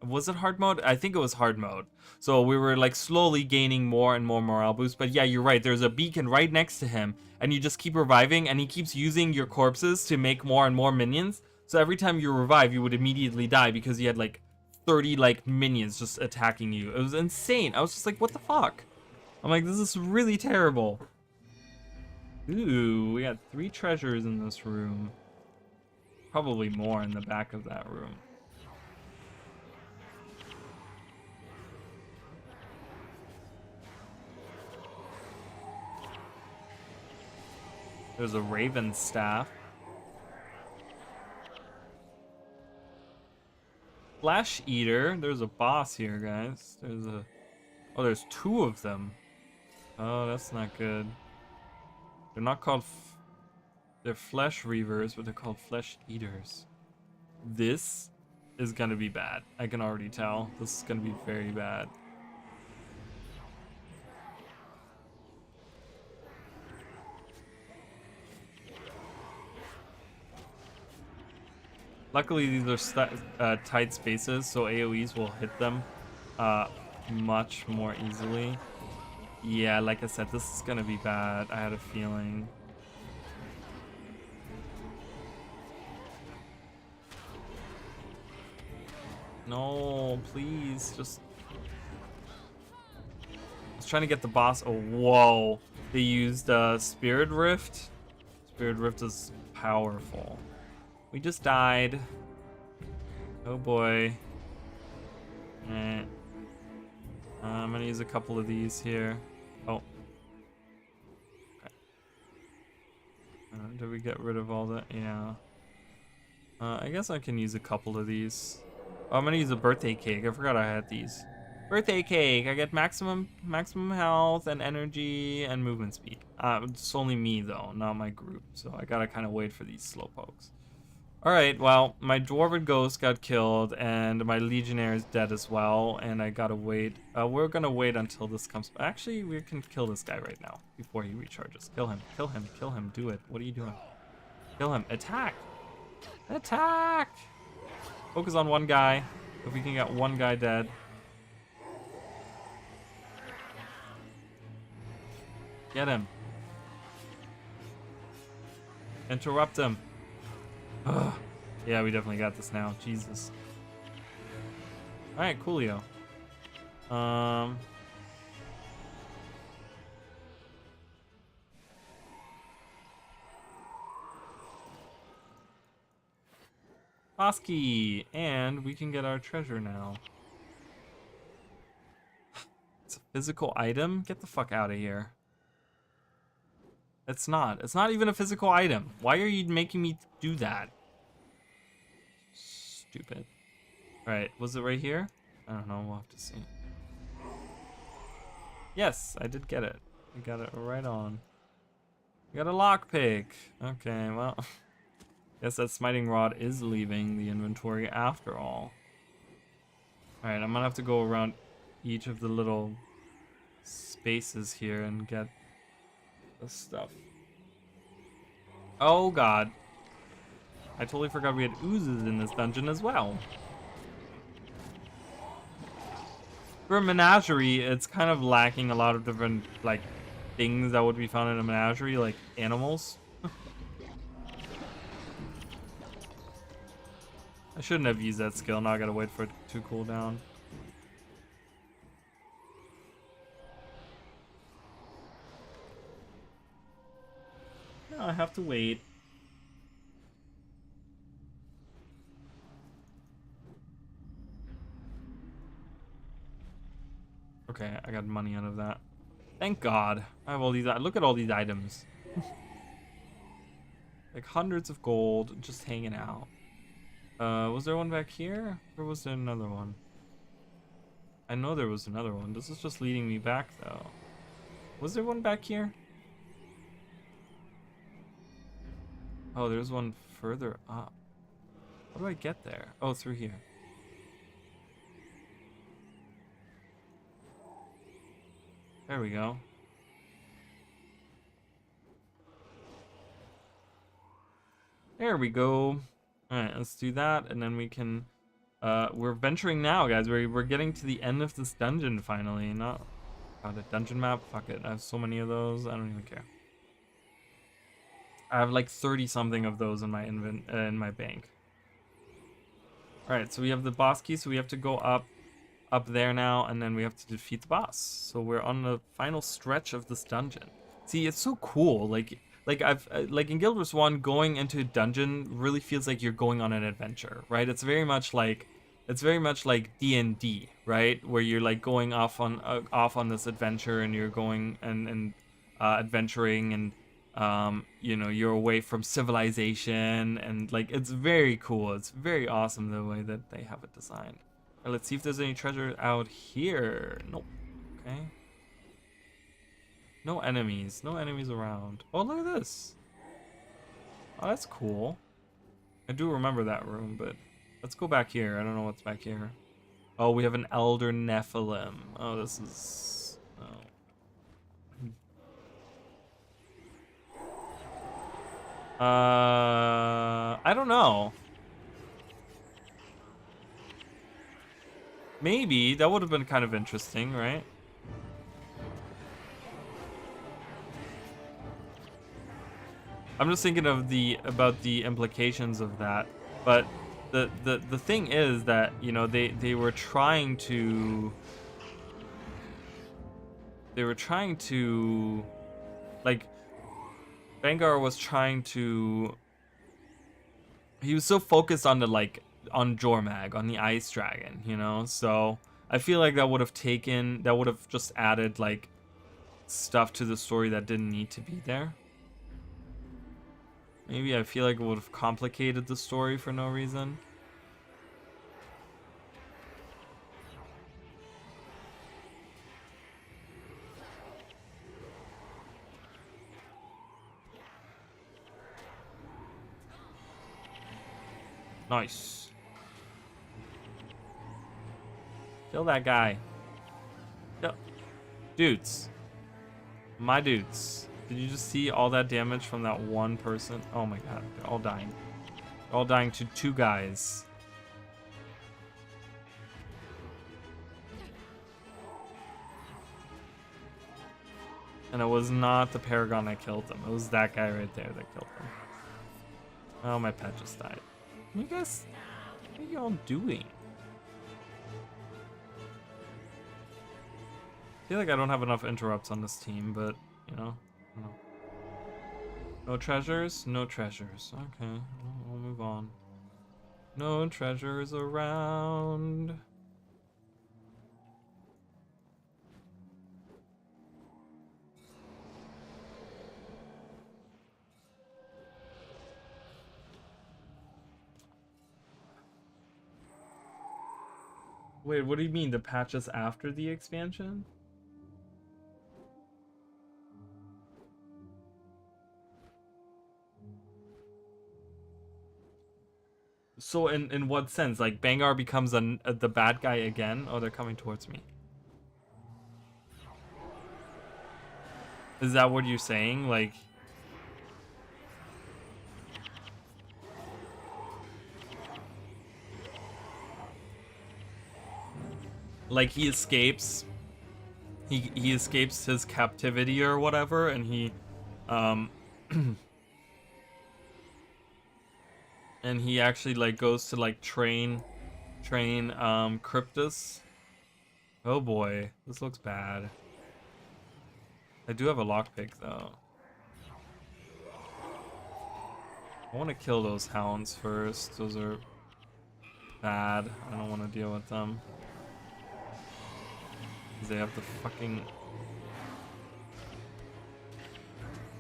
was it hard mode? I think it was hard mode. So we were like slowly gaining more and more morale boost. But yeah, you're right. There's a beacon right next to him, and you just keep reviving, and he keeps using your corpses to make more and more minions. So every time you revive, you would immediately die because he had like 30 like minions just attacking you. It was insane. I was just like, what the fuck? I'm like, this is really terrible. Ooh, we got 3 treasures in this room. Probably more in the back of that room. There's a raven staff. Flesh eater. There's a boss here, guys. Oh, there's 2 of them. Oh, that's not good. They're not called... They're Fleshreavers, but they're called flesh eaters. This is gonna be bad. I can already tell. This is gonna be very bad. Luckily, these are tight spaces, so AoEs will hit them uh, much more easily. Yeah, like I said, this is gonna be bad. I had a feeling. No, please, just... I was trying to get the boss. Oh, whoa. They used Spirit Rift. Spirit Rift is powerful. We just died. Oh boy. Eh. I'm gonna use a couple of these here. Oh. Okay. Did we get rid of all that? Yeah. I guess I can use a couple of these. Oh, I'm gonna use a birthday cake. I forgot I had these. Birthday cake. I get maximum health and energy and movement speed. It's only me though, not my group. So I gotta kind of wait for these slowpokes. All right. Well, my dwarven ghost got killed and my legionnaire is dead as well. And I gotta wait. We're gonna wait until this comes. Actually, we can kill this guy right now before he recharges. Kill him. Kill him. Kill him. Do it. What are you doing? Kill him. Attack. Attack. Focus on one guy. If we can get one guy dead. Get him. Interrupt him. Ugh. Yeah, we definitely got this now. Jesus. Alright, coolio. Oski, and we can get our treasure now. It's a physical item? Get the fuck out of here. It's not. It's not even a physical item. Why are you making me do that? Stupid. Alright, was it right here? I don't know, we'll have to see. Yes, I did get it. I got it right on. We got a lockpick. Okay, well. Guess that smiting rod is leaving the inventory after all. Alright, I'm gonna have to go around each of the little spaces here and get the stuff. Oh god. I totally forgot we had oozes in this dungeon as well. For a menagerie, it's kind of lacking a lot of different, like, things that would be found in a menagerie, like animals. I shouldn't have used that skill. Now I gotta wait for it to cool down. No, I have to wait. Okay, I got money out of that. Thank God. I have all these. Look at all these items. Like hundreds of gold just hanging out. Was there one back here? Or was there another one? I know there was another one. This is just leading me back though. Was there one back here? Oh, there's one further up. How do I get there? Oh, through here. There we go. There we go. Alright, let's do that, and then we can... we're venturing now, guys. We're getting to the end of this dungeon, finally. Not... God, a dungeon map? Fuck it. I have so many of those, I don't even care. I have like 30-something of those in my in my bank. Alright, so we have the boss key, so we have to go up there now, and then we have to defeat the boss. So we're on the final stretch of this dungeon. See, it's so cool. Like I've like in Guild Wars 1, going into a dungeon really feels like you're going on an adventure, right? It's very much like D&D, right? Where you're like going off on this adventure, and you're going and adventuring, and you know, you're away from civilization, and like it's very cool. It's very awesome the way that they have it designed. Right, let's see if there's any treasure out here. Nope. Okay. No enemies. No enemies around. Oh, look at this. Oh, that's cool. I do remember that room, but let's go back here. I don't know what's back here. Oh, we have an Elder Nephilim. Oh, this is... Oh. I don't know. Maybe that would have been kind of interesting, right? I'm just thinking of about the implications of that. But the thing is that, you know, they were trying to like Rragar was trying to he was so focused on the like on Jormag, on the ice dragon, you know? So I feel like that would have just added like stuff to the story that didn't need to be there. Maybe I feel like it would have complicated the story for no reason. Nice. Kill that guy. Kill. Dudes. My dudes. Did you just see all that damage from that one person? Oh my god, they're all dying. They're all dying to 2 guys. And it was not the Paragon that killed them. It was that guy right there that killed them. Oh, my pet just died. You guys, what are y'all doing? I feel like I don't have enough interrupts on this team, but, you know, I don't know. No treasures? No treasures. Okay, we'll move on. No treasures around. Wait, what do you mean? The patches after the expansion? So in what sense? Like Rragar becomes the bad guy again? Oh, they're coming towards me. Is that what you're saying? Like he escapes. He escapes his captivity or whatever, and he and he actually like goes to like train Kryptis. Oh boy, this looks bad. I do have a lockpick though. I want to kill those hounds first. Those are bad. I don't want to deal with them. They have the fucking...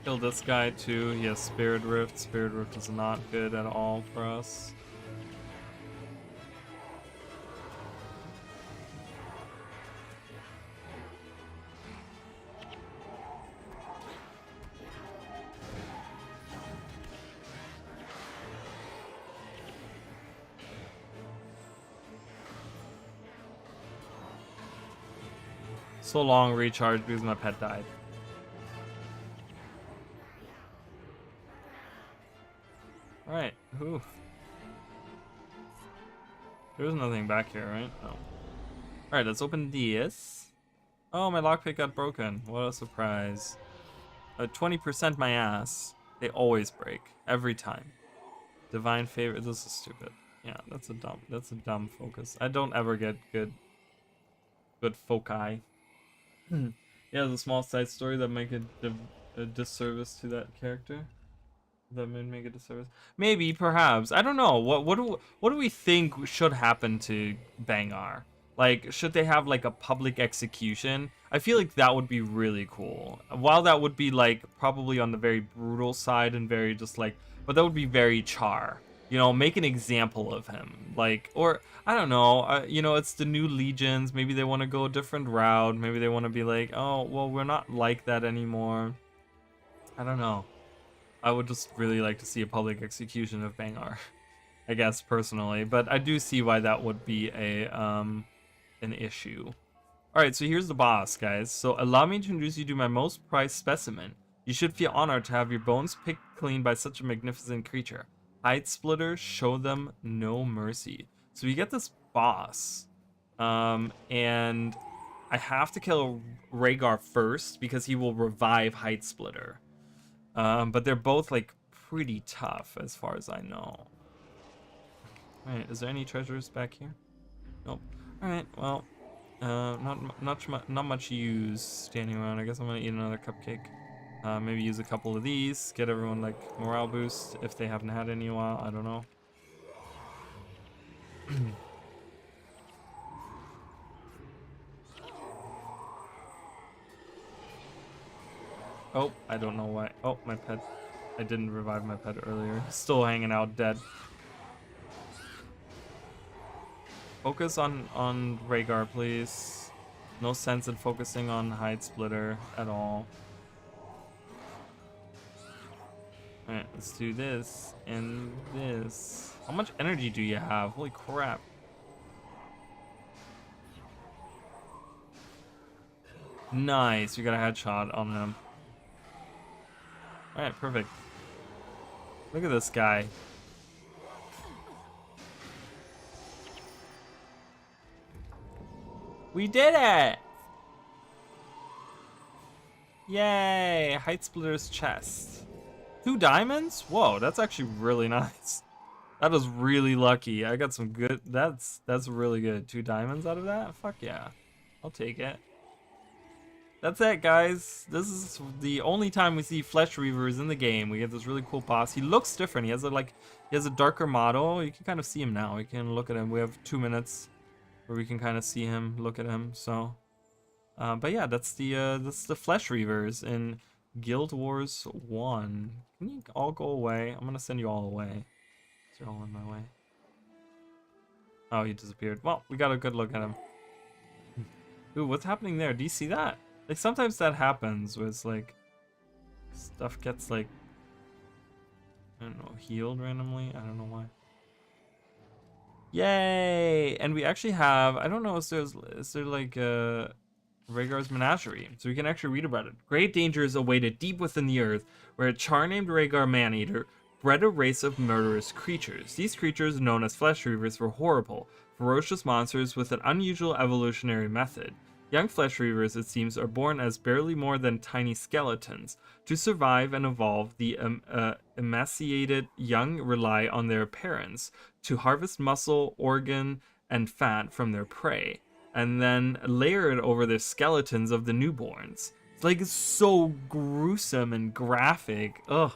Kill this guy too. He has Spirit Rift. Spirit Rift is not good at all for us. So long recharge because my pet died. Alright, oof. There's nothing back here, right? Oh. Alright, let's open this. Oh, my lockpick got broken. What a surprise. 20% my ass. They always break. Every time. Divine favor. This is stupid. Yeah, that's a dumb focus. I don't ever get good foci. Yeah, the small side story that make a disservice to that character. That may make a disservice. Maybe, perhaps. I don't know. What do we think should happen to Rragar? Like, should they have like a public execution? I feel like that would be really cool. While that would be like probably on the very brutal side and very just like, but that would be very char. You know, make an example of him. Like, or I don't know. You know, it's the new legions. Maybe they want to go a different route. Maybe they want to be like, oh, well, we're not like that anymore. I don't know. I would just really like to see a public execution of Rragar, I guess, personally. But I do see why that would be an issue. Alright, so here's the boss, guys. So allow me to introduce you to my most prized specimen. You should feel honored to have your bones picked clean by such a magnificent creature. Hide splitters, show them no mercy. So we get this boss. And I have to kill Rragar first because he will revive Height Splitter. But they're both like pretty tough as far as I know. Alright, is there any treasures back here? Nope. Alright, well, not much use standing around. I guess I'm gonna eat another cupcake. Maybe use a couple of these, get everyone like morale boost if they haven't had any in a while. I don't know. Oh, I don't know why. Oh, my pet. I didn't revive my pet earlier. Still hanging out dead. Focus on Rragar, please. No sense in focusing on Hide Splitter at all. Alright, let's do this and this. How much energy do you have? Holy crap. Nice, we got a headshot on him. Alright, perfect. Look at this guy. We did it! Yay! Height Splitter's chest. 2 diamonds? Whoa, that's actually really nice. That was really lucky. I got some good. That's really good. 2 diamonds out of that? Fuck yeah. I'll take it. That's it, guys. This is the only time we see Fleshreavers in the game. We get this really cool boss. He looks different. He has a darker model. You can kind of see him now. You can look at him. We have 2 minutes where we can kind of see him, look at him. So, but yeah, that's the Fleshreavers in Guild Wars 1. Can you all go away? I'm gonna send you all away. You're all in my way. Oh, he disappeared. Well, we got a good look at him. Ooh, what's happening there? Do you see that? Like, sometimes that happens where it's like stuff gets like, I don't know, healed randomly. I don't know why. Yay! And we actually have, I don't know, is there like Rragar's Menagerie, so we can actually read about it. Great dangers awaited deep within the earth, where a char named Rragar Maneater bred a race of murderous creatures. These creatures, known as Fleshreavers, were horrible, ferocious monsters with an unusual evolutionary method. Young Fleshreavers, it seems, are born as barely more than tiny skeletons. To survive and evolve, the emaciated young rely on their parents to harvest muscle, organ, and fat from their prey, and then layer it over the skeletons of the newborns. It's so gruesome and graphic. Ugh.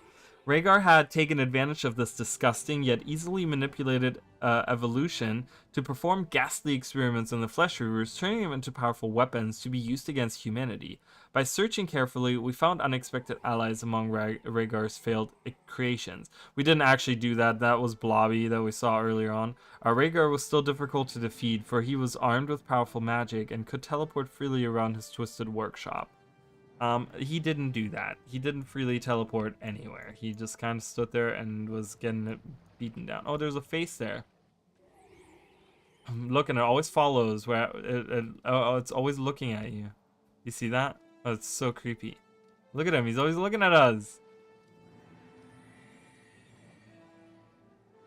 Rragar had taken advantage of this disgusting yet easily manipulated evolution to perform ghastly experiments on the Fleshreavers, turning them into powerful weapons to be used against humanity. By searching carefully, we found unexpected allies among Rhagar's failed creations. We didn't actually do that. That was Blobby that we saw earlier on. Rragar was still difficult to defeat, for he was armed with powerful magic and could teleport freely around his twisted workshop. He didn't do that. He didn't freely teleport anywhere. He just kind of stood there and was getting it beaten down. Oh, there's a face there. Look, and it always follows. Where it's always looking at you. You see that? Oh, it's so creepy. Look at him. He's always looking at us.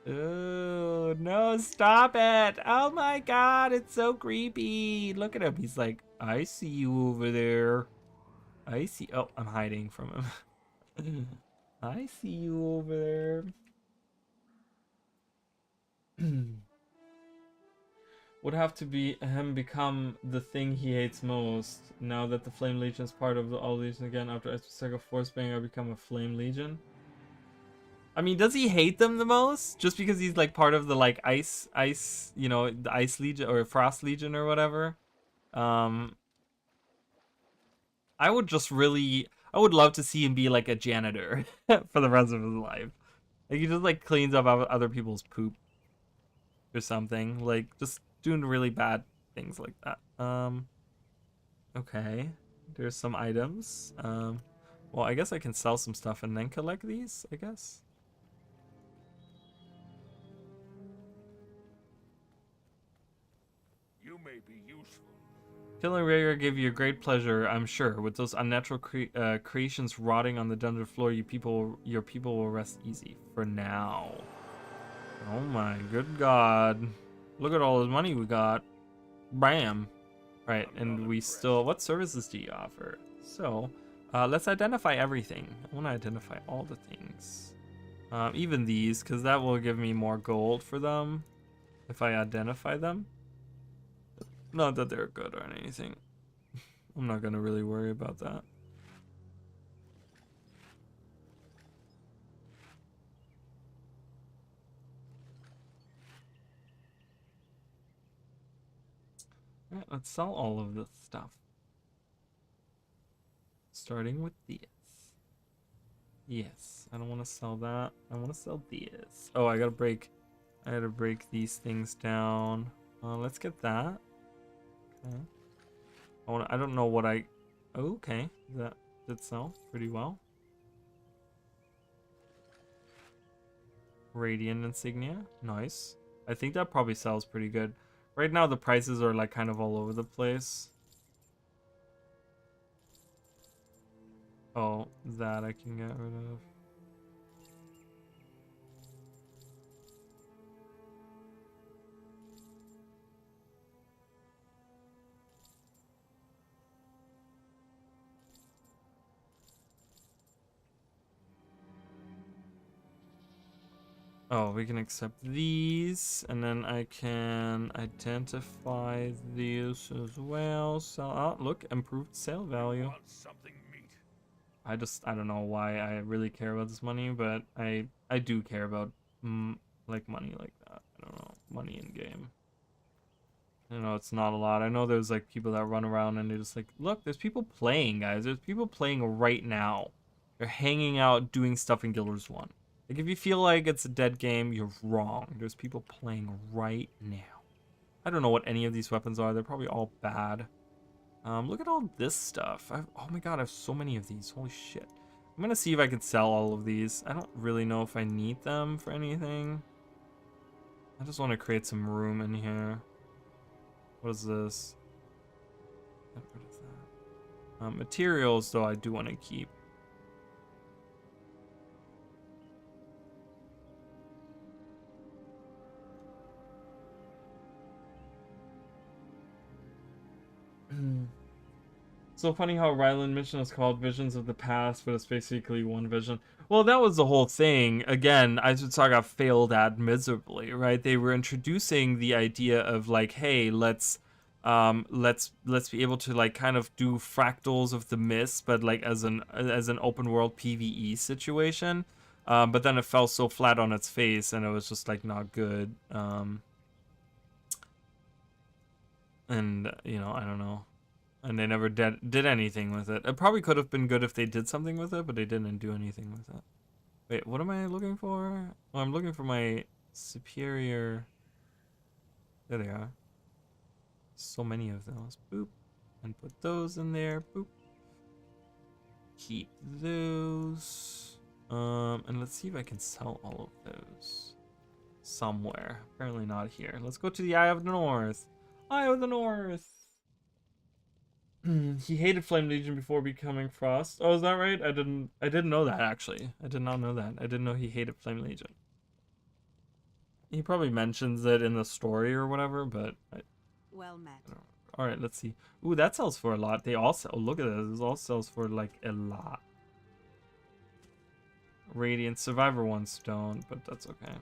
Oh, no, stop it. Oh my god, it's so creepy. Look at him. He's like, I see you over there. I see. Oh, I'm hiding from him. I see you over there. Would have to be him become the thing he hates most. Now that the Flame Legion is part of the All Legion again, after Saga Force Bang, I become a Flame Legion. I mean, does he hate them the most? Just because he's like part of the like ice, you know, the Ice Legion or Frost Legion or whatever. I would love to see him be like a janitor for the rest of his life. Like, he just like cleans up other people's poop or something. Like, just doing really bad things like that. Okay. There's some items. Well, I guess I can sell some stuff and then collect these, I guess. You may be useful. Killing Rragar gave you great pleasure, I'm sure. With those unnatural creations rotting on the dungeon floor, your people will rest easy for now. Oh my good god! Look at all the money we got. Bam. Right, and we still, what services do you offer? So, let's identify everything. I want to identify all the things. Even these, because that will give me more gold for them if I identify them. Not that they're good or anything. I'm not going to really worry about that. Alright, let's sell all of this stuff. Starting with this. Yes, I don't want to sell that. I want to sell this. Oh, I gotta break these things down. Let's get that. Okay. I don't know what I... Oh, okay. That did sell pretty well. Radiant insignia. Nice. I think that probably sells pretty good. Right now the prices are like kind of all over the place. Oh, that I can get rid of. Oh, we can accept these, and then I can identify these as well. So, oh, look, improved sale value. I don't know why I really care about this money, but I do care about like money like that. I don't know, money in game. I know it's not a lot. I know there's like people that run around and they're just like, look, there's people playing, guys. There's people playing right now. They're hanging out doing stuff in Guild Wars 1. Like, if you feel like it's a dead game, you're wrong. There's people playing right now. I don't know what any of these weapons are. They're probably all bad. Look at all this stuff. Oh my god, I have so many of these. Holy shit. I'm gonna see if I can sell all of these. I don't really know if I need them for anything. I just want to create some room in here. What is this? What is that? Materials, though, I do want to keep. So funny how Ryland mission is called Visions of the Past, but it's basically one vision. Well, that was the whole thing. Again, Aizu Saga failed at miserably, right? They were introducing the idea of like, hey, let's be able to like kind of do fractals of the mist, but like as an open world PvE situation. But then it fell so flat on its face, and it was just like not good. And you know, I don't know. And they never did anything with it. It probably could have been good if they did something with it, but they didn't do anything with it. Wait, what am I looking for? Oh, I'm looking for my superior. There they are. So many of those. Boop. And put those in there. Boop. Keep those. And let's see if I can sell all of those somewhere. Apparently not here. Let's go to the Eye of the North. Eye of the North. He hated Flame Legion before becoming Frost. Oh, is that right? I didn't know that, actually. I did not know that. I didn't know he hated Flame Legion. He probably mentions it in the story or whatever, but Well met. all right, let's see. Ooh, that sells for a lot. They all sell. Oh, look at this. This all sells for like a lot. Radiant Survivor ones don't, but that's okay.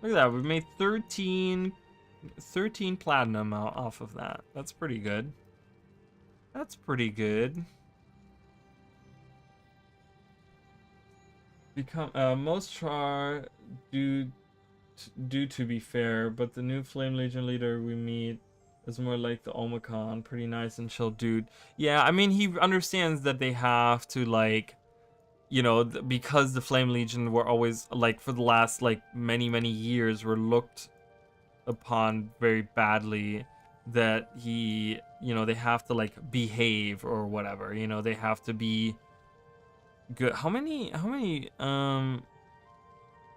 Look at that. We've made 13 platinum off of that. That's pretty good. That's pretty good. Most char do to be fair, but the new Flame Legion leader we meet is more like the Omicron, pretty nice and chill dude. Yeah, I mean, he understands that they have to like, you know, because the Flame Legion were always like for the last like many years were looked upon very badly, that he, you know, they have to like behave or whatever, you know, they have to be good. How many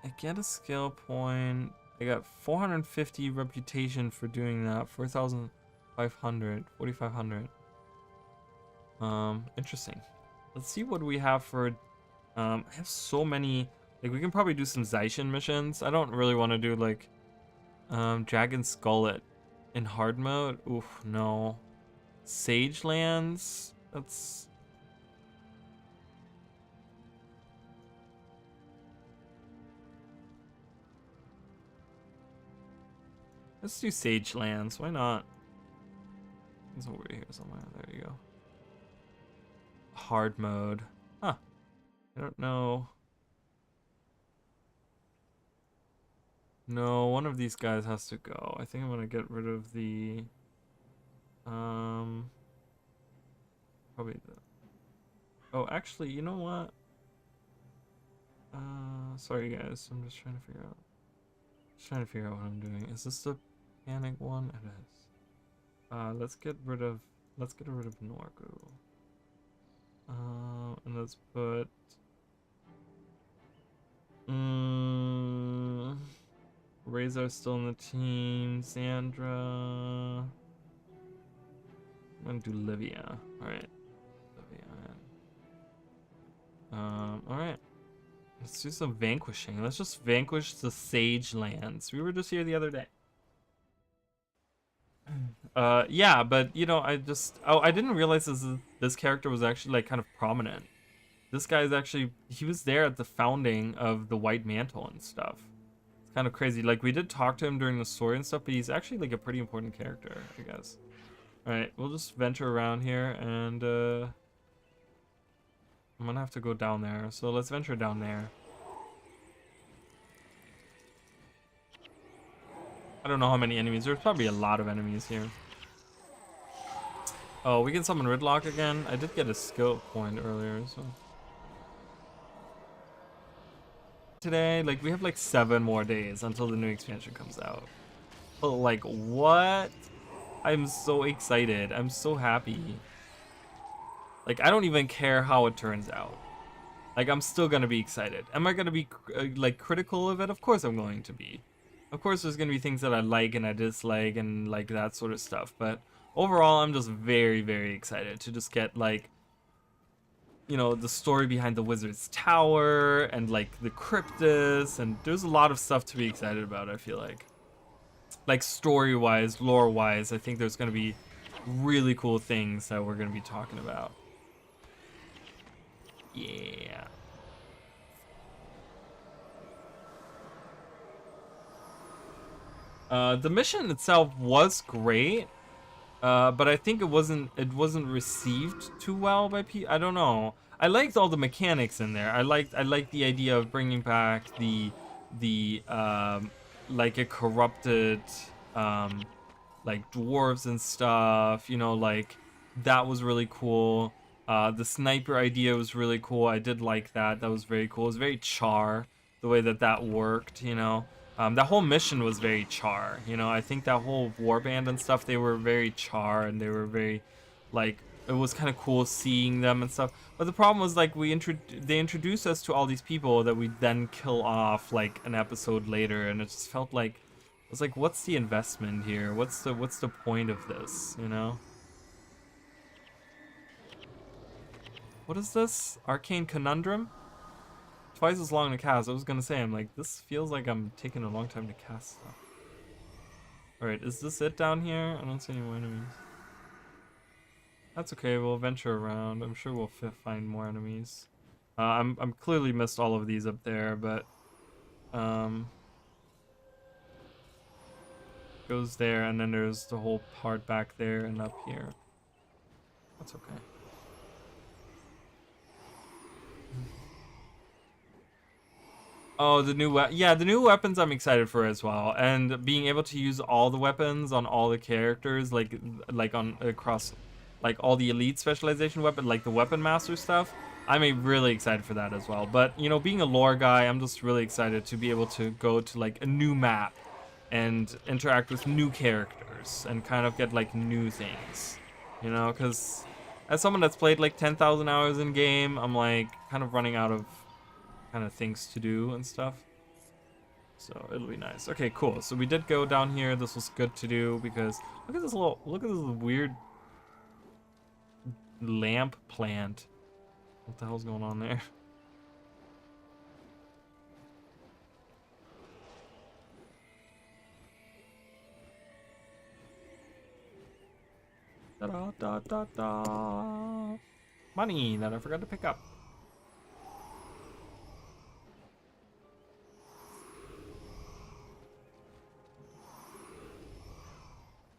I get a skill point. I got 450 reputation for doing that. 4,500, 4,500. Interesting. Let's see what we have for. I have so many. Like we can probably do some Zaishin missions. I don't really want to do like Dragon Skullet in hard mode. Oof, no. Sage Lands. That's. Let's do Sage Lands. Why not? It's over here somewhere. There you go. Hard mode. Huh. I don't know. No, one of these guys has to go. I think I'm gonna get rid of the probably the oh actually, you know what? Sorry guys, I'm just trying to figure out what I'm doing. Is this the panic one? It is. Let's get rid of Norgu. And let's put Rragar still in the team. Sandra. I'm gonna do Livia. Alright. Livia. Alright. Let's do some vanquishing. Let's just vanquish the Sage Lands. We were just here the other day. Yeah, but you know, I didn't realize this character was actually like kind of prominent. This guy is actually, he was there at the founding of the White Mantle and stuff. It's kind of crazy. Like we did talk to him during the story and stuff, but he's actually like a pretty important character, I guess. All right, we'll just venture around here, and I'm gonna have to go down there. So let's venture down there. I don't know how many enemies. There's probably a lot of enemies here. Oh, we can summon Ridlock again. I did get a skill point earlier, so. Today, like, we have like 7 more days until the new expansion comes out. But like, what? I'm so excited. I'm so happy. Like, I don't even care how it turns out. Like, I'm still gonna be excited. Am I gonna be like critical of it? Of course I'm going to be. Of course there's gonna be things that I like and I dislike and like that sort of stuff. But overall, I'm just very, very excited to just get like, you know, the story behind the Wizard's Tower and like the Kryptis, and there's a lot of stuff to be excited about, I feel like story-wise, lore-wise. I think there's gonna be really cool things that we're gonna be talking about. Yeah. The mission itself was great, but I think it wasn't received too well by people. I don't know. I liked all the mechanics in there. I liked the idea of bringing back the like a corrupted like dwarves and stuff. You know, like that was really cool. The sniper idea was really cool. I did like that. That was very cool. It was very Char, the way that worked, you know. That whole mission was very Char, you know. I think that whole warband and stuff, they were very Char, and they were very, like, it was kind of cool seeing them and stuff. But the problem was, like, they introduced us to all these people that we then kill off, like, an episode later, and it just felt like, it was like, what's the investment here? What's the point of this, you know? What is this? Arcane Conundrum? Twice as long to cast. I was gonna say, I'm like, this feels like I'm taking a long time to cast stuff. Alright, is this it down here? I don't see any more enemies. That's okay, we'll venture around. I'm sure we'll find more enemies. I'm clearly missed all of these up there, but goes there, and then there's the whole part back there and up here. That's okay. Oh, the new the new weapons I'm excited for as well, and being able to use all the weapons on all the characters, like on across, like all the elite specialization weapon, like the weapon master stuff. I'm really excited for that as well. But you know, being a lore guy, I'm just really excited to be able to go to like a new map and interact with new characters and kind of get like new things, you know, because as someone that's played like 10,000 hours in game, I'm like kind of running out of kind of things to do and stuff, so it'll be nice. Okay, cool. So we did go down here. This was good to do because look at this weird lamp plant. What the hell's going on there? Da da da da da. Money that I forgot to pick up.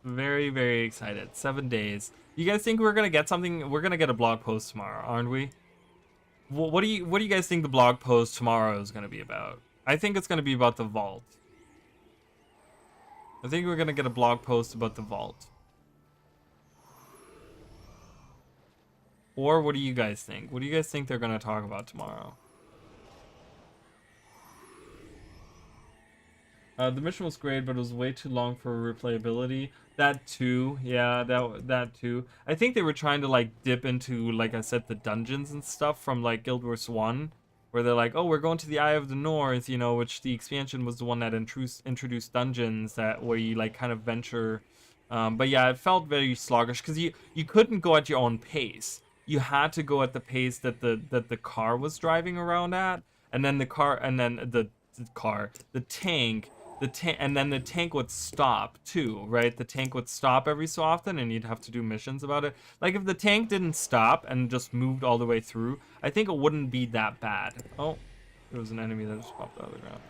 Very, very excited. 7 days. You guys think we're gonna get something? We're gonna get a blog post tomorrow, aren't we? What do you guys think the blog post tomorrow is gonna be about? I think it's gonna be about the vault. I think we're gonna get a blog post about the vault. Or what do you guys think? What do you guys think they're gonna talk about tomorrow? The mission was great, but it was way too long for replayability. That too, yeah, that too. I think they were trying to like dip into, like I said, the dungeons and stuff from like Guild Wars 1, where they're like, oh, we're going to the Eye of the North, you know, which the expansion was the one that introduced dungeons that where you like kind of venture. But yeah, it felt very sluggish because you couldn't go at your own pace. You had to go at the pace that the car was driving around at, and then the tank. And then the tank would stop too, right? The tank would stop every so often, and you'd have to do missions about it. Like if the tank didn't stop and just moved all the way through, I think it wouldn't be that bad. Oh, there was an enemy that just popped out of the ground.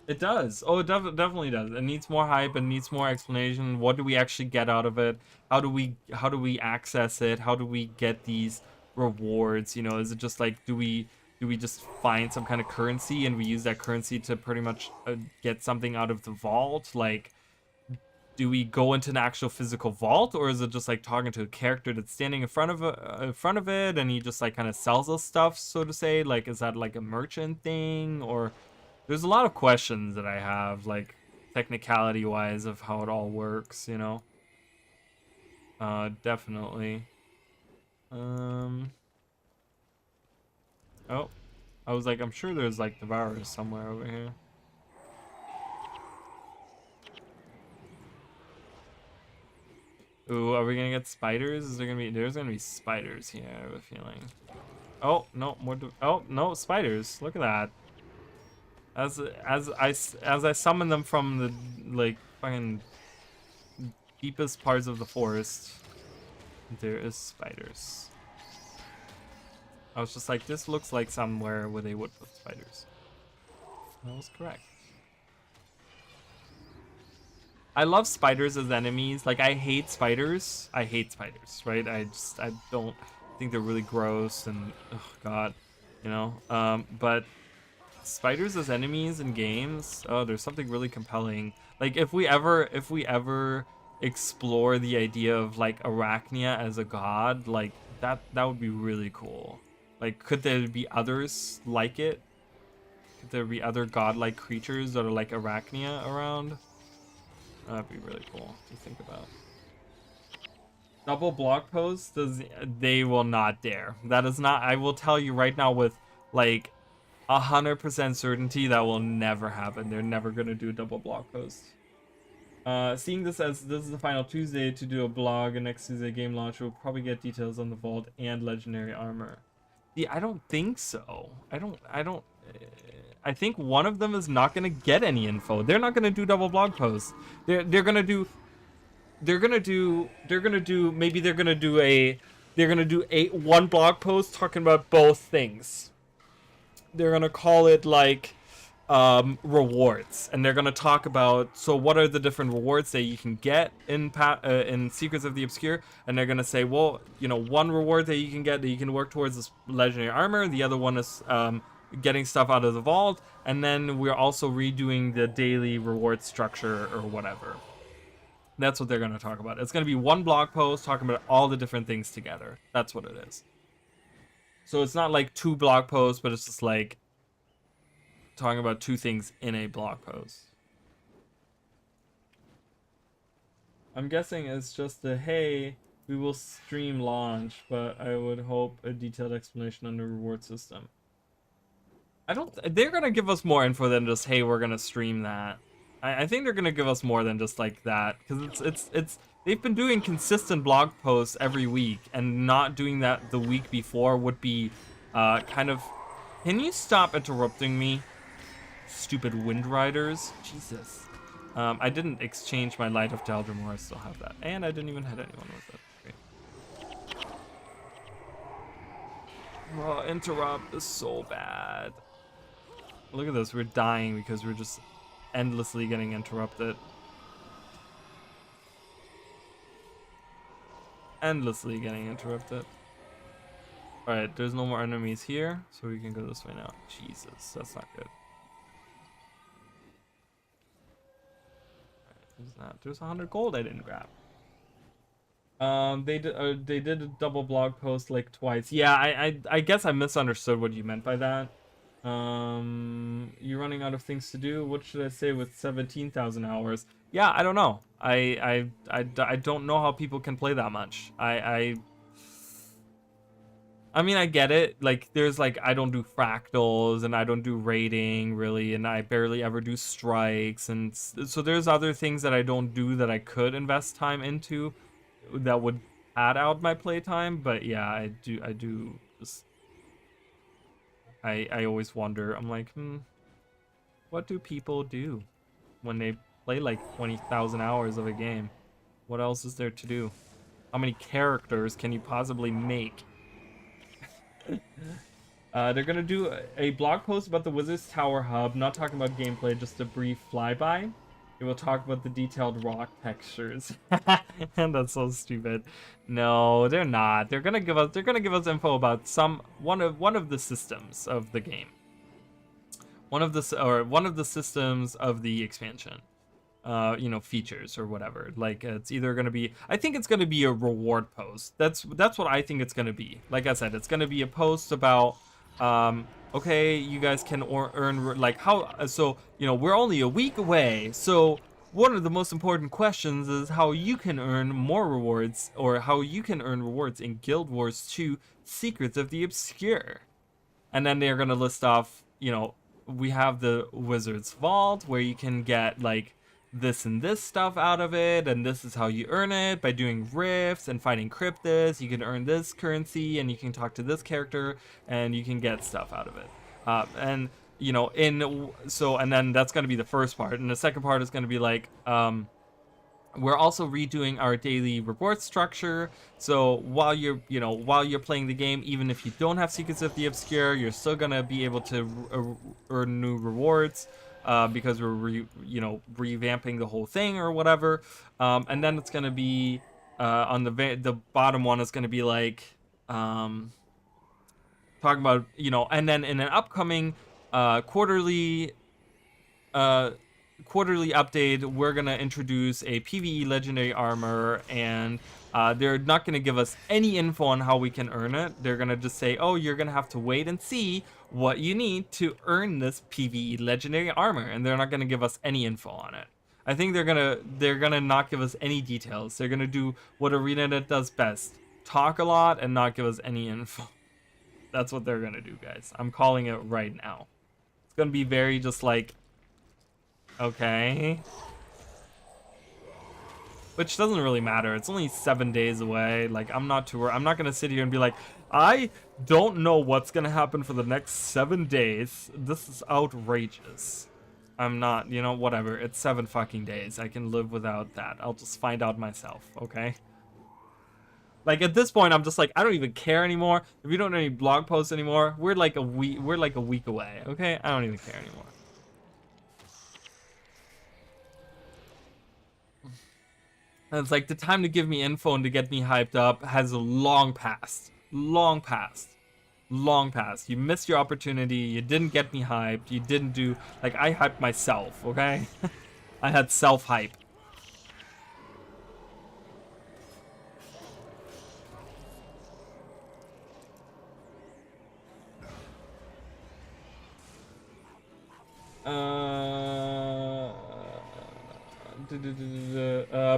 It does. Oh, it definitely does. It needs more hype. It needs more explanation. What do we actually get out of it? How do we access it? How do we get these rewards? You know, is it just like do we just find some kind of currency and we use that currency to pretty much get something out of the vault? Like, do we go into an actual physical vault, or is it just like talking to a character that's standing in front of it and he just like kind of sells us stuff, so to say? Like, is that like a merchant thing? Or there's a lot of questions that I have, like technicality wise, of how it all works, you know. Definitely. Oh, I was like, I'm sure there's like devourers somewhere over here. Ooh, are we gonna get spiders? There's gonna be spiders here, I have a feeling. Oh, no, oh, no, spiders. Look at that. As I summon them from the like fucking deepest parts of the forest, there is spiders. I was just like, this looks like somewhere where they would put spiders. That was correct. I love spiders as enemies. Like, I hate spiders. I hate spiders, right? I don't think they're really gross and, oh god, you know. But spiders as enemies in games, oh, there's something really compelling. Like, if we ever explore the idea of like Arachnia as a god, like that would be really cool. Like, could there be others like it? Could there be other godlike creatures that are like Arachnia around? That'd be really cool to think about. Double blog posts, they will not dare. That is not, I will tell you right now with like 100% certainty, that will never happen. They're never gonna do a double blog post. Seeing this as this is the final Tuesday to do a blog, and next Tuesday game launch, we'll probably get details on the vault and legendary armor. Yeah, I don't think so. I think one of them is not gonna get any info. They're not gonna do double blog posts. They're gonna do one blog post talking about both things. They're gonna call it like rewards, and they're gonna talk about, so what are the different rewards that you can get in Secrets of the Obscure, and they're gonna say, well, you know, one reward that you can get that you can work towards is legendary armor, the other one is getting stuff out of the vault, and then we're also redoing the daily reward structure or whatever. That's what they're gonna talk about. It's gonna be one blog post talking about all the different things together. That's what it is. So it's not like two blog posts, but it's just like talking about two things in a blog post. I'm guessing it's just a, hey, we will stream launch, but I would hope a detailed explanation on the reward system. They're gonna give us more info than just, hey, we're gonna stream that. I think they're gonna give us more than just like that, because they've been doing consistent blog posts every week, and not doing that the week before would be kind of. Can you stop interrupting me, stupid wind riders? Jesus. I didn't exchange my Light of Daldramor. I still have that, and I didn't even hit anyone with it. Great. Oh, interrupt is so bad. Look at this. We're dying because we're just endlessly getting interrupted. Endlessly getting interrupted. Alright, there's no more enemies here, so we can go this way now. Jesus, that's not good. There's 100 gold I didn't grab. They did a double blog post like twice. Yeah, I guess I misunderstood what you meant by that. You're running out of things to do. What should I say with 17,000 hours? Yeah, I don't know. I don't know how people can play that much. I mean, I get it. Like, there's like, I don't do fractals and I don't do raiding really, and I barely ever do strikes, and so there's other things that I don't do that I could invest time into that would add out my playtime. But yeah, I do just, I always wonder. I'm like, what do people do when they play like 20,000 hours of a game? What else is there to do? How many characters can you possibly make? They're gonna do a blog post about the Wizard's Tower hub, not talking about gameplay, just a brief flyby. It will talk about the detailed rock textures. And that's so stupid. No, they're not. They're gonna give us info about one of the systems of the game. One of the systems of the expansion. Features or whatever. Like, it's either gonna be, I think it's gonna be a reward post. That's what I think it's gonna be. Like I said, it's gonna be a post about okay, you guys can earn, like, how, so we're only a week away, so one of the most important questions is how you can earn more rewards, or how you can earn rewards in Guild Wars 2 Secrets of the Obscure. And then they're gonna list off, we have the Wizard's Vault where you can get like this and this stuff out of it, and this is how you earn it, by doing rifts and fighting Kryptis. You can earn this currency, and you can talk to this character, and you can get stuff out of it. And then that's going to be the first part, and the second part is going to be like, we're also redoing our daily reward structure. So while you're playing the game, even if you don't have Secrets of the Obscure, you're still gonna be able to earn new rewards. Because we're revamping the whole thing or whatever, and then it's gonna be on the bottom one is gonna be like talking about and then in an upcoming quarterly update, we're gonna introduce a PvE legendary armor, and they're not gonna give us any info on how we can earn it. They're gonna just say, oh, you're gonna have to wait and see what you need to earn this PvE legendary armor, and they're not gonna give us any info on it. I think they're gonna not give us any details. They're gonna do what ArenaNet does best: talk a lot and not give us any info. That's what they're gonna do, guys. I'm calling it right now. It's gonna be very just like, okay. Which doesn't really matter. It's only 7 days away. Like, I'm not gonna sit here and be like, I don't know what's gonna happen for the next 7 days. This is outrageous. I'm not, whatever. It's 7 fucking days. I can live without that. I'll just find out myself, okay? Like, at this point, I'm just like, I don't even care anymore. If you don't do any blog posts anymore, we're like a week away, okay? I don't even care anymore. And it's like, the time to give me info and to get me hyped up has long passed. Long passed. Long passed. You missed your opportunity. You didn't get me hyped. You didn't do... Like, I hyped myself, okay? I had self-hype.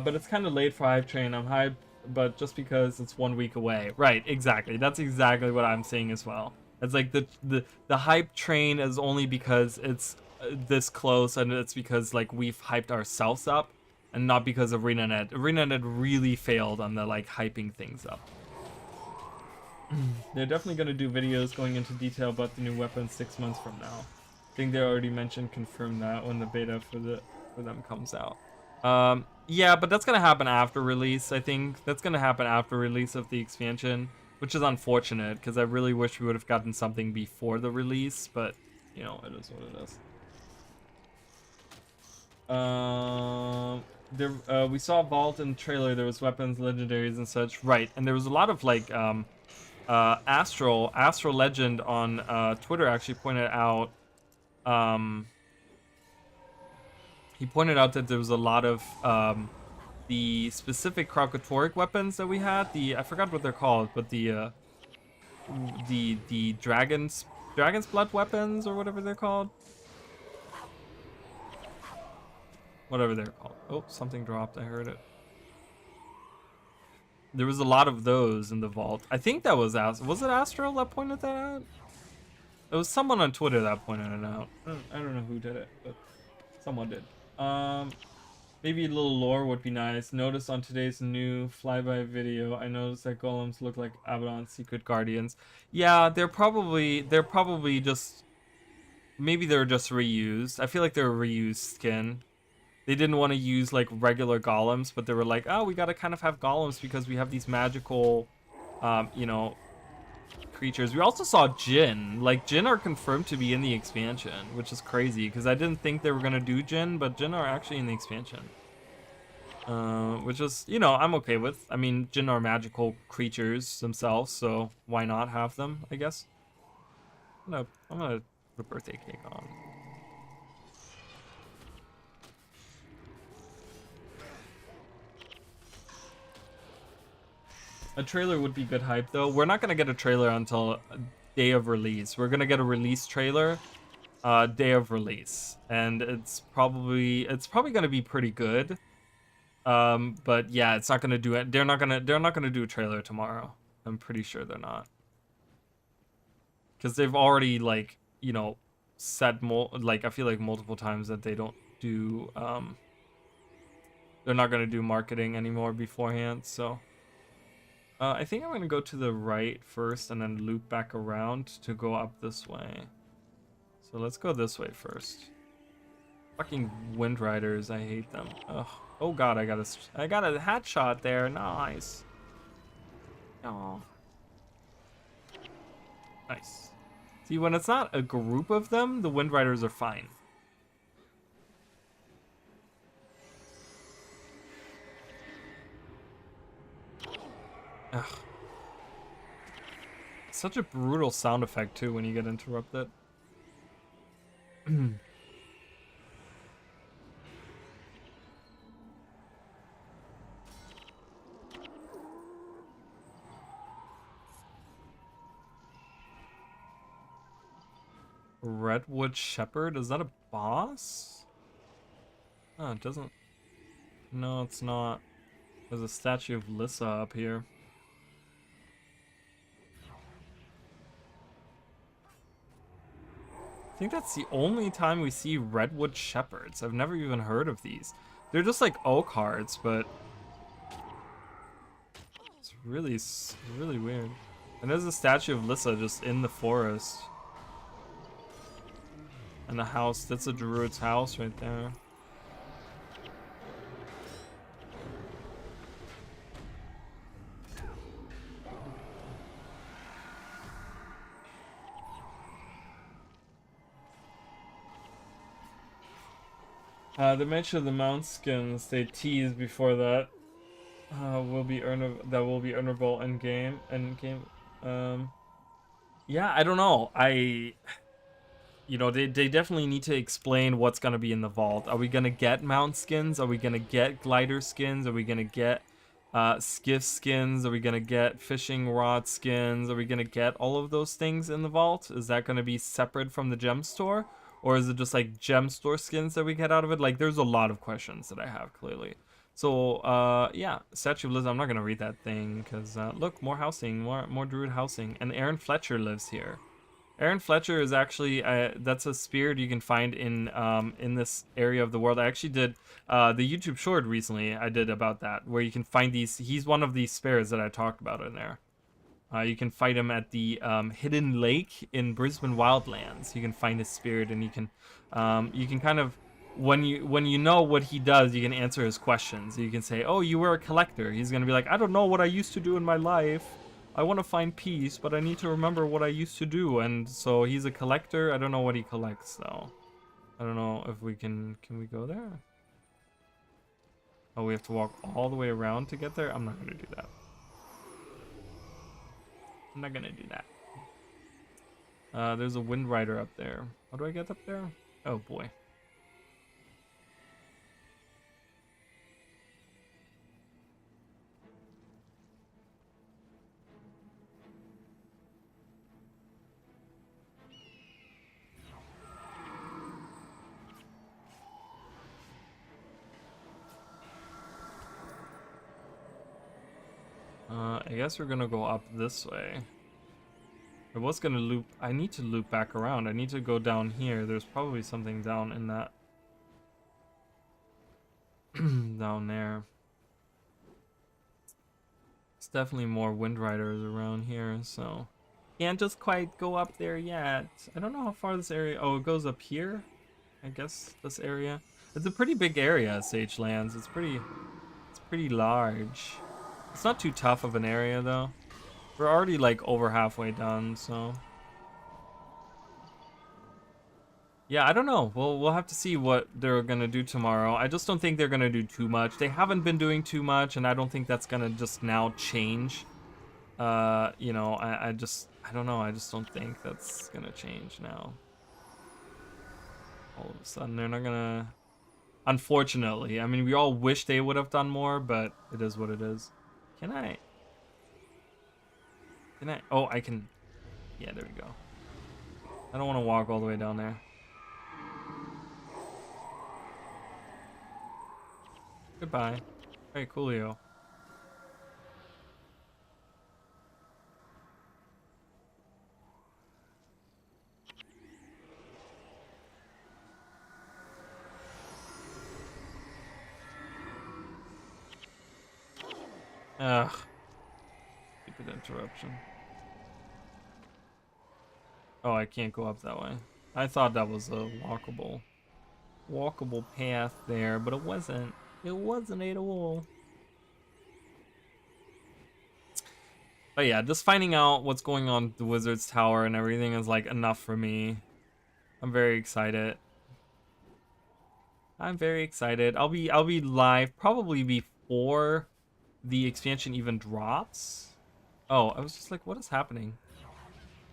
But it's kind of late for Hype Train. I'm hyped, but just because it's 1 week away. Right, exactly. That's exactly what I'm saying as well. It's like the Hype Train is only because it's this close, and it's because like we've hyped ourselves up. and not because of ArenaNet. ArenaNet really failed on the like hyping things up. They're definitely gonna do videos going into detail about the new weapons 6 months from now. I think they already confirmed that when the beta for them comes out. Yeah, but that's gonna happen after release. I think that's gonna happen after release of the expansion, which is unfortunate because I really wish we would have gotten something before the release. But you know, it is what it is. We saw Vault in the trailer. There was weapons, legendaries, and such. Right, and there was a lot of like Astral Legend on Twitter actually pointed out. He pointed out that there was a lot of the specific Krokatoric weapons that we had. I forgot what they're called, but the dragon's blood weapons or whatever they're called. Whatever they're called. Oh, something dropped. I heard it. There was a lot of those in the vault. I think that was it Astral that pointed that out? It was someone on Twitter that pointed it out. I don't know who did it, but someone did. Maybe a little lore would be nice. Notice on today's new flyby video, I noticed that golems look like Abaddon's secret guardians. Yeah, they're probably just, maybe they're just reused. I feel like they're a reused skin. They didn't want to use like regular golems, but they were like, oh, we gotta kind of have golems because we have these magical, you know, creatures. We also saw Jinn. Like, Jinn are confirmed to be in the expansion, which is crazy because I didn't think they were gonna do Jinn, but Jinn are actually in the expansion. Which is, you know, I'm okay with. I mean, Jinn are magical creatures themselves, so why not have them, I guess. I'm gonna put a birthday cake on. A trailer would be good hype, though. We're not gonna get a trailer until day of release. We're gonna get a release trailer, day of release, and it's probably gonna be pretty good. But yeah, it's not gonna do it. They're not gonna do a trailer tomorrow. I'm pretty sure they're not, because they've already like, you know, said I feel like multiple times that they don't do they're not gonna do marketing anymore beforehand. So. I think I'm going to go to the right first and then loop back around to go up this way. So let's go this way first. Fucking Wind Riders, I hate them. Ugh. Oh god, I got a hat shot there. Nice. Aw. Nice. See, when it's not a group of them, the Wind Riders are fine. Ugh. Such a brutal sound effect too when you get interrupted. Redwood Shepherd? Is that a boss? Oh, it doesn't. No, it's not. There's a statue of Lissa up here. I think that's the only time we see Redwood Shepherds. I've never even heard of these. They're just like oak hearts, but it's really weird. And there's a statue of Lissa just in the forest. And a house, that's a druid's house right there. They mentioned the mount skins they teased before that will be earnable in game. Yeah, I don't know. You know, they definitely need to explain what's gonna be in the vault. Are we gonna get mount skins? Are we gonna get glider skins? Are we gonna get skiff skins? Are we gonna get fishing rod skins? Are we gonna get all of those things in the vault? Is that gonna be separate from the gem store? Or is it just like gem store skins that we get out of it? Like, there's a lot of questions that I have, clearly. So, yeah, Statue of Liz, I'm not gonna read that thing, because, look, more housing, more druid housing. And Aaron Fletcher lives here. Aaron Fletcher is actually that's a spirit you can find in this area of the world. I actually did the YouTube short recently. I did about that where you can find these. He's one of these spirits that I talked about in there. You can fight him at the hidden lake in Brisbane Wildlands. You can find his spirit, and you can kind of when you know what he does, you can answer his questions. You can say, "Oh, you were a collector." He's gonna be like, "I don't know what I used to do in my life. I want to find peace, but I need to remember what I used to do." And so he's a collector. I don't know what he collects though. I don't know if we can we go there? Oh, we have to walk all the way around to get there? I'm not gonna do that. I'm not gonna do that. There's a wind rider up there. How do I get up there? Oh boy. I guess we're gonna go up this way. I was gonna loop. I need to loop back around. I need to go down here. There's probably something down in that. Down there. There's definitely more wind riders around here, so. Can't just quite go up there yet. I don't know how far this area. Oh, it goes up here? I guess this area. It's a pretty big area, Sage Lands. It's pretty large. It's not too tough of an area though. We're already like over halfway done, so. Yeah, I don't know. We'll have to see what they're gonna do tomorrow. I just don't think they're gonna do too much. They haven't been doing too much, and I don't think that's gonna just now change. You know, I don't know. I just don't think that's gonna change now. All of a sudden, they're not gonna. Unfortunately, I mean, we all wish they would have done more, but it is what it is. Can I? Oh, I can. Yeah, there we go. I don't want to walk all the way down there. Goodbye. Hey, coolio. Ugh. Stupid interruption. Oh, I can't go up that way. I thought that was a walkable path there, but it wasn't. It wasn't at all. But yeah, just finding out what's going on with the Wizard's Tower and everything is like enough for me. I'm very excited. I'm very excited. I'll be live probably before the expansion even drops. Oh, I was just like, what is happening?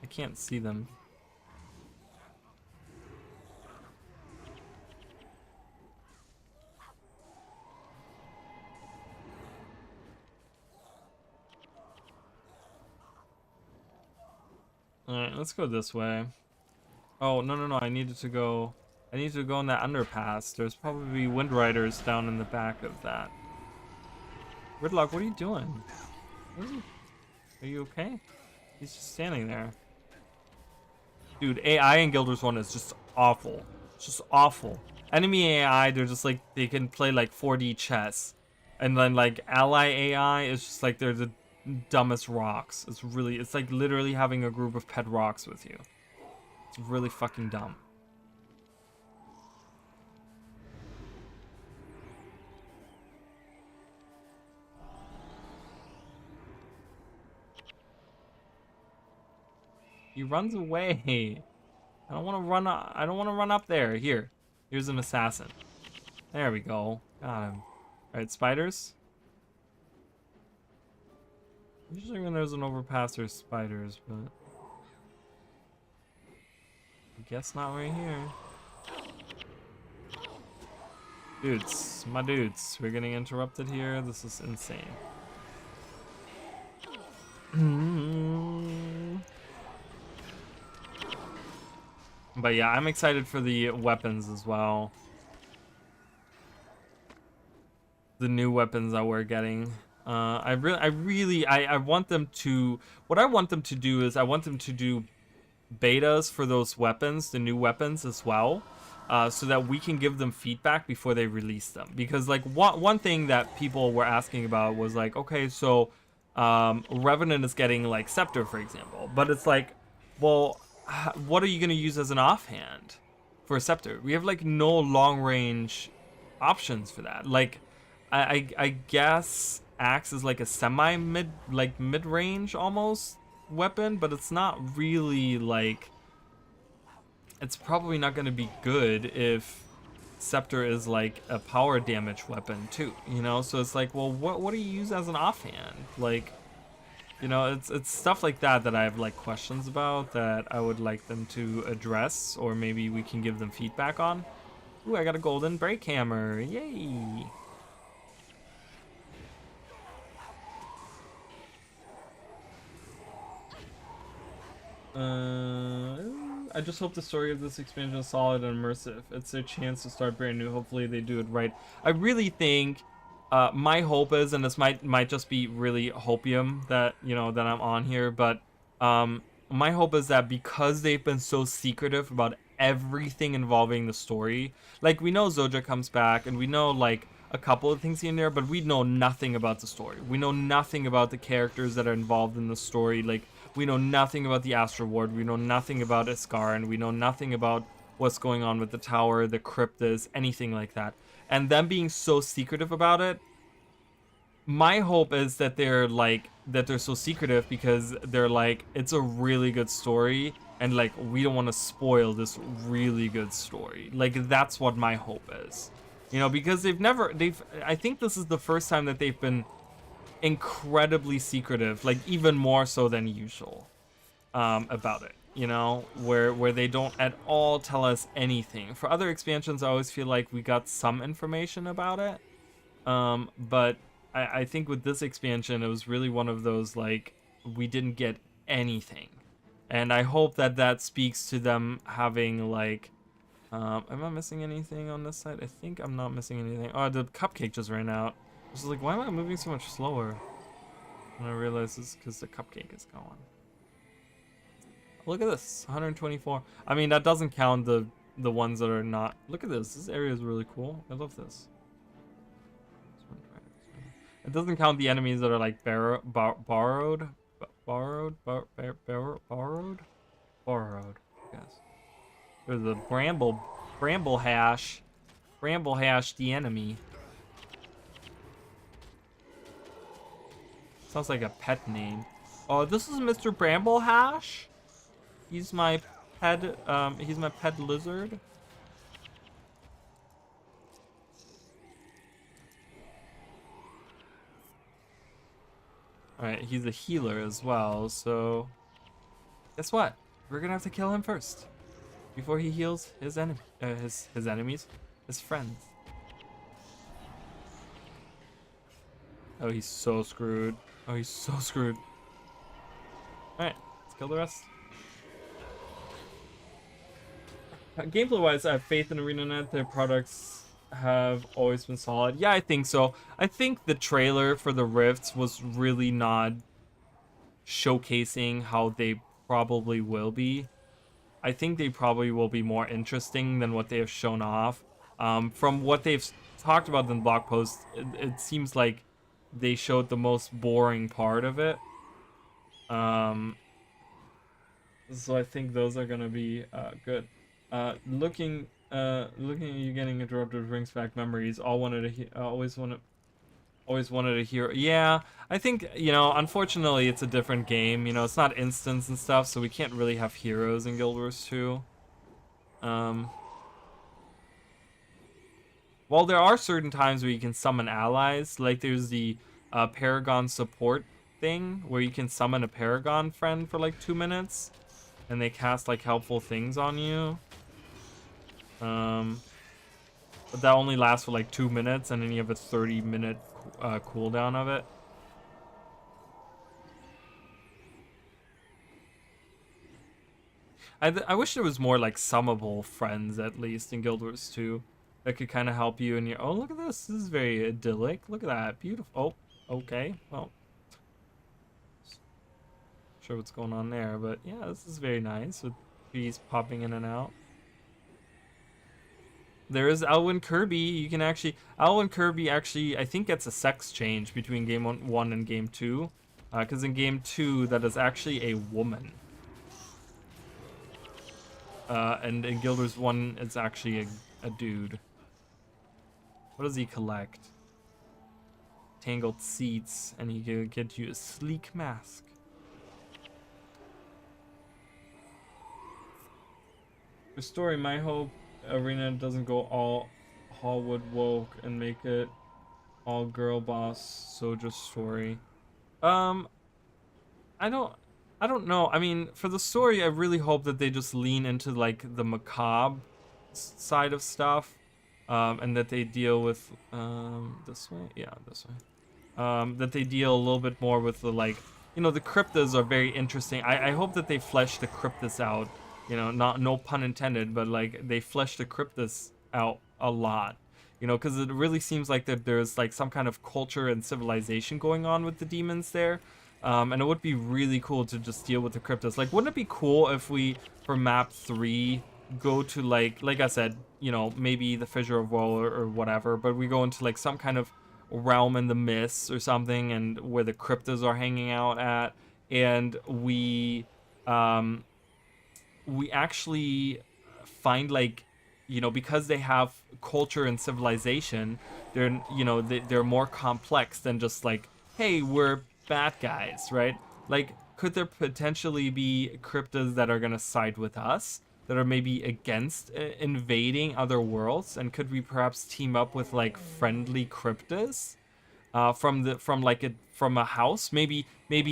I can't see them. Alright, let's go this way. Oh, no, I needed to go in that underpass. There's probably wind riders down in the back of that. Gridlock, what are you doing? Are you okay? He's just standing there. Dude, AI in Guild Wars 1 is just awful. It's just awful. Enemy AI, they're just like, they can play like 4D chess. And then like ally AI is just like, they're the dumbest rocks. It's like literally having a group of pet rocks with you. It's really fucking dumb. He runs away. I don't want to run. I don't want to run up there. Here's an assassin. There we go. Got him. All right, spiders. Usually when there's an overpass, there's spiders, but I guess not right here. Dudes, my dudes, we're getting interrupted here. This is insane. But yeah, I'm excited for the weapons as well. The new weapons that we're getting. I want them to. What I want them to do is I want them to do betas for those weapons, the new weapons as well, so that we can give them feedback before they release them. Because like one thing that people were asking about was like, okay, so Revenant is getting like Scepter, for example, but it's like, well, what are you gonna use as an offhand for a Scepter? We have like no long range options for that. Like, I guess Axe is like a semi mid range almost weapon, but it's not really like, it's probably not going to be good if Scepter is like a power damage weapon too, you know? So it's like, well, what do you use as an offhand? Like, you know, it's stuff like that that I have like questions about that I would like them to address, or maybe we can give them feedback on. Ooh, I got a golden break hammer. Yay. I just hope the story of this expansion is solid and immersive. It's their chance to start brand new. Hopefully they do it right. I really think my hope is, and this might just be really hopium that, you know, that I'm on here, but my hope is that because they've been so secretive about everything involving the story, like we know Zoja comes back and we know like a couple of things in there, but we know nothing about the story. We know nothing about the characters that are involved in the story. Like, we know nothing about the Astral Ward. We know nothing about Iskar, and we know nothing about what's going on with the tower, the Kryptis, anything like that. And them being so secretive about it, my hope is that they're so secretive because they're like, it's a really good story, and like we don't want to spoil this really good story. Like, that's what my hope is. You know, because I think this is the first time that they've been incredibly secretive, like even more so than usual, about it, you know, where they don't at all tell us anything. For other expansions, I always feel like we got some information about it, but I think with this expansion, it was really one of those, like, we didn't get anything, and I hope that that speaks to them having like, am I missing anything on this side? I think I'm not missing anything. Oh, the cupcake just ran out. I was like, why am I moving so much slower? And I realized it's because the cupcake is gone. Look at this, 124. I mean, that doesn't count the ones that are not. Look at this. This area is really cool. I love this. It doesn't count the enemies that are like borrowed. Yes. There's a bramble hash. Bramble hash, the enemy. Sounds like a pet name. Oh, this is Mr. Bramble Hash. He's my pet. He's my pet lizard. All right, he's a healer as well. So, guess what? We're gonna have to kill him first before he heals his enemy, his enemies, his friends. Oh, he's so screwed. Oh, he's so screwed. Alright, let's kill the rest. Gameplay-wise, I have faith in ArenaNet. Their products have always been solid. Yeah, I think so. I think the trailer for the Rifts was really not showcasing how they probably will be. I think they probably will be more interesting than what they have shown off. From what they've talked about in the blog post, it seems like they showed the most boring part of it. So I think those are gonna be good. Looking at you getting interrupted brings back memories. Always wanted to hear. Yeah, I think, you know, unfortunately it's a different game. You know, it's not instants and stuff, so we can't really have heroes in Guild Wars 2. While there are certain times where you can summon allies, like there's the Paragon support thing where you can summon a Paragon friend for like 2 minutes, and they cast like helpful things on you. But that only lasts for like 2 minutes, and then you have a 30-minute cooldown of it. I wish there was more like summable friends, at least in Guild Wars 2, that could kind of help you in your. Oh, look at this! This is very idyllic. Look at that, beautiful. Oh, okay. Well, sure what's going on there, but yeah, this is very nice with trees popping in and out. There is Elwyn Kirby. You can actually Elwyn Kirby actually I think gets a sex change between game 1 and game 2, because in game 2 that is actually a woman. And in Guild Wars 1 it's actually a dude. What does he collect? Tangled seats, and he can get you a sleek mask. The story, my hope Arena doesn't go all Hallwood woke and make it all girl boss Soja story. I don't know. I mean, for the story, I really hope that they just lean into like the macabre side of stuff, and that they deal with this way. Yeah, this way. That they deal a little bit more with the like, you know, the Kryptis are very interesting. I hope that they flesh the Kryptis out. You know, not no pun intended, but like they flesh the Kryptis out a lot. You know, because it really seems like that there's like some kind of culture and civilization going on with the demons there. And it would be really cool to just deal with the Kryptis. Like, wouldn't it be cool if we, for map 3, go to like I said, you know, maybe the Fissure of Woe or whatever, but we go into like some kind of realm in the mists or something, and where the Kryptis are hanging out at, and we actually find like, you know, because they have culture and civilization, they're, you know, they're more complex than just like, hey, we're bad guys, right? Like, could there potentially be Kryptas that are gonna side with us, that are maybe against invading other worlds, and could we perhaps team up with like friendly Kryptas from a house, maybe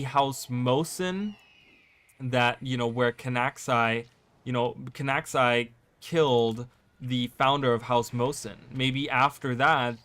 House Mosin, that, you know, where Canaxai, you know, Canaxai killed the founder of House Mosin. Maybe after that,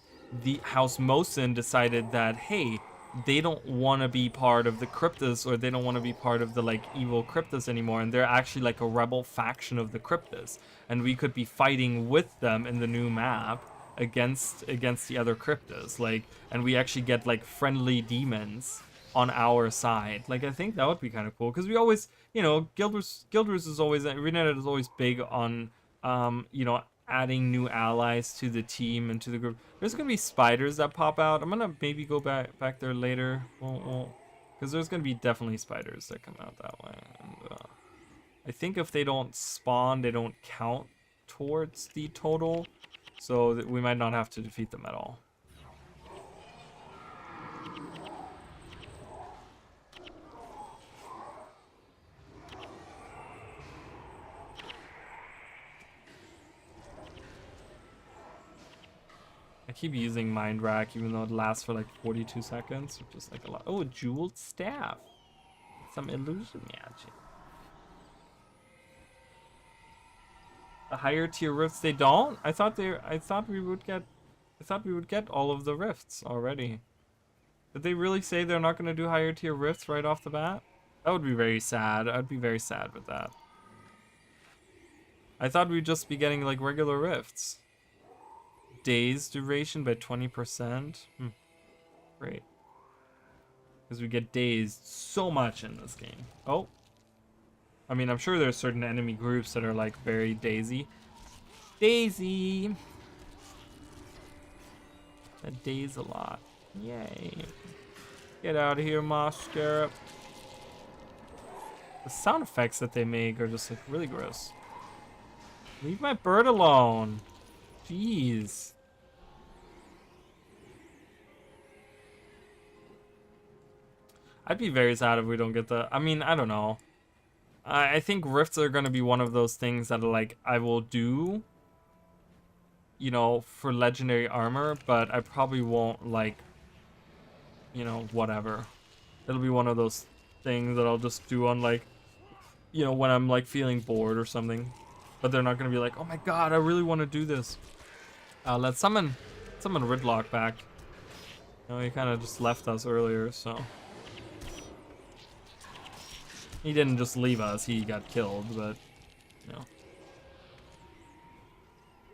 the House Mosin decided that, hey, they don't want to be part of the Kryptis, or they don't want to be part of the like evil Kryptis anymore, and they're actually like a rebel faction of the Kryptis, and we could be fighting with them in the new map against the other Kryptis, like, and we actually get like friendly demons on our side. Like, I think that would be kind of cool, because we always, you know, Guild Wars is always, Renet is always big on, you know, adding new allies to the team and to the group. There's gonna be spiders that pop out. I'm gonna maybe go back there later. Because there's gonna be definitely spiders that come out that way. And I think if they don't spawn, they don't count towards the total, so that we might not have to defeat them at all. I keep using Mind Rack even though it lasts for like 42 seconds, which is like a lot. Oh, a jeweled staff. Some illusion magic. The higher tier rifts, they don't? I thought we would get all of the rifts already. Did they really say they're not gonna do higher tier rifts right off the bat? That would be very sad. I'd be very sad with that. I thought we'd just be getting like regular rifts. Days duration by 20%. Great. Because we get dazed so much in this game. Oh. I mean, I'm sure there's certain enemy groups that are like very daisy. Daisy! That daze a lot. Yay. Get out of here, Moss Scarab. The sound effects that they make are just like really gross. Leave my bird alone. Jeez. I'd be very sad if we don't get the... I mean, I don't know. I think rifts are going to be one of those things that like I will do, you know, for legendary armor, but I probably won't, like, you know, whatever. It'll be one of those things that I'll just do on, like, you know, when I'm like feeling bored or something. But they're not going to be like, oh my god, I really want to do this. Let's summon Ridlock back. You know, he kind of just left us earlier, so... He didn't just leave us, he got killed, but, you know.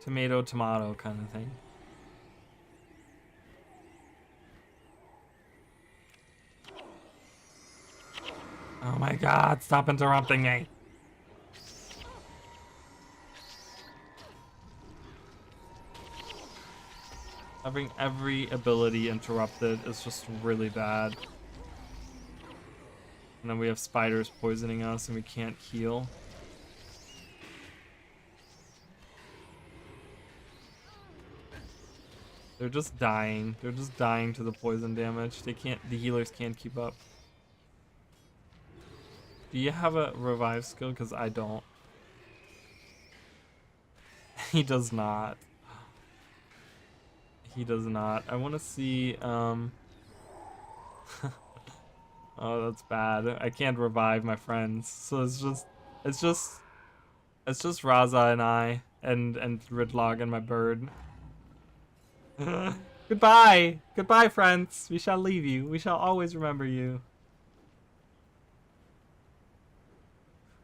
Tomato, tomato kind of thing. Oh my god, stop interrupting me. Having every ability interrupted is just really bad. And then we have spiders poisoning us and we can't heal. They're just dying. They're just dying to the poison damage. The healers can't keep up. Do you have a revive skill? Because I don't. He does not. He does not. I want to see, oh, that's bad. I can't revive my friends. So it's just Raza and I and Rragar and my bird. Goodbye! Goodbye, friends! We shall leave you. We shall always remember you.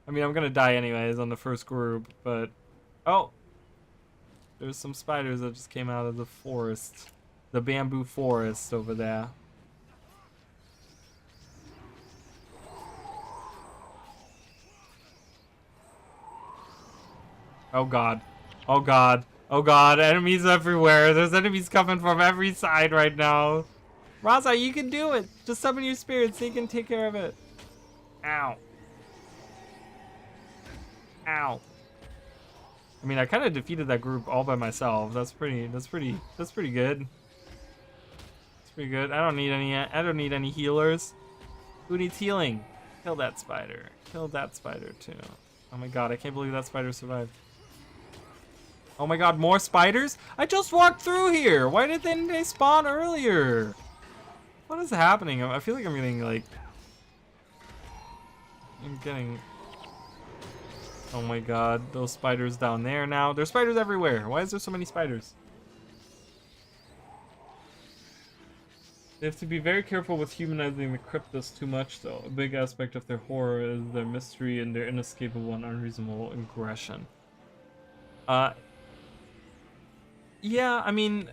I mean, I'm gonna die anyways on the first group, but... Oh! There's some spiders that just came out of the forest. The bamboo forest over there. Oh god. Oh god. Oh god, enemies everywhere. There's enemies coming from every side right now. Raza, you can do it. Just summon your spirits so you can take care of it. Ow. Ow. I mean, I kind of defeated that group all by myself. That's pretty good. That's pretty good. I don't need any healers. Who needs healing? Kill that spider. Kill that spider too. Oh my god, I can't believe that spider survived. Oh my god, more spiders? I just walked through here. Why didn't they spawn earlier? What is happening? I feel like I'm getting... Oh my god, those spiders down there now. There's spiders everywhere. Why is there so many spiders? They have to be very careful with humanizing the Kryptis too much, though. A big aspect of their horror is their mystery and their inescapable and unreasonable aggression. Yeah, I mean,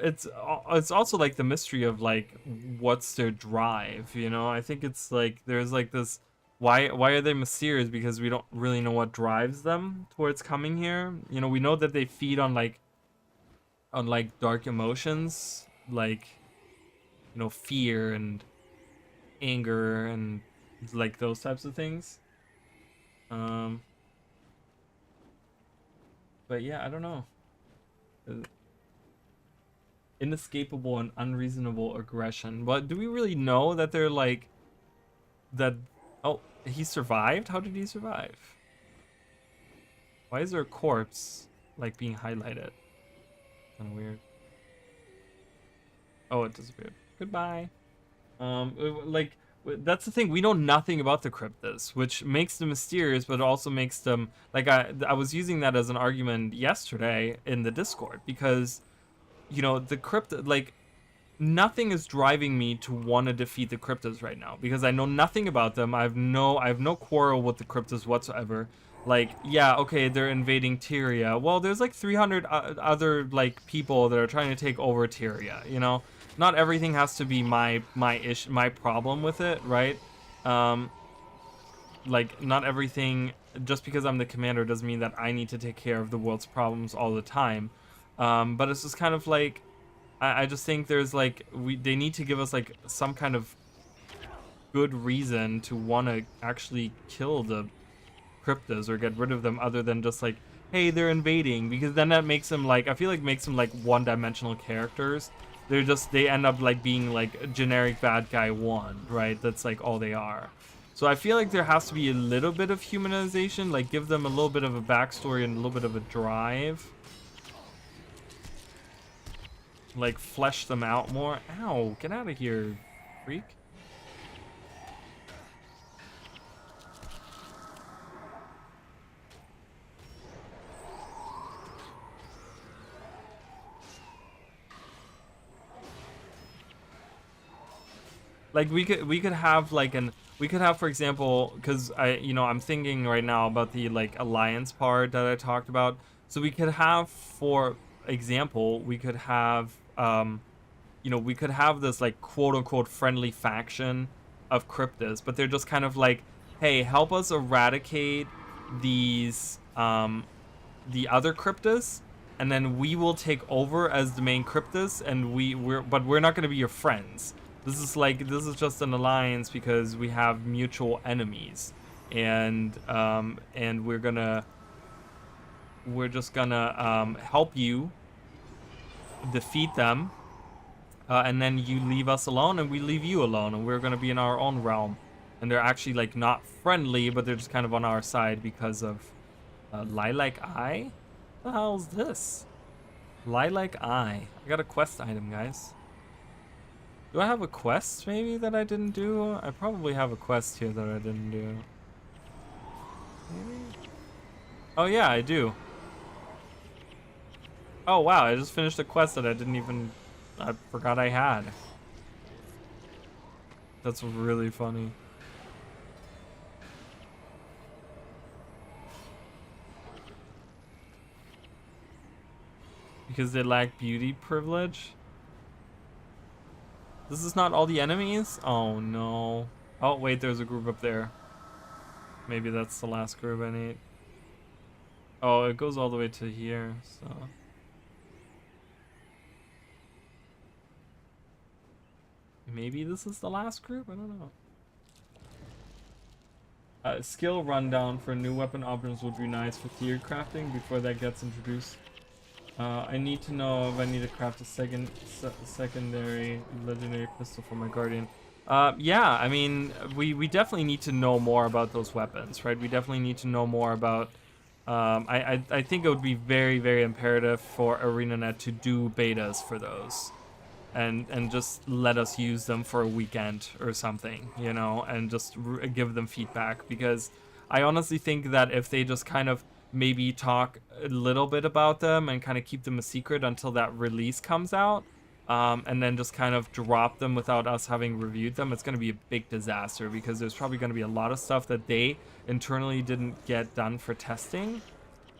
it's also like the mystery of like what's their drive, you know? I think it's like there's like this why are they mysterious, because we don't really know what drives them towards coming here. You know, we know that they feed on like dark emotions, like, you know, fear and anger and like those types of things. But yeah, I don't know. Inescapable and unreasonable aggression. But do we really know that they're like that? Oh, he survived? How did he survive? Why is there a corpse like being highlighted? Kind of weird. Oh, it disappeared. Goodbye. Like that's the thing. We know nothing about the Kryptis, which makes them mysterious, but also makes them like I was using that as an argument yesterday in the Discord, because you know the like nothing is driving me to want to defeat the Kryptis right now, because I know nothing about them. I have no quarrel with the Kryptis whatsoever. Like, yeah, okay, they're invading Tyria. Well, there's like 300 other like people that are trying to take over Tyria, you know? Not everything has to be my problem with it, right? Like, not everything, just because I'm the commander doesn't mean that I need to take care of the world's problems all the time. But it's just kind of like, I just think there's like, they need to give us like some kind of good reason to want to actually kill the Kryptis or get rid of them, other than just like, hey, they're invading, because then that makes them like, I feel like makes them like one-dimensional characters. They end up like being like a generic bad guy one, right? That's like all they are. So I feel like there has to be a little bit of humanization, like give them a little bit of a backstory and a little bit of a drive. Like flesh them out more. Ow, get out of here, freak. Like we could have like for example, because I'm thinking right now about the like alliance part that I talked about. So we could have, for example, we could have we could have this like quote unquote friendly faction of Kryptis, but they're just kind of like, hey, help us eradicate these the other Kryptis, and then we will take over as the main Kryptis, and we're not gonna be your friends. This is just an alliance because we have mutual enemies, and we're just gonna help you defeat them, and then you leave us alone, and we leave you alone, and we're gonna be in our own realm. And they're actually like not friendly, but they're just kind of on our side because of Lilac Eye. What the hell's this? Lilac Eye. I got a quest item, guys. Do I have a quest maybe that I didn't do? I probably have a quest here that I didn't do. Maybe? Oh yeah, I do. Oh wow, I just finished a quest that I forgot I had. That's really funny. Because they lack beauty privilege? This is not all the enemies? Oh no. Oh wait, there's a group up there. Maybe that's the last group I need. Oh, it goes all the way to here, so. Maybe this is the last group? I don't know. Skill rundown for new weapon options would be nice for tiered crafting before that gets introduced. I need to know if I need to craft a secondary legendary pistol for my guardian. Yeah, I mean, we definitely need to know more about those weapons, right? We definitely need to know more about. I think it would be very, very imperative for ArenaNet to do betas for those, and just let us use them for a weekend or something, you know, and just give them feedback, because I honestly think that if they just kind of maybe talk a little bit about them and kind of keep them a secret until that release comes out, and then just kind of drop them without us having reviewed them, it's going to be a big disaster, because there's probably going to be a lot of stuff that they internally didn't get done for testing,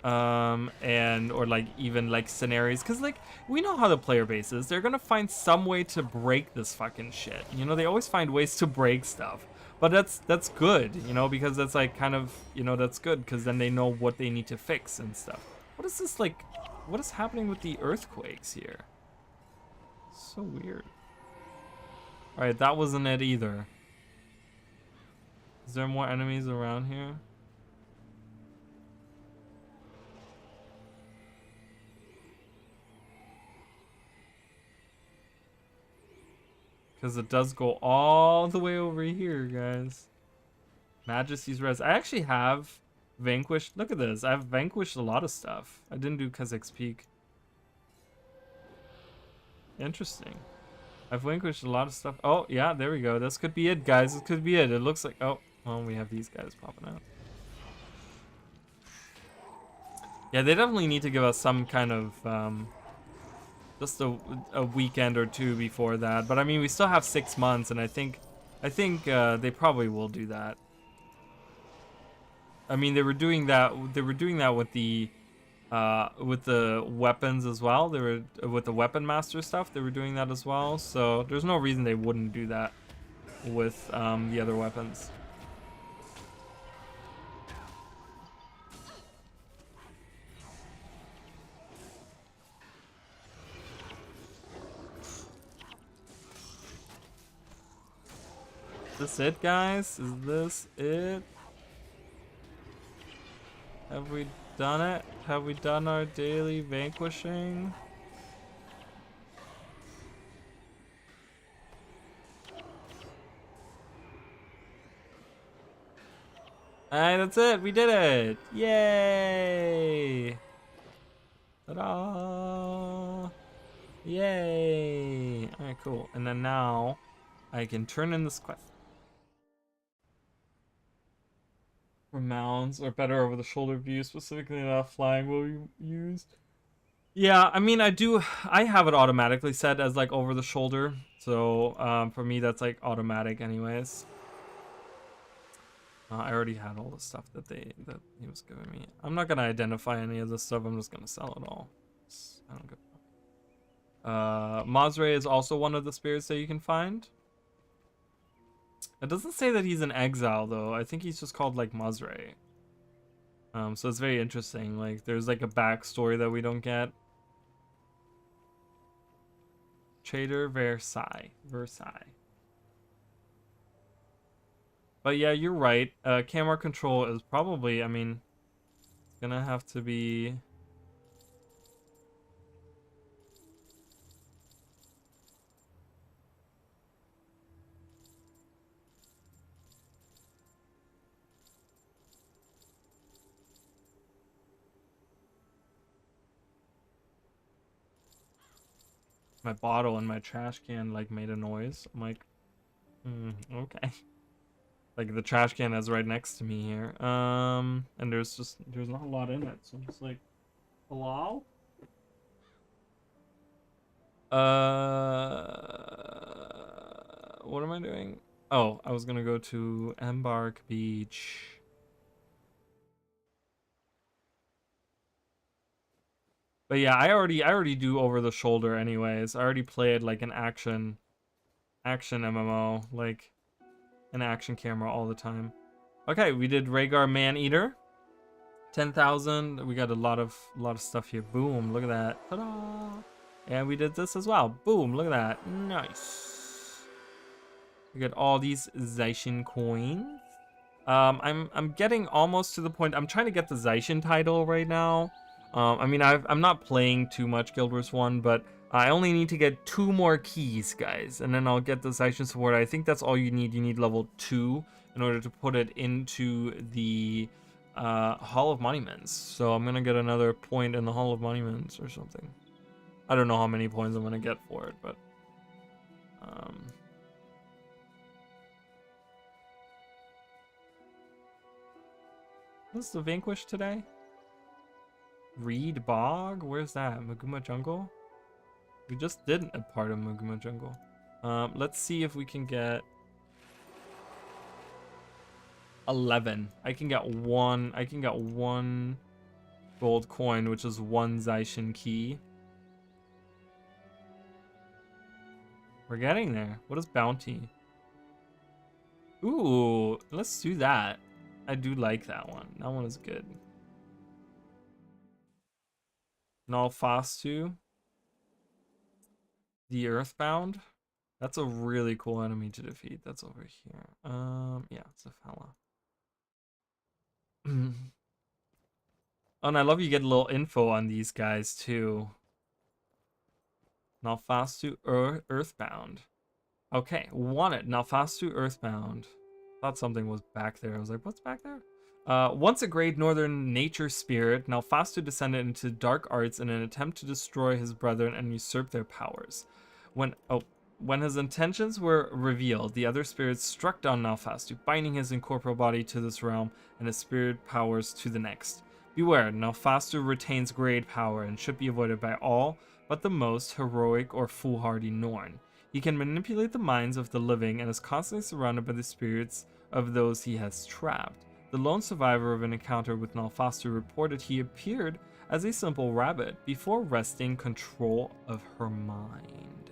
or like even like scenarios, because like we know how the player base is. They're gonna find some way to break this fucking shit, you know. They always find ways to break stuff, but that's good, you know, because that's like kind of, you know, that's good because then they know what they need to fix and stuff. What is this, like, what is happening with the earthquakes here? So weird. All right, that wasn't it either. Is there more enemies around here? Because it does go all the way over here, guys. Majesty's Res. I actually have vanquished. Look at this. I've vanquished a lot of stuff. I didn't do Kazak's Peak. Interesting. I've vanquished a lot of stuff. Oh, yeah, there we go. This could be it, guys. This could be it. It looks like... Oh, well, we have these guys popping out. Yeah, they definitely need to give us some kind of... just a weekend or two before that, but I mean, we still have 6 months, and I think they probably will do that. I mean, they were doing that with the weapons as well. They were with the weapon master stuff. They were doing that as well, so there's no reason they wouldn't do that with the other weapons. Is this it, guys? Is this it? Have we done it? Have we done our daily vanquishing? Alright, that's it. We did it. Yay! Ta-da! Yay! Alright, cool. And then now I can turn in this quest. For mounds or better over the shoulder view, specifically not flying will be used. Yeah, I mean, I have it automatically set as like over the shoulder, so for me that's like automatic anyways. I already had all the stuff that he was giving me. I'm not gonna identify any of this stuff. I'm just gonna sell it all. I don't give a fuck. Menagerie is also one of the spirits that you can find. It doesn't say that he's in exile though. I think he's just called like Menagerie. So it's very interesting. Like there's like a backstory that we don't get. Trader Versailles. But yeah, you're right. Camera control is probably, I mean, it's gonna have to be. My bottle and my trash can like made a noise. I'm like, okay. Like the trash can is right next to me here. And there's not a lot in it, so I'm just like, hello? What am I doing? Oh, I was gonna go to Embark Beach. But yeah, I already do over the shoulder anyways. I already played like an action MMO, like an action camera all the time. Okay, we did Rragar Man-Eater. 10,000. We got a lot of stuff here. Boom, look at that. Ta-da! And we did this as well. Boom, look at that. Nice. We got all these Zaishin coins. I'm getting almost to the point. I'm trying to get the Zaishin title right now. I mean, I'm not playing too much Guild Wars 1, but I only need to get 2 more keys, guys, and then I'll get the Zaishin Sword. I think that's all you need. You need level 2 in order to put it into the Hall of Monuments. So I'm gonna get another point in the Hall of Monuments or something. I don't know how many points I'm gonna get for it, but what's the Vanquish today? Reed Bog? Where's that? Maguma Jungle? We just did a part of Maguma Jungle. Let's see if we can get 11. I can get one gold coin, which is 1 Zaishin key. We're getting there. What is bounty? Ooh, let's do that. I do like that one. That one is good. Nalfastu. The Earthbound. That's a really cool enemy to defeat. That's over here. Yeah, it's a fella. Oh, and I love you get a little info on these guys too. Nalfastu Earthbound. Okay, won it. Nalfastu Earthbound. Thought something was back there. I was like, what's back there? Once a great northern nature spirit, Nalfastu descended into dark arts in an attempt to destroy his brethren and usurp their powers. When his intentions were revealed, the other spirits struck down Nalfastu, binding his incorporeal body to this realm and his spirit powers to the next. Beware, Nalfastu retains great power and should be avoided by all but the most heroic or foolhardy Norn. He can manipulate the minds of the living and is constantly surrounded by the spirits of those he has trapped. The lone survivor of an encounter with Nalfastu reported he appeared as a simple rabbit before wresting control of her mind.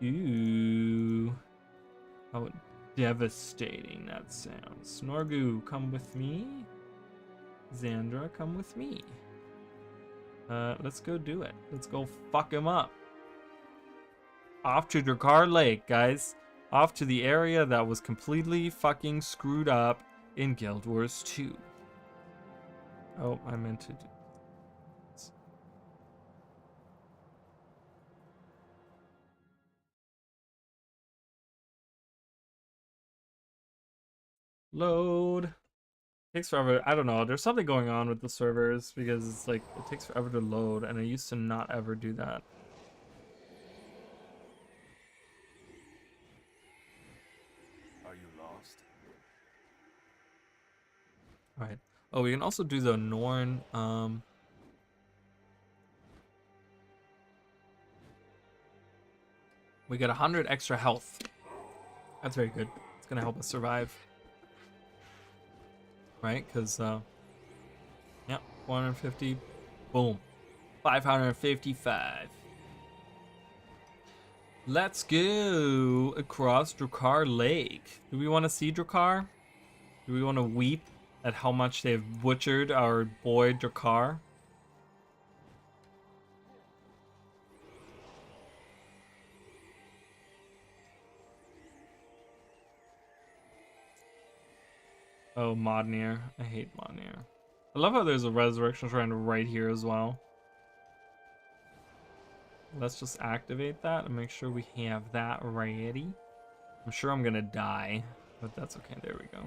Ooh. How devastating that sounds. Snorgu, come with me. Xandra, come with me. Let's go do it. Let's go fuck him up. Off to Rragar Lake, guys. Off to the area that was completely fucking screwed up in Guild Wars 2. Oh, I meant to do this. Load. Takes forever. I don't know. There's something going on with the servers because it's like it takes forever to load, and I used to not ever do that. Are you lost? All right. Oh, we can also do the Norn. We get 100 extra health. That's very good. It's gonna help us survive. Right? Because, yeah, 450. Boom. 555. Let's go across Rragar Lake. Do we want to see Rragar? Do we want to weep at how much they've butchered our boy Rragar? Oh, Modnir. I hate Modnir. I love how there's a resurrection shrine right here as well. Let's just activate that and make sure we have that ready. I'm sure I'm gonna die, but that's okay. There we go.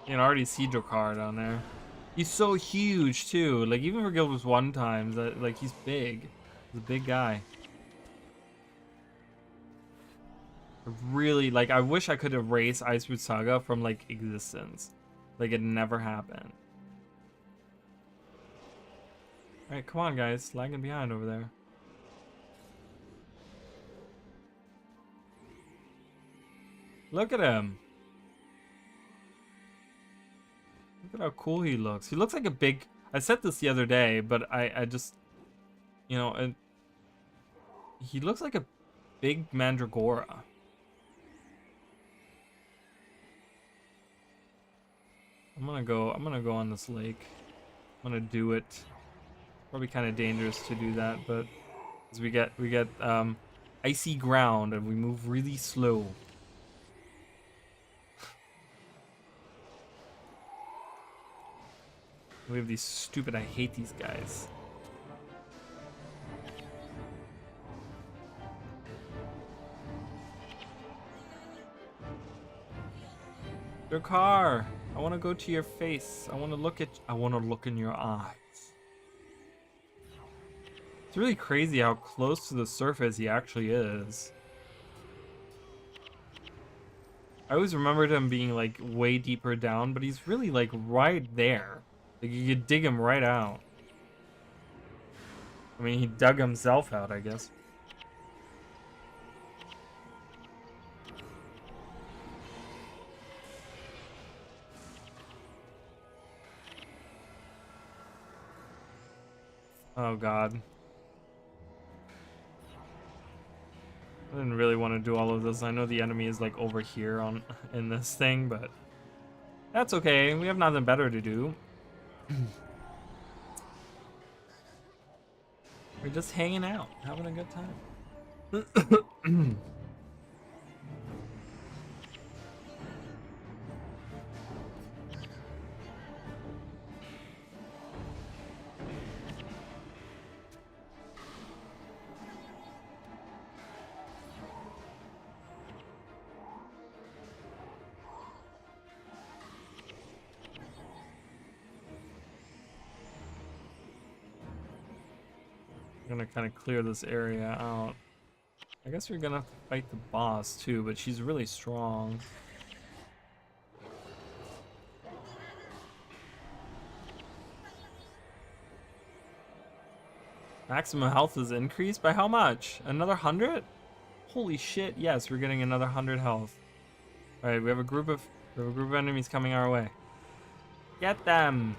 You can already see Rragar down there. He's so huge too. Like even for Guild Wars 1 times, like he's big. He's a big guy. Really, like I wish I could erase Iceroot Saga from like existence. Like it never happened. Alright, come on guys, lagging behind over there. Look at him. Look at how cool he looks. He looks like a big... I said this the other day, but I just... You know, he looks like a big Mandragora. I'm gonna go on this lake. I'm gonna do it. Probably kind of dangerous to do that, but as we get icy ground and we move really slow. We have these stupid, I hate these guys. Rragar, I want to go to your face. I want to look in your eyes. It's really crazy how close to the surface he actually is. I always remembered him being like way deeper down, but he's really like right there. Like you could dig him right out. I mean, he dug himself out, I guess. Oh god. I didn't really want to do all of this. I know the enemy is like over here in this thing, but that's okay. We have nothing better to do. We're just hanging out, having a good time. Gonna kind of clear this area out. I guess we're gonna have to fight the boss too, but she's really strong. Maximum health is increased by how much? Another 100? Holy shit! Yes, we're getting another 100 health. All right, we have a group of enemies coming our way. Get them!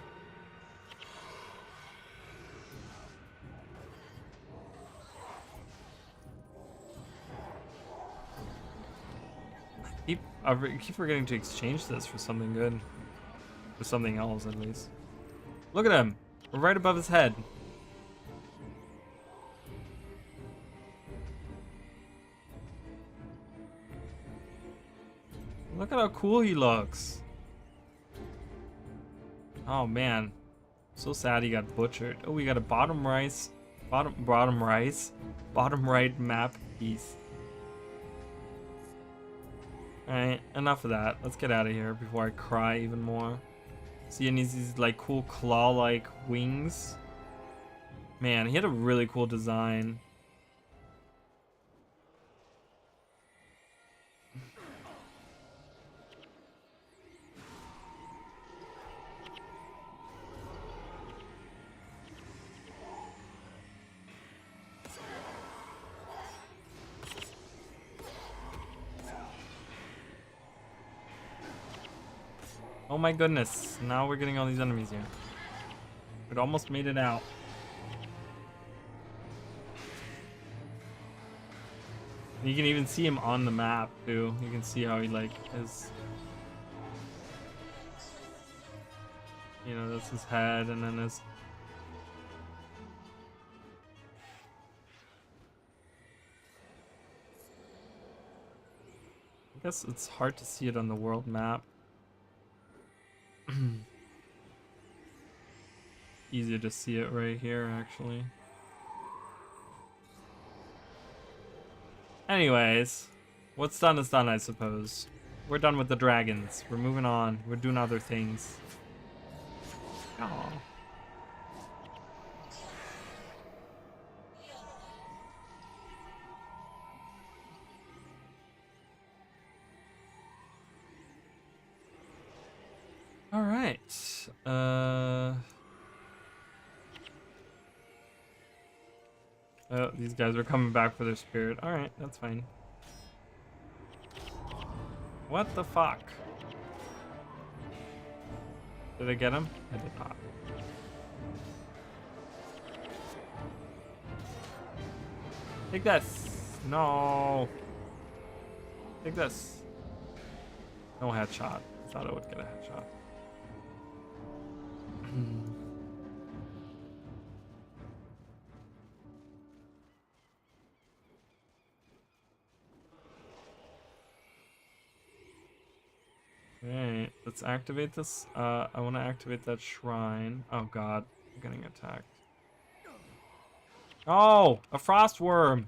I keep forgetting to exchange this for something good. For something else, at least. Look at him! We're right above his head. Look at how cool he looks. Oh man. So sad he got butchered. Oh, we got a bottom right map piece. Alright, enough of that. Let's get out of here before I cry even more. See, and these like cool claw-like wings. Man, he had a really cool design. Oh my goodness. Now we're getting all these enemies here. It almost made it out. You can even see him on the map too. You can see how he like is, you know, that's his head and then his. I guess it's hard to see it on the world map. Easier to see it right here actually. Anyways, what's done is done, I suppose. We're done with the dragons. We're moving on. We're doing other things. Oh. All right. Oh, these guys are coming back for their spirit. All right, that's fine. What the fuck? Did I get him? I did not. Take this. No. Take this. No headshot. I thought I would get a headshot. Alright, let's activate this. I want to activate that shrine. Oh god, I'm getting attacked. Oh, a frost worm.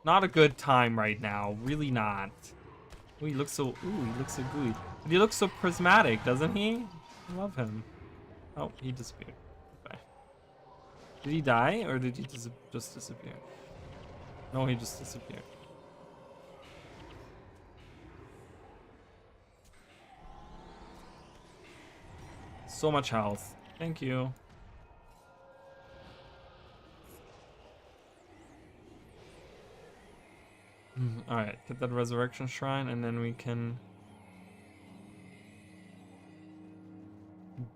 Not a good time right now. Really not. Ooh, he looks so. Ooh, he looks so good. But he looks so prismatic, doesn't he? I love him. Oh, he disappeared. Okay. Did he die or did he just disappear? No, he just disappeared. So much health. Thank you. Alright, get that resurrection shrine and then we can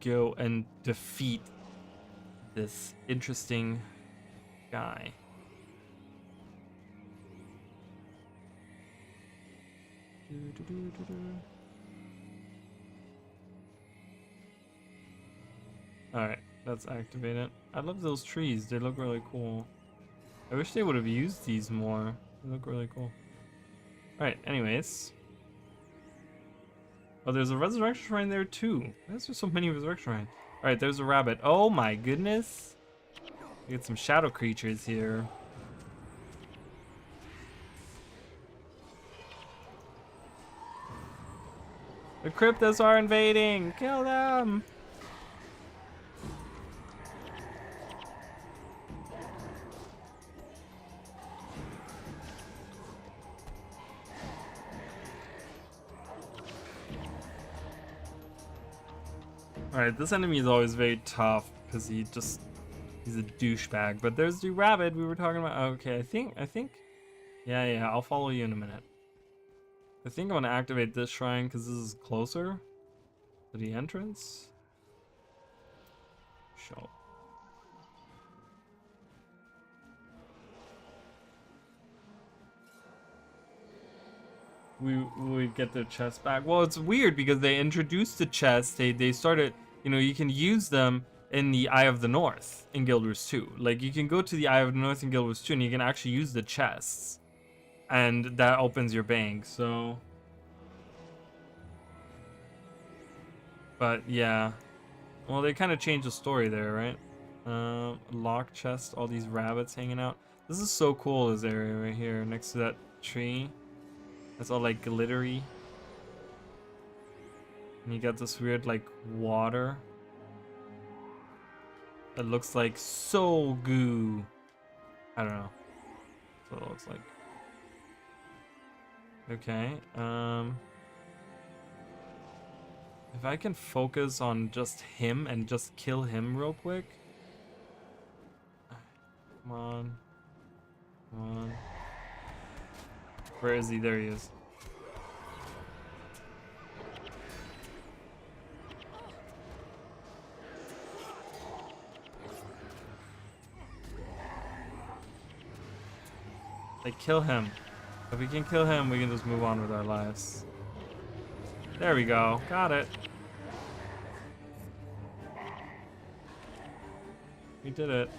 go and defeat this interesting guy. Alright, let's activate it. I love those trees, they look really cool. I wish they would have used these more. They look really cool. Alright, anyways. Oh, there's a resurrection shrine there too. There's just so many resurrection shrines. Alright, there's a rabbit. Oh my goodness. We get some shadow creatures here. The Kryptis are invading! Kill them! Alright, this enemy is always very tough because he's a douchebag. But there's the rabbit we were talking about. Okay, I think. Yeah, I'll follow you in a minute. I think I want to activate this shrine because this is closer to the entrance. Show. We get their chest back. Well, it's weird because they introduced the chest. They started, you know, you can use them in the Eye of the North in Guild Wars 2. Like you can go to the Eye of the North in Guild Wars 2 and you can actually use the chests, and that opens your bank. So, but yeah, well they kind of changed the story there, right? Lock chest, all these rabbits hanging out. This is so cool. This area right here next to that tree. It's all like glittery. And you got this weird like water that looks like soul goo. I don't know. That's what it looks like. Okay. If I can focus on just him and just kill him real quick. Come on. Come on. Where is he? There he is. Like, kill him. If we can kill him, we can just move on with our lives. There we go. Got it. We did it.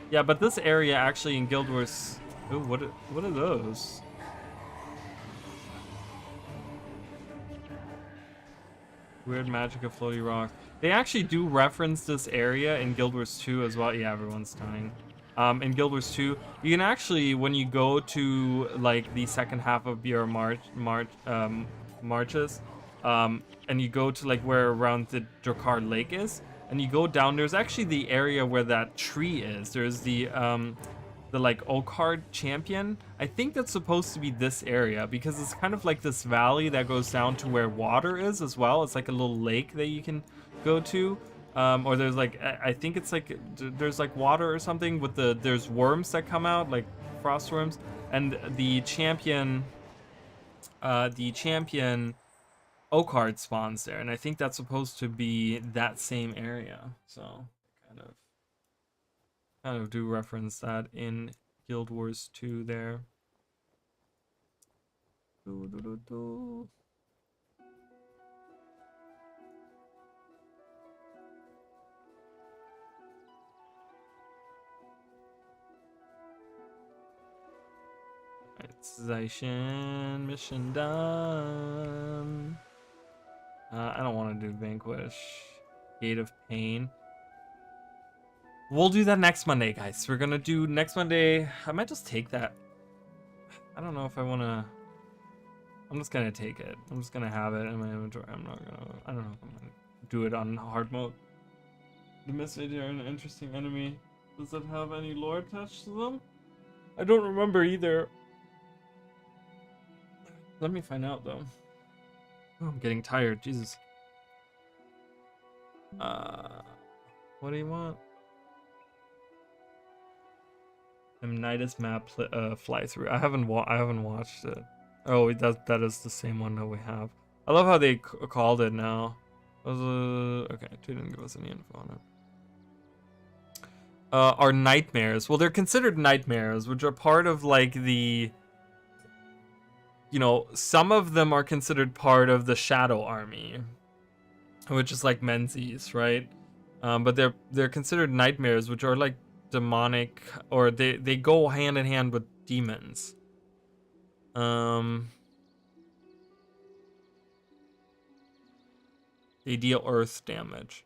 Yeah, but this area actually in Guild Wars... Ooh, what are those? Weird magic of floaty rocks. They actually do reference this area in Guild Wars 2 as well. Yeah, everyone's dying. In Guild Wars 2, you can actually, when you go to like the second half of your marches, and you go to like where around the Rragar Lake is, and you go down, there's actually the area where that tree is. There's the like Oakheart champion. I think that's supposed to be this area because it's kind of like this valley that goes down to where water is as well. It's like a little lake that you can go to. Or there's like, I think it's like, there's like water or something with there's worms that come out, like frost worms. And the champion Oakheart spawns there. And I think that's supposed to be that same area. So kind of do reference that in Guild Wars 2 there. Citation mission done. I don't want to do Vanquish. Gate of Pain. We'll do that next Monday, guys. We're gonna do next Monday. I might just take that. I don't know if I want to. I'm just gonna take it. I'm just gonna have it in my inventory. I don't know if I'm gonna do it on hard mode. The Menagerie are an interesting enemy. Does it have any lore attached to them? I don't remember either. Let me find out though. Oh, I'm getting tired. Jesus. What do you want? Menagerie map fly through. I haven't watched it. Oh, that is the same one that we have. I love how they called it now. Okay, they didn't give us any info on it. Are nightmares? Well, they're considered nightmares, which are part of like the. You know, some of them are considered part of the Shadow Army, which is like Menzies, right? But they're considered nightmares, which are like demonic, or they go hand in hand with demons. They deal earth damage.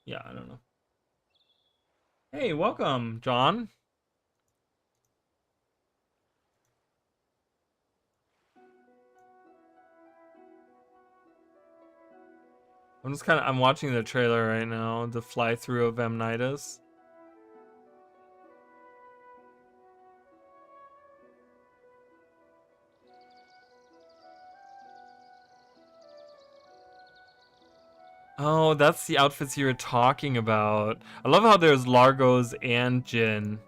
Yeah, I don't know. Hey, welcome, John. I'm watching the trailer right now, the fly through of Amnitas. Oh, that's the outfits you were talking about. I love how there's Largos and Jin.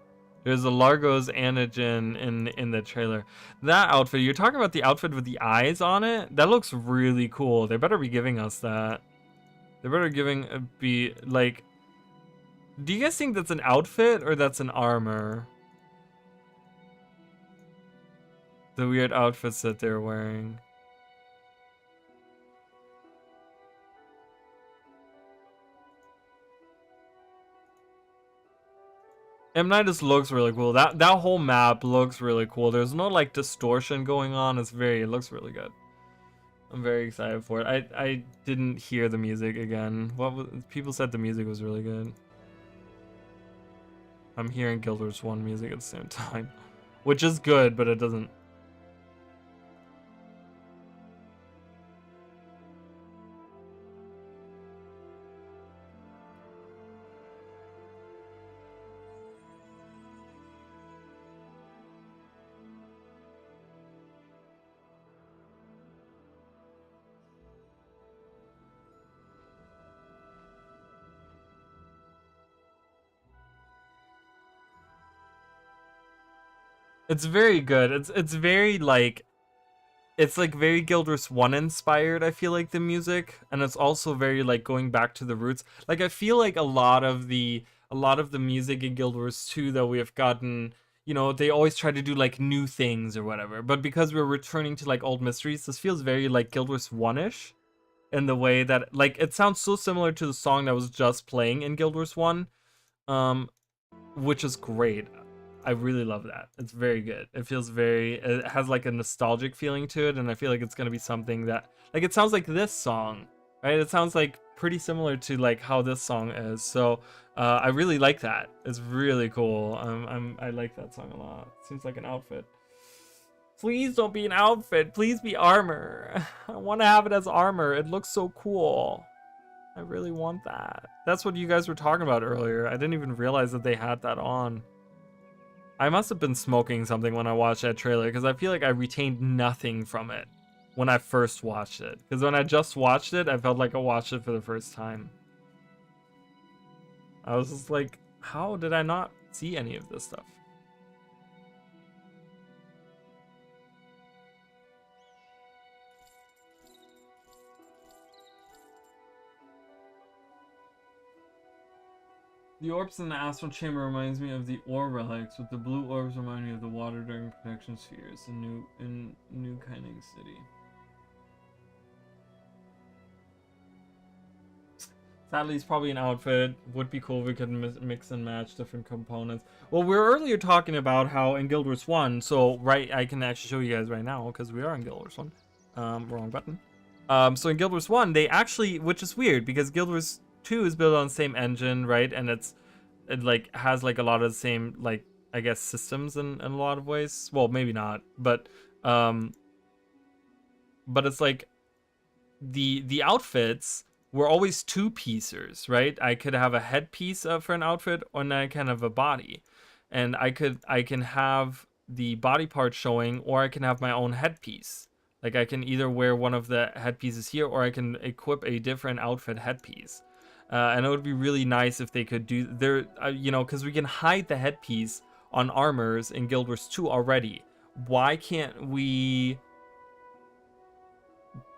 There's a Largos and a Jin in the trailer. That outfit, you're talking about the outfit with the eyes on it? That looks really cool. They better be giving us that. They better be like. Do you guys think that's an outfit or that's an armor? The weird outfits that they're wearing. Amnitas looks really cool. That whole map looks really cool. There's no like distortion going on. It looks really good. I'm very excited for it. I didn't hear the music again. People said the music was really good. I'm hearing Guild Wars 1 music at the same time, which is good, but it doesn't. It's very good. It's very like it's like very Guild Wars 1 inspired, I feel like, the music, and it's also very like going back to the roots. Like I feel like a lot of the music in Guild Wars 2 that we have gotten, they always try to do like new things or whatever. But because we're returning to like old mysteries, this feels very like Guild Wars 1ish in the way that like it sounds so similar to the song that was just playing in Guild Wars 1. Um which is great. I really love that. It's very good. It has like a nostalgic feeling to it, and I feel like it's gonna be something that, like, it sounds like this song, right? It sounds like pretty similar to like how this song is. So I really like that. It's really cool. I like that song a lot. Seems like an outfit. Please don't be an outfit. Please be armor. I want to have it as armor. It looks so cool. I really want that. That's what you guys were talking about earlier. I didn't even realize that they had that on. I must have been smoking something when I watched that trailer, because I feel like I retained nothing from it when I first watched it. Because when I just watched it, I felt like I watched it for the first time. I was just like, how did I not see any of this stuff? The orbs in the astral chamber reminds me of the ore relics, with the blue orbs remind me of the water during protection spheres in New Kining City. Sadly, it's probably an outfit. Would be cool if we could mix and match different components. Well, we were earlier talking about how in Guild Wars 1, so right, I can actually show you guys right now because we are in Guild Wars 1. Wrong button. So in Guild Wars 1, they actually, which is weird because Guild Wars 2 is built on the same engine, right? And it like has like a lot of the same, like, I guess, systems in a lot of ways. Well, maybe not, but it's like the outfits were always two piecers, right? I could have a headpiece for an outfit, or I can have a body, and I can have the body part showing, or I can have my own headpiece. Like I can either wear one of the headpieces here, or I can equip a different outfit headpiece. And it would be really nice if they could do there, because we can hide the headpiece on armors in Guild Wars 2 already. Why can't we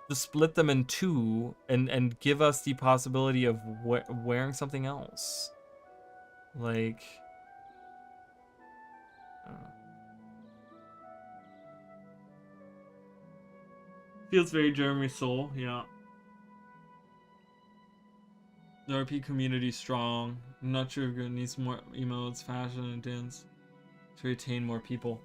to split them in two and give us the possibility of wearing something else? Like, feels very Jeremy Soul, yeah. The RP community strong. I'm not sure if it needs more emotes, fashion, and dance to retain more people.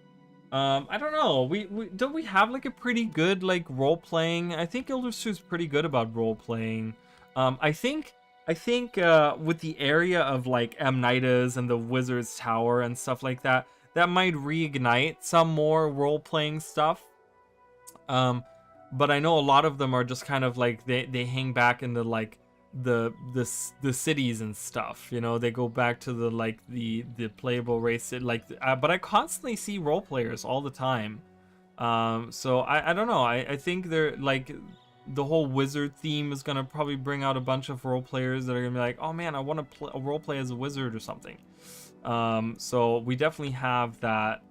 I don't know. We don't we have like a pretty good like role playing. I think Guild Wars 2 is pretty good about role playing. I think with the area of like Amnitas and the Wizard's Tower and stuff like that, that might reignite some more role playing stuff. But I know a lot of them are just kind of like they hang back in the like the cities and stuff, they go back to the like the playable race, like but I constantly see role players all the time. So I don't know, I think they're like the whole wizard theme is gonna probably bring out a bunch of role players that are gonna be like, oh man, I want to role play as a wizard or something. So we definitely have that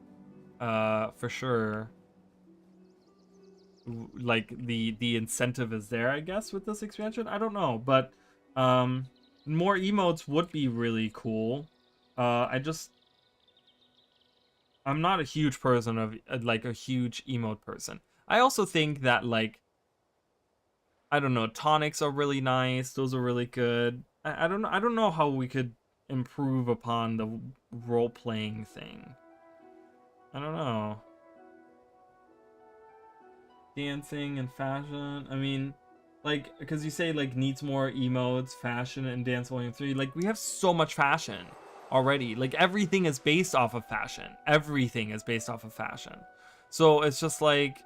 for sure. Like the incentive is there, I guess, with this expansion. I don't know, but more emotes would be really cool. I'm not a huge person of like a huge emote person. I also think that, like, I don't know, tonics are really nice. Those are really good. I don't know how we could improve upon the role playing thing. I don't know. Dancing and fashion. I mean, like, because you say like needs more emotes, fashion, and Dance Volume 3. Like, we have so much fashion already. Like, everything is based off of fashion. Everything is based off of fashion. So it's just like,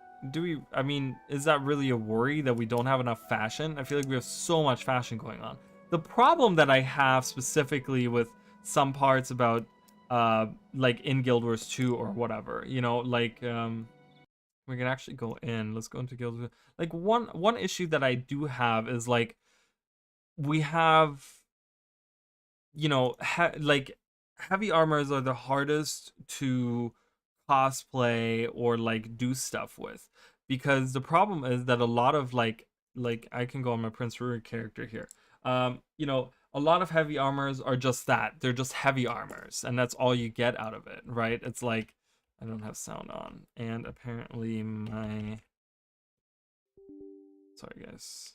I mean, is that really a worry that we don't have enough fashion? I feel like we have so much fashion going on. The problem that I have specifically with some parts about like in Guild Wars 2 or whatever, like we can actually go in. Let's go into Guild Wars. Like, one issue that I do have is like we have, like, heavy armors are the hardest to cosplay or like do stuff with, because the problem is that a lot of like I can go on my Prince Rragar character here. You know, a lot of heavy armors are just that. They're just heavy armors, and that's all you get out of it, right? It's like I don't have sound on, and apparently my sorry guys.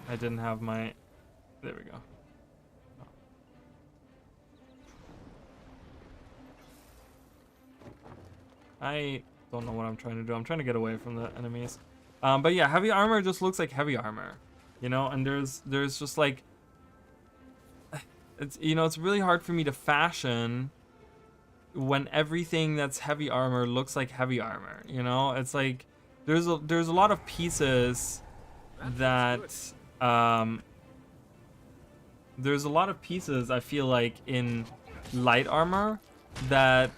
I didn't have my there we go. I don't know what I'm trying to do. I'm trying to get away from the enemies. But yeah, heavy armor just looks like heavy armor, you know. And there's just like, it's you know, it's really hard for me to fashion when everything that's heavy armor looks like heavy armor. You know, it's like there's a lot of pieces that there's a lot of pieces I feel like in light armor that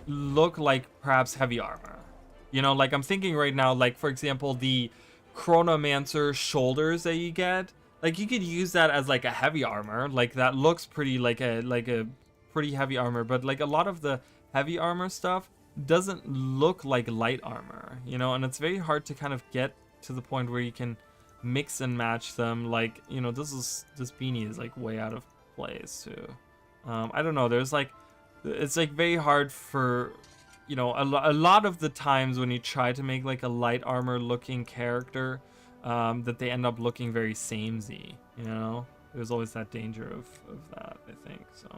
look like perhaps heavy armor. You know, like I'm thinking right now, like for example, the Chronomancer shoulders that you get, like you could use that as like a heavy armor, like that looks pretty like a pretty heavy armor, but like a lot of the heavy armor stuff doesn't look like light armor, you know, and it's very hard to kind of get to the point where you can mix and match them. Like, you know, this beanie is like way out of place too. I don't know, there's like it's like very hard for, you know, a lot of the times when you try to make like a light armor looking character, that they end up looking very samey, you know. There's always that danger of that, I think. So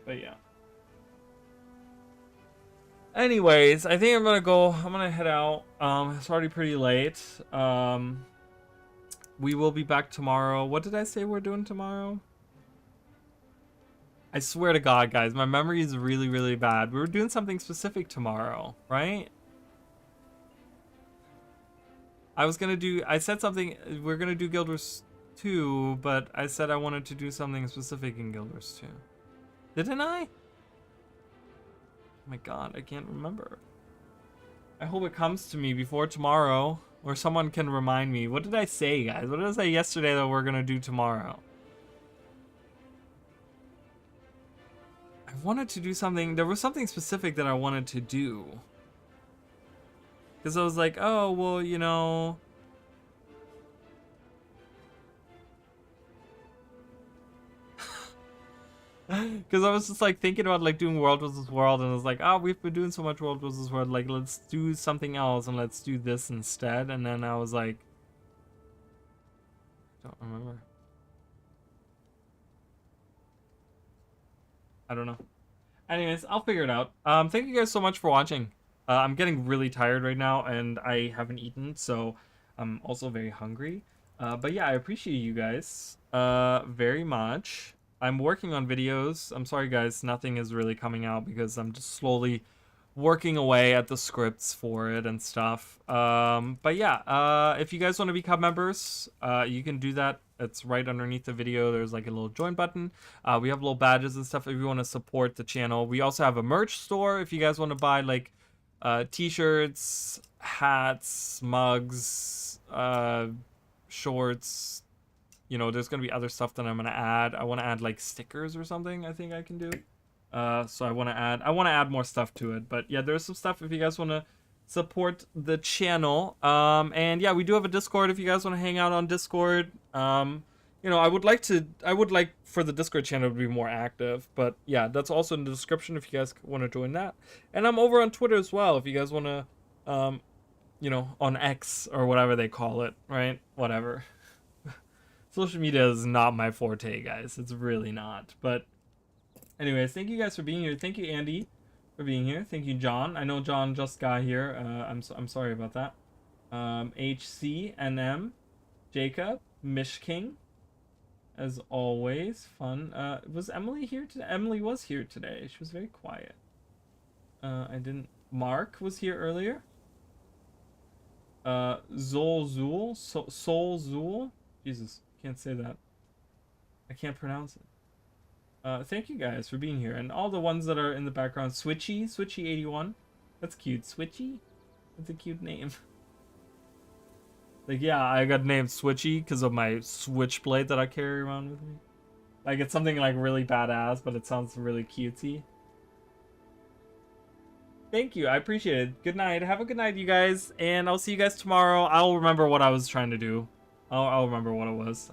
but yeah, anyways, I think I'm gonna head out. It's already pretty late. We will be back tomorrow. What did I say we're doing tomorrow? I swear to God, guys, my memory is really, really bad. We were doing something specific tomorrow, right? I said something, we're gonna do Guild Wars 2, but I said I wanted to do something specific in Guild Wars 2. Didn't I? Oh my God, I can't remember. I hope it comes to me before tomorrow, or someone can remind me. What did I say, guys? What did I say yesterday that we're gonna do tomorrow? I wanted to do something. There was something specific that I wanted to do. Because I was like, oh, well, you know. Because I was just like thinking about like doing World vs. World, and I was like, oh, we've been doing so much World vs. World. Like, let's do something else and let's do this instead. And then I was like, I don't remember. I don't know. Anyways, I'll figure it out. Thank you guys so much for watching. I'm getting really tired right now, and I haven't eaten, so I'm also very hungry. But yeah, I appreciate you guys very much. I'm working on videos. I'm sorry, guys, nothing is really coming out because I'm just slowly working away at the scripts for it and stuff. But yeah, if you guys want to become members, you can do that. It's right underneath the video. There's like a little join button. We have little badges and stuff if you want to support the channel. We also have a merch store if you guys want to buy like t-shirts, hats, mugs, shorts. You know, there's gonna be other stuff that I'm gonna add. I want to add like stickers or something. I think I can do. So I want to add more stuff to it. But yeah, there's some stuff if you guys want to support the channel. And yeah, we do have a Discord if you guys want to hang out on Discord. You know, I would like for the Discord channel to be more active, but yeah, that's also in the description if you guys want to join that. And I'm over on Twitter as well if you guys want to, you know, on X or whatever they call it, right? Whatever. Social media is not my forte, guys. It's really not. But anyways, thank you guys for being here. Thank you, Andy, for being here. Thank you, John. I know John just got here. I'm sorry about that. HCNM, Jacob, Mishking, as always, fun. Was Emily here today? Emily was here today. She was very quiet. Mark was here earlier. Soul Zool. Jesus, can't say that. I can't pronounce it. Thank you guys for being here, and all the ones that are in the background. Switchy81, that's cute. Switchy, that's a cute name. Like, yeah, I got named Switchy because of my switchblade that I carry around with me. Like, it's something, like, really badass, but it sounds really cutesy. Thank you. I appreciate it. Good night. Have a good night, you guys. And I'll see you guys tomorrow. I'll remember what I was trying to do. I'll remember what it was.